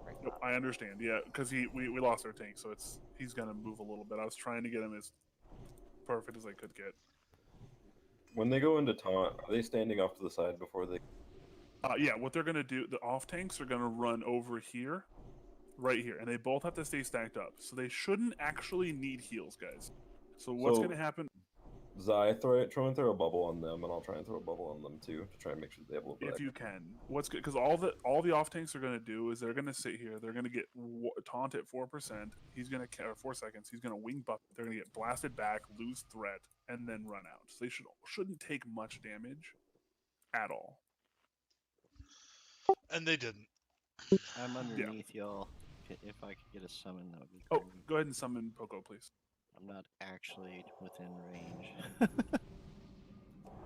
right Nope, spot. I understand. Yeah, because we lost our tank, so he's gonna move a little bit. I was trying to get him as perfect as I could get. When they go into taunt, are they standing off to the side before they? Yeah, what they're gonna do, the off tanks are gonna run over here, right here, and they both have to stay stacked up. So they shouldn't actually need heals, guys. So what's gonna happen? Zai, try and throw a bubble on them, and I'll try and throw a bubble on them too to try and make sure they have a little bit. If you can, what's good, because all the off tanks are gonna do is they're gonna sit here. They're gonna get taunt at 4%. He's gonna 4 seconds. He's gonna wing buff. They're gonna get blasted back, lose threat, and then run out. So they shouldn't take much damage at all. And they didn't. I'm underneath y'all. If I could get a summon, that would be Oh, great. go ahead and summon Poco, please. I'm not actually within range.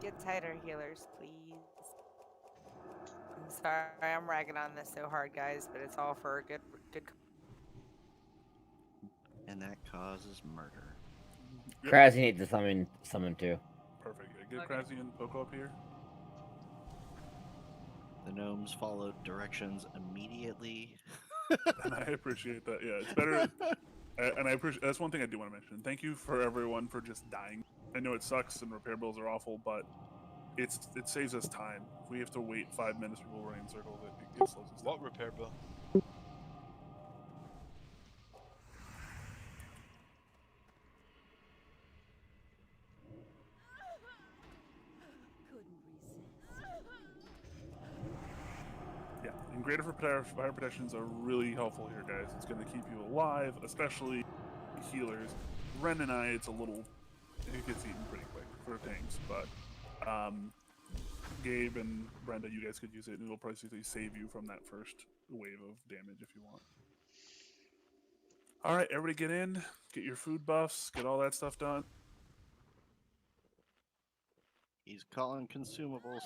Get tighter, healers, please. I'm sorry, I'm ragging on this so hard, guys, but it's all for a good. And that causes murder. Kraz, you need to summon too. Perfect. Yeah, get Krasny and Poco up here. The gnomes followed directions immediately. And I appreciate that. Yeah, it's better. And I appreciate that's one thing I do want to mention. Thank you for everyone for just dying. I know it sucks and repair bills are awful, but it saves us time. If we have to wait 5 minutes for people running in circles, it slows us down. What repair bill? Yeah, and greater fire protections are really helpful here, guys. It's going to keep you alive, especially healers. Ren and I, it gets eaten pretty quick for tanks, but Gabe and Brenda, you guys could use it, and it'll probably save you from that first wave of damage if you want. All right, everybody get in, get your food buffs, get all that stuff done. He's calling consumables.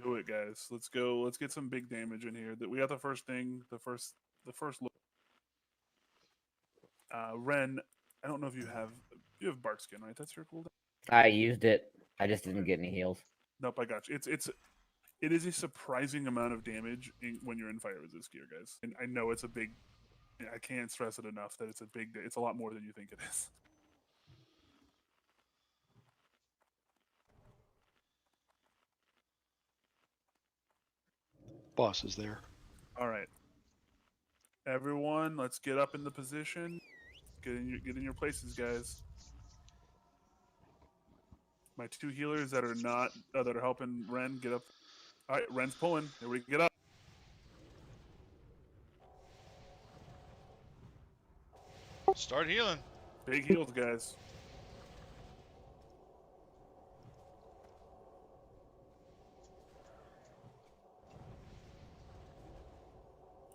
Do it, guys. Let's go. Let's get some big damage in here. We got the first thing, the first look. Ren, I don't know if you have bark skin, right? That's your cooldown. I used it. I just didn't get any heals. Nope, I got you. It is a surprising amount of damage when you're in fire resist gear, guys. And I know it's a big. I can't stress it enough that it's a big. It's a lot more than you think it is. Boss is there. All right, everyone, let's get up in the position. Get in your places, guys. My 2 healers that are not that are helping Ren get up. All right, Ren's pulling. Everybody get up. Start healing. Big heals, guys.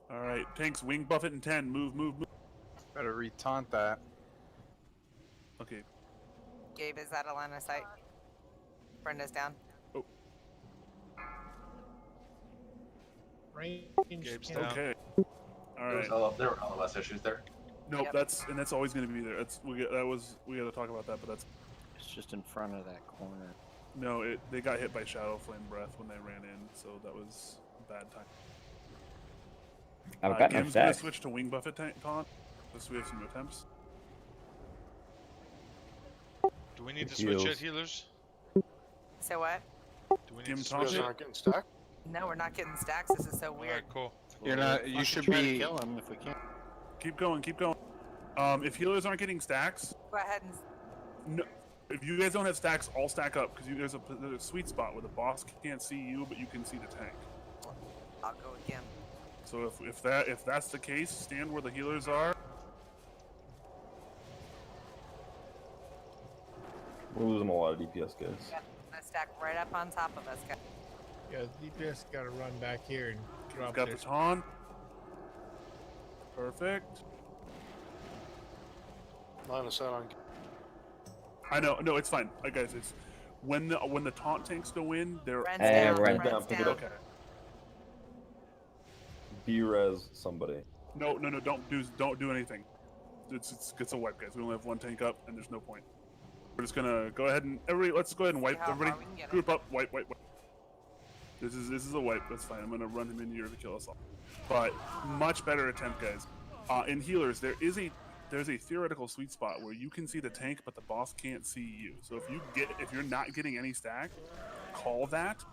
All right, tanks, wing buff it in 10. Move. Better retaunt that. Okay. Gabe, is that a line of sight? Brenda's down. Oh. Gabe's down. Okay. All right. There were LOS issues there. Nope, that's always going to be there. We got to talk about that, but that's. It's just in front of that corner. No, they got hit by Shadow Flame Breath when they ran in, so that was a bad time. I've got no Game's gonna stacks. switch to wing buffet taunt, so we have some attempts. Do we need to switch yet, healers? So what? Do we Give need him to top switch You guys it. aren't getting stacked? No, we're not getting stacks. This is so weird. Alright, cool. You're not. You should try to be. kill him if we can. Keep going. Keep going. If healers aren't getting stacks, Go ahead and. no. If you guys don't have stacks, all stack up because there's a sweet spot where the boss can't see you, but you can see the tank. I'll go again. So if that's the case, stand where the healers are. We're losing a lot of DPS, guys. Yep, gonna stack right up on top of us, guys. Yeah, DPS got to run back here and drop Got their the taunt. Perfect. Line of sight on. I know. No, it's fine. Guys, it's when the taunt tanks go in, they're Ren's Hey, down. Ren. Ren's Pick it down. up. okay. B-res somebody. No, don't do anything. It's a wipe, guys. We only have one tank up, and there's no point. We're just gonna go ahead and let's go ahead and wipe. how Everybody, far we can get group up. Wipe. This is a wipe. That's fine. I'm gonna run him in here to kill us all. But much better attempt, guys. In healers, there's a theoretical sweet spot where you can see the tank, but the boss can't see you. So if you're not getting any stack, call that.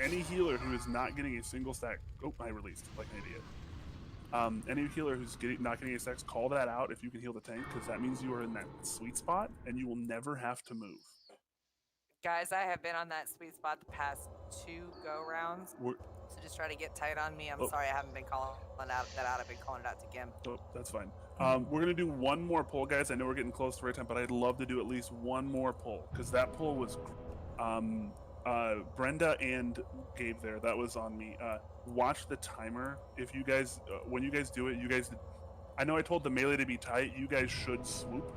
Any healer who is not getting a single stack, oh, I released like an idiot. Any healer who's not getting a stacks, call that out if you can heal the tank, because that means you are in that sweet spot and you will never have to move. Guys, I have been on that sweet spot the past 2 go rounds. So just try to get tight on me. I'm sorry I haven't been calling that out. I've been calling it out to Gim. Oh, that's fine. We're gonna do one more pull, guys. I know we're getting close to right time, but I'd love to do at least one more pull because that pull was, Brenda and Gabe there. That was on me. Watch the timer. If you guys, when you guys do it, I know I told the melee to be tight. You guys should swoop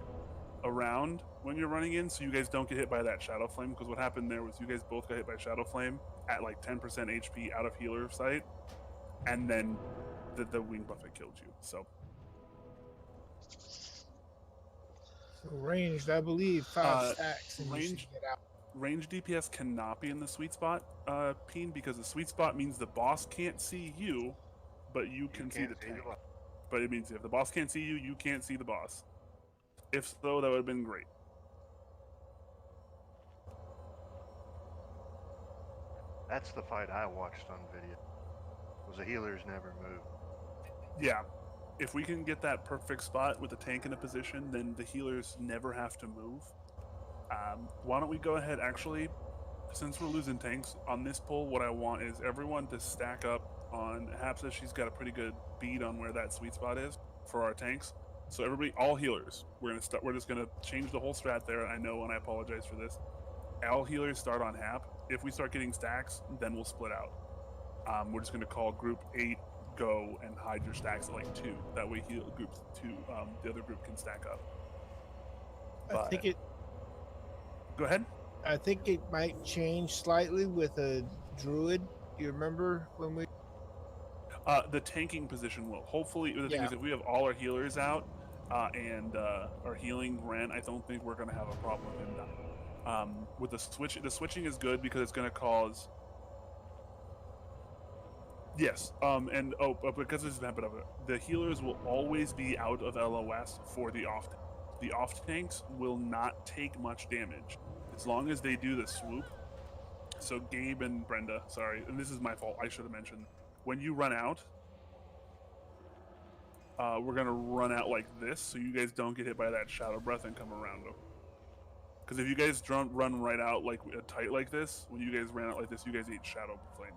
around when you're running in, so you guys don't get hit by that shadow flame. Because what happened there was you guys both got hit by shadow flame at like 10% HP out of healer sight, and then the wing buffet killed you. So ranged, I believe, 5 stacks and you should range get out. range DPS cannot be in the sweet spot, Peen, because the sweet spot means the boss can't see you, but you can see the tank. But it means if the boss can't see you, you can't see the boss. If so, that would have been great. That's the fight I watched on video. Was the healers never moved. Yeah. If we can get that perfect spot with the tank in a position, then the healers never have to move. Why don't we go ahead, actually, since we're losing tanks, on this pull, what I want is everyone to stack up on, Hap says she's got a pretty good bead on where that sweet spot is for our tanks. So everybody, all healers, we're just gonna change the whole strat there. I know, and I apologize for this. All healers start on Hap. If we start getting stacks, then we'll split out. We're just gonna call group 8 go and hide your stacks at like 2. That way, group 2, the other group can stack up. I think it. Go ahead. I think it might change slightly with a druid. Do you remember when we? The tanking position will. Hopefully, the thing is, if we have all our healers out and are healing Ren, I don't think we're going to have a problem with him now. With the switching is good because it's going to cause. Yes, because this is the habit of it, the healers will always be out of LOS for the off. The off tanks will not take much damage as long as they do the swoop. So Gabe and Brenda, sorry, and this is my fault. I should have mentioned when you run out. We're gonna run out like this, so you guys don't get hit by that shadow breath and come around them. Because if you guys run right out like tight like this, when you guys ran out like this, you guys eat shadow flame.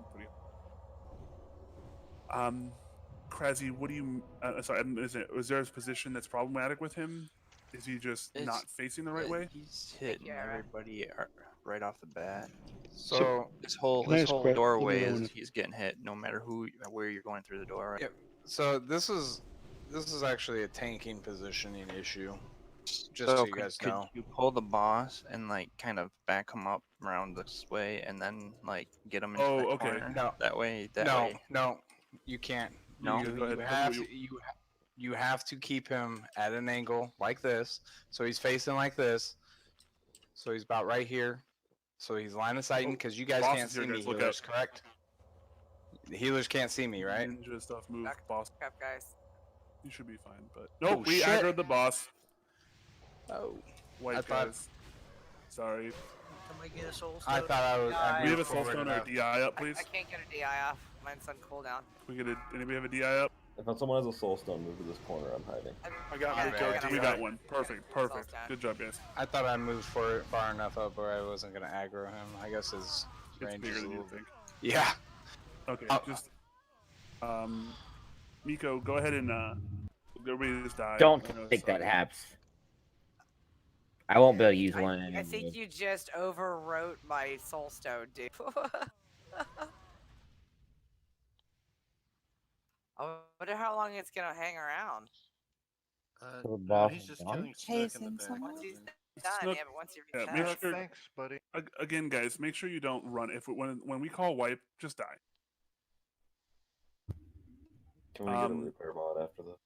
Krazzy, what do you? Sorry, is there a position that's problematic with him? Is he just not facing the right way? He's hitting everybody right off the bat. So, So this whole can I ask Brett- doorway let me know when is he's getting hit no matter where you're going through the door. Right? Yep. So this is actually a tanking positioning issue. Just so you guys could know. you pull the boss and like kind of back him up around this way and then like get him into the corner? No. That way. No, you can't. No? You have to keep him at an angle like this. So he's facing like this. So he's about right here. So he's line of sighting because you guys Boss can't is here, see me, guys, look healers, correct? The healers can't see me, right? Ninja stuff move, boss. Up, guys. You should be fine, but nope, we shit. aggroed the boss. Oh, White I thought- guys. Sorry. Somebody get a soul I stone. thought I was. I We have moved a soul forward stone or a enough. DI up, please. I can't get a DI off. Mine's on cooldown. We get a. Anybody have a DI up? If someone has a soul stone, move to this corner. I'm hiding. I got My Miko bad. We DI. got one. Perfect. Perfect. Good job, guys. I thought I moved far enough up where I wasn't gonna aggro him. I guess his It's range bigger is a than you little bit. think. Yeah. Okay, just Miko, go ahead and everybody just die. Don't I know it take that, sucks. Haps. I won't be able to use one I anymore. think you just overwrote my soul stone, dude. I wonder how long it's gonna hang around. So the No, boss he's is just gone? killing Snook in the back. Once he's done, Snook- yeah, but once he Yeah, resets. make sure. Thanks, buddy. Again, guys, make sure you don't run. When we call wipe, just die. Can we get a repair mod after this?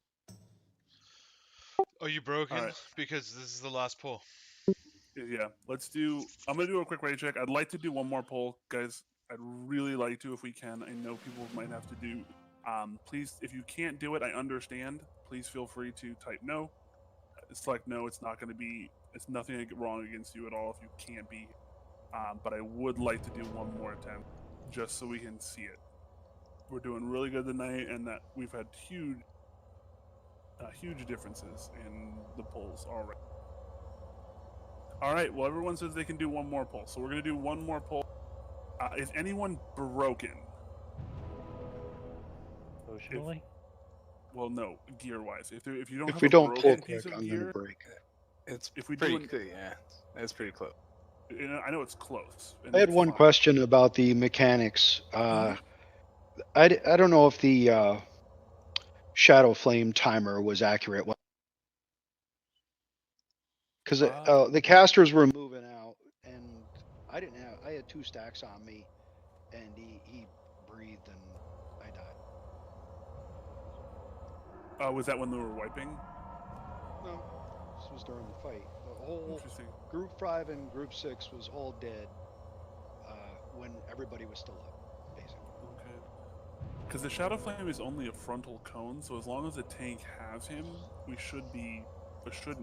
Are you broken? Alright. Because this is the last pull. Yeah, let's do. I'm gonna do a quick ready check. I'd like to do one more poll, guys. I'd really like to if we can. I know people might have to do. Please, if you can't do it, I understand. Please feel free to type no. Select no. It's not going to be. It's nothing wrong against you at all if you can't be. But I would like to do one more attempt, just so we can see it. We're doing really good tonight, and that we've had huge differences in the polls already. All right. Well, everyone says they can do one more poll, so we're going to do one more poll. Is anyone broken? Emotionally? Well, no, gear-wise. If you don't If have we a don't broken pull piece quick, of I'm gear, gonna break. It's if we pretty do, good. Yeah, it's pretty close. I know it's close. and I had it's one fine. question about the mechanics. I don't know if the Shadow Flame timer was accurate. Because the casters were moving out, and I didn't have. I had 2 stacks on me, and he breathed, and I died. Was that when they were wiping? No, this was during the fight. The whole Interesting. Group 5 and Group 6 was all dead when everybody was still up, basically. Okay. Because the Shadow Flame is only a frontal cone, so as long as the tank has him, we shouldn't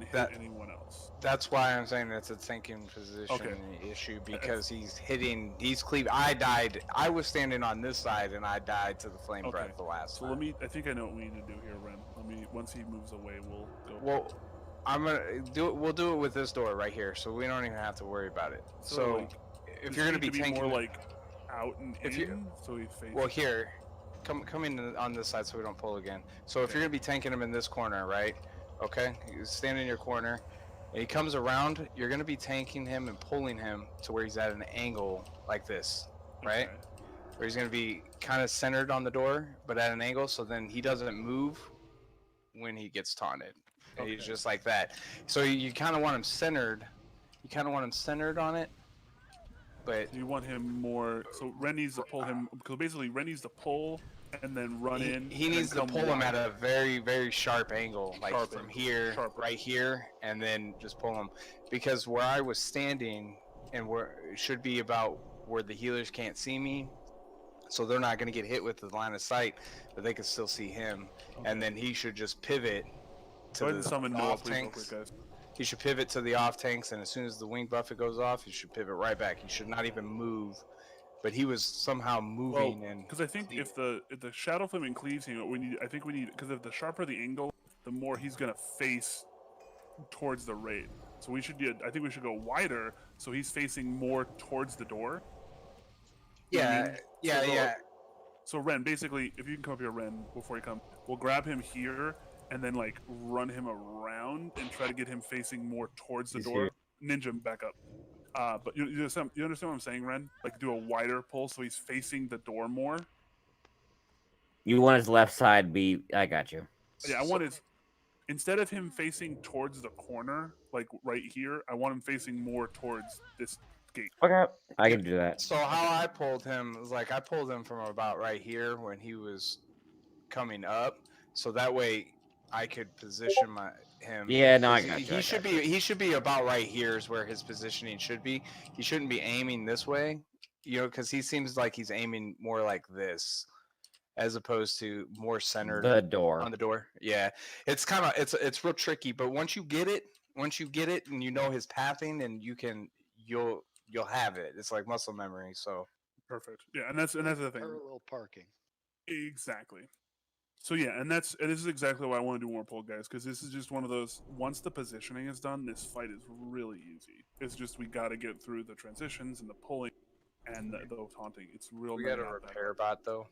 hit anyone else. That's why I'm saying it's a tanking position issue because he's cleaving. I died. I was standing on this side and I died to the flame breath the last So time. I think I know what we need to do here, Ren. Once he moves away, we'll go. Well, I'm gonna do it. We'll do it with this door right here, so we don't even have to worry about it. So, like, if does you're he gonna need be to tanking, more like out and if in, you, so he faces. well here, come in on this side so we don't pull again. So if you're gonna be tanking him in this corner, right? Okay, you stand in your corner, and he comes around. You're gonna be tanking him and pulling him to where he's at an angle like this, right? Where he's gonna be kind of centered on the door, but at an angle, so then he doesn't move when he gets taunted. He's just like that. So you kind of want him centered. You kind of want him centered on it, but you want him more. So Ren needs to pull him because basically Ren needs to pull and then run in. He and needs then to come pull him wide. at a very, very sharp angle, like Sharp from angle. here, Sharp right here, and then just pull him. Because where I was standing, and where it should be about where the healers can't see me, so they're not going to get hit with the line of sight, but they can still see him, and then he should just pivot to Go ahead and the summon Noah, off please, real tanks. quick, guys. He should pivot to the off tanks, and as soon as the wing buffet goes off, he should pivot right back. He should not even move. But he was somehow moving, and because I think if the Shadow Flame cleaves him, we need because if the sharper the angle, the more he's gonna face towards the raid. So I think we should go wider, so he's facing more towards the door. You know what I mean? Yeah. So Ren, basically, if you can come up here, Ren, before he comes, we'll grab him here and then like run him around and try to get him facing more towards the He's door. here. Ninja, back up. But you understand what I'm saying, Ren? Like do a wider pull so he's facing the door more. You want his left side be? I got you. Yeah, I want his instead of him facing towards the corner, like right here, I want him facing more towards this gate. Okay, I can do that. So how I pulled him was like I pulled him from about right here when he was coming up, so that way I could position him. Yeah, no, I 'cause got you. He should be about right here is where his positioning should be. He shouldn't be aiming this way, because he seems like he's aiming more like this, as opposed to more centered The door. on the door. Yeah, it's kind of it's real tricky, but once you get it and you know his pathing, and you'll you'll have it. It's like muscle memory. So Perfect. Yeah, and that's the thing. Parallel parking. Exactly. So yeah, and this is exactly why I want to do more pull, guys, because this is just one of those. Once the positioning is done, this fight is really easy. It's just we got to get through the transitions and the pulling and the taunting. It's real. we got a repair bot though.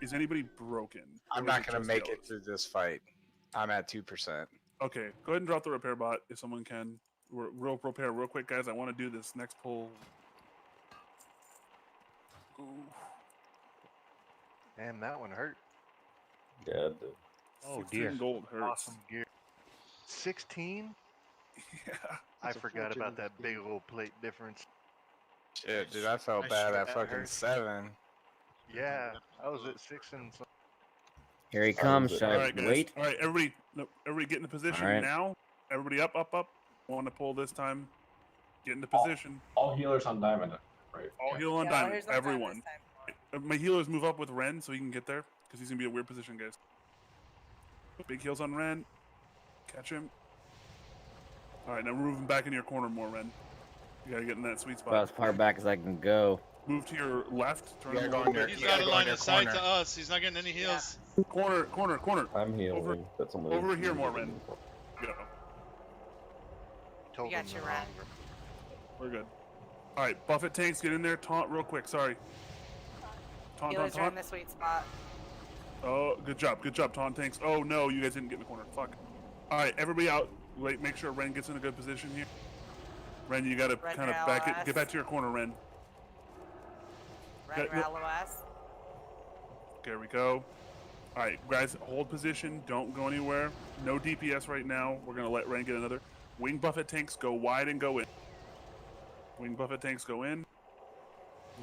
Is anybody broken? I'm Or is not it gonna just make yellows? it through this fight. I'm at 2%. Okay, go ahead and drop the repair bot if someone can. Real repair, real quick, guys. I want to do this next pull. Ooh. Damn, that one hurt. Yeah. Oh 16 dear. gold hurts. Awesome gear. 16? Yeah. I That's a forgot fortune about in that this big game. old plate difference. Shit, dude, I felt I bad should- at that fucking hurts. 7. Yeah, I was at 6 and some. Here he comes. Should All I right, guys. wait? All right, everybody. No, everybody, get into position All right. now. Everybody, up, up, up. Want to pull this time? Get into position. All healers on diamond, right? All heal on Yeah, diamond. here's on diamond Everyone. this time. My healers move up with Ren so he can get there because he's gonna be in a weird position, guys. Big heals on Ren. Catch him. All right, now we're moving back into your corner more, Ren. You gotta get in that sweet spot. About as far back as I can go. Move to your left. Turn Yeah, him a go little in your- bit. He's You out gotta of go in line your of sight corner. to us. He's not getting any heals. Corner, corner, corner. I'm healing. Over- That's only Over here more, Ren. Go. Told You got them your the rat. wrong- We're good. All right, Buffett tanks, get in there. Taunt real quick. Sorry. Taunt, Healers taunt, are in taunt. the sweet spot. Oh, good job. Good job, Taunt tanks. Oh, no, you guys didn't get in the corner. Fuck. All right, everybody out. Wait, make sure Ren gets in a good position here. Ren, you got to Ren kind of your back it. LOS. Get back to your corner, Ren. Red Yeah, no- LOS. There we go. All right, guys, hold position. Don't go anywhere. No DPS right now. We're going to let Ren get another. Wing Buffett tanks go wide and go in. Wing Buffett tanks go in.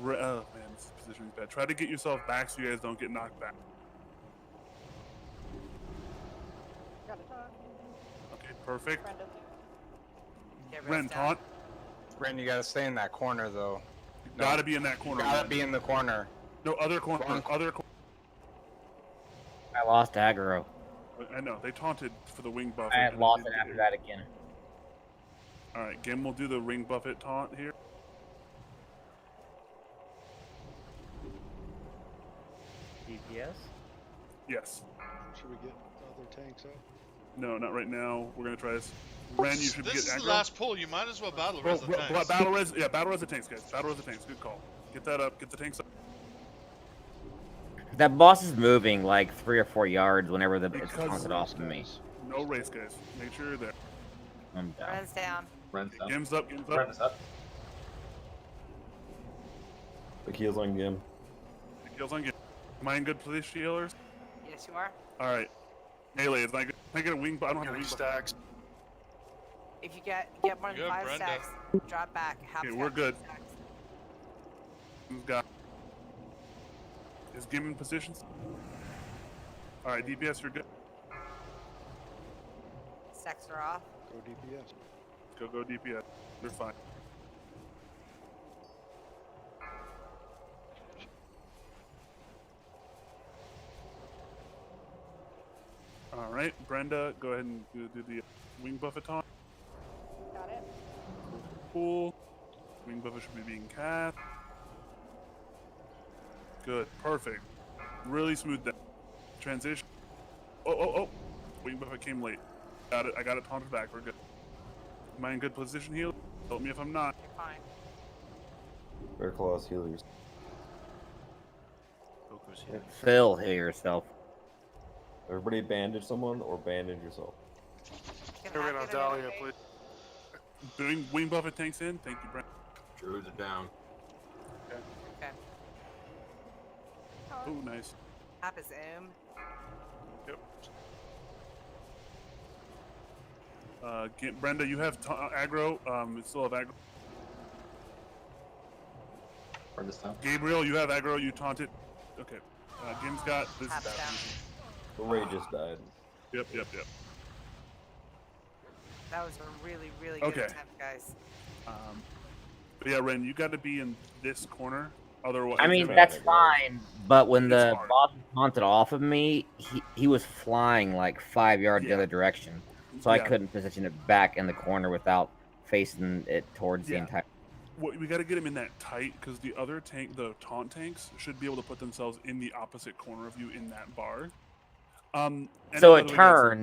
Oh, man, this position is bad. Try to get yourself back so you guys don't get knocked back. Got a taunt. Okay, perfect. Brenda's Get Ren, rest down. taunt. Ren, you gotta stay in that corner though. You gotta be in that corner. You gotta Ren. be in the corner. No, other corner. Wrong. Other corner. I lost aggro. I know, they taunted for the Wing Buffett. I and lost it didn't after get that again. Alright, Gim will do the Ring Buffett taunt here. DPS? Yes. Should we get other tanks up? No, not right now. We're gonna try this. Ren, you should This get is aggro. the last pull. You might as well battle Bro, res the bro, tanks. battle res, yeah, battle res the tanks, guys. Battle res the tanks. Good call. Get that up. Get the tanks up. That boss is moving like 3 or 4 yards whenever it's Because- taunted off of me. No race, guys. Make sure you're there. I'm down. Ren's down. Ren's down. Gim's up. Gim's Ren up. is up. The heals on Gim. Kills on Gim. Am I in good position, healers? Yes, you are. All right. Melee is not good. Can I get a wing? I don't have a wing. Stacks. If you get more than Good, 5 Brenda. stacks, drop back. Half Okay, we're stack, good. stacks. Who's got? Is Gim in positions? All right, DPS, you're good. Stacks are off. Go DPS. Go DPS. You're fine. All right, Brenda, go ahead and do the wing buffet taunt. got it. Cool. Wing buffet should be being cast. Good, perfect. Really smooth that transition. Oh! Wing buffet came late. Got it. I got it taunted back. We're good. Am I in good position heal? Tell me if I'm not. You're fine. Bear Claws healers. Goku's here. Phil, heal yourself. Everybody bandage someone or bandage yourself. Everyone on Dahlia, please. Doing wing buffet tanks in. Thank you, Brent. Druids are down. Okay. Oh, nice. Tap is Yep. Brenda, you have aggro. You still have aggro. Brenda's down. Gabriel, you have aggro. You taunted. Okay. Gim's got this. Tap's Is down. The Ray just died. Yep. That was a really, really Okay. good attempt, guys. But yeah, Ren, you got to be in this corner. Otherwise, I mean, if- that's fine, but when It's the hard. boss taunted off of me, he was flying like 5 yards the other direction. So I Yeah. couldn't position it back in the corner without facing it towards the Yeah. entire. we got to get him in that tight because the other tank, the taunt tanks, should be able to put themselves in the opposite corner of you in that bar. And So by a the way, guys, turn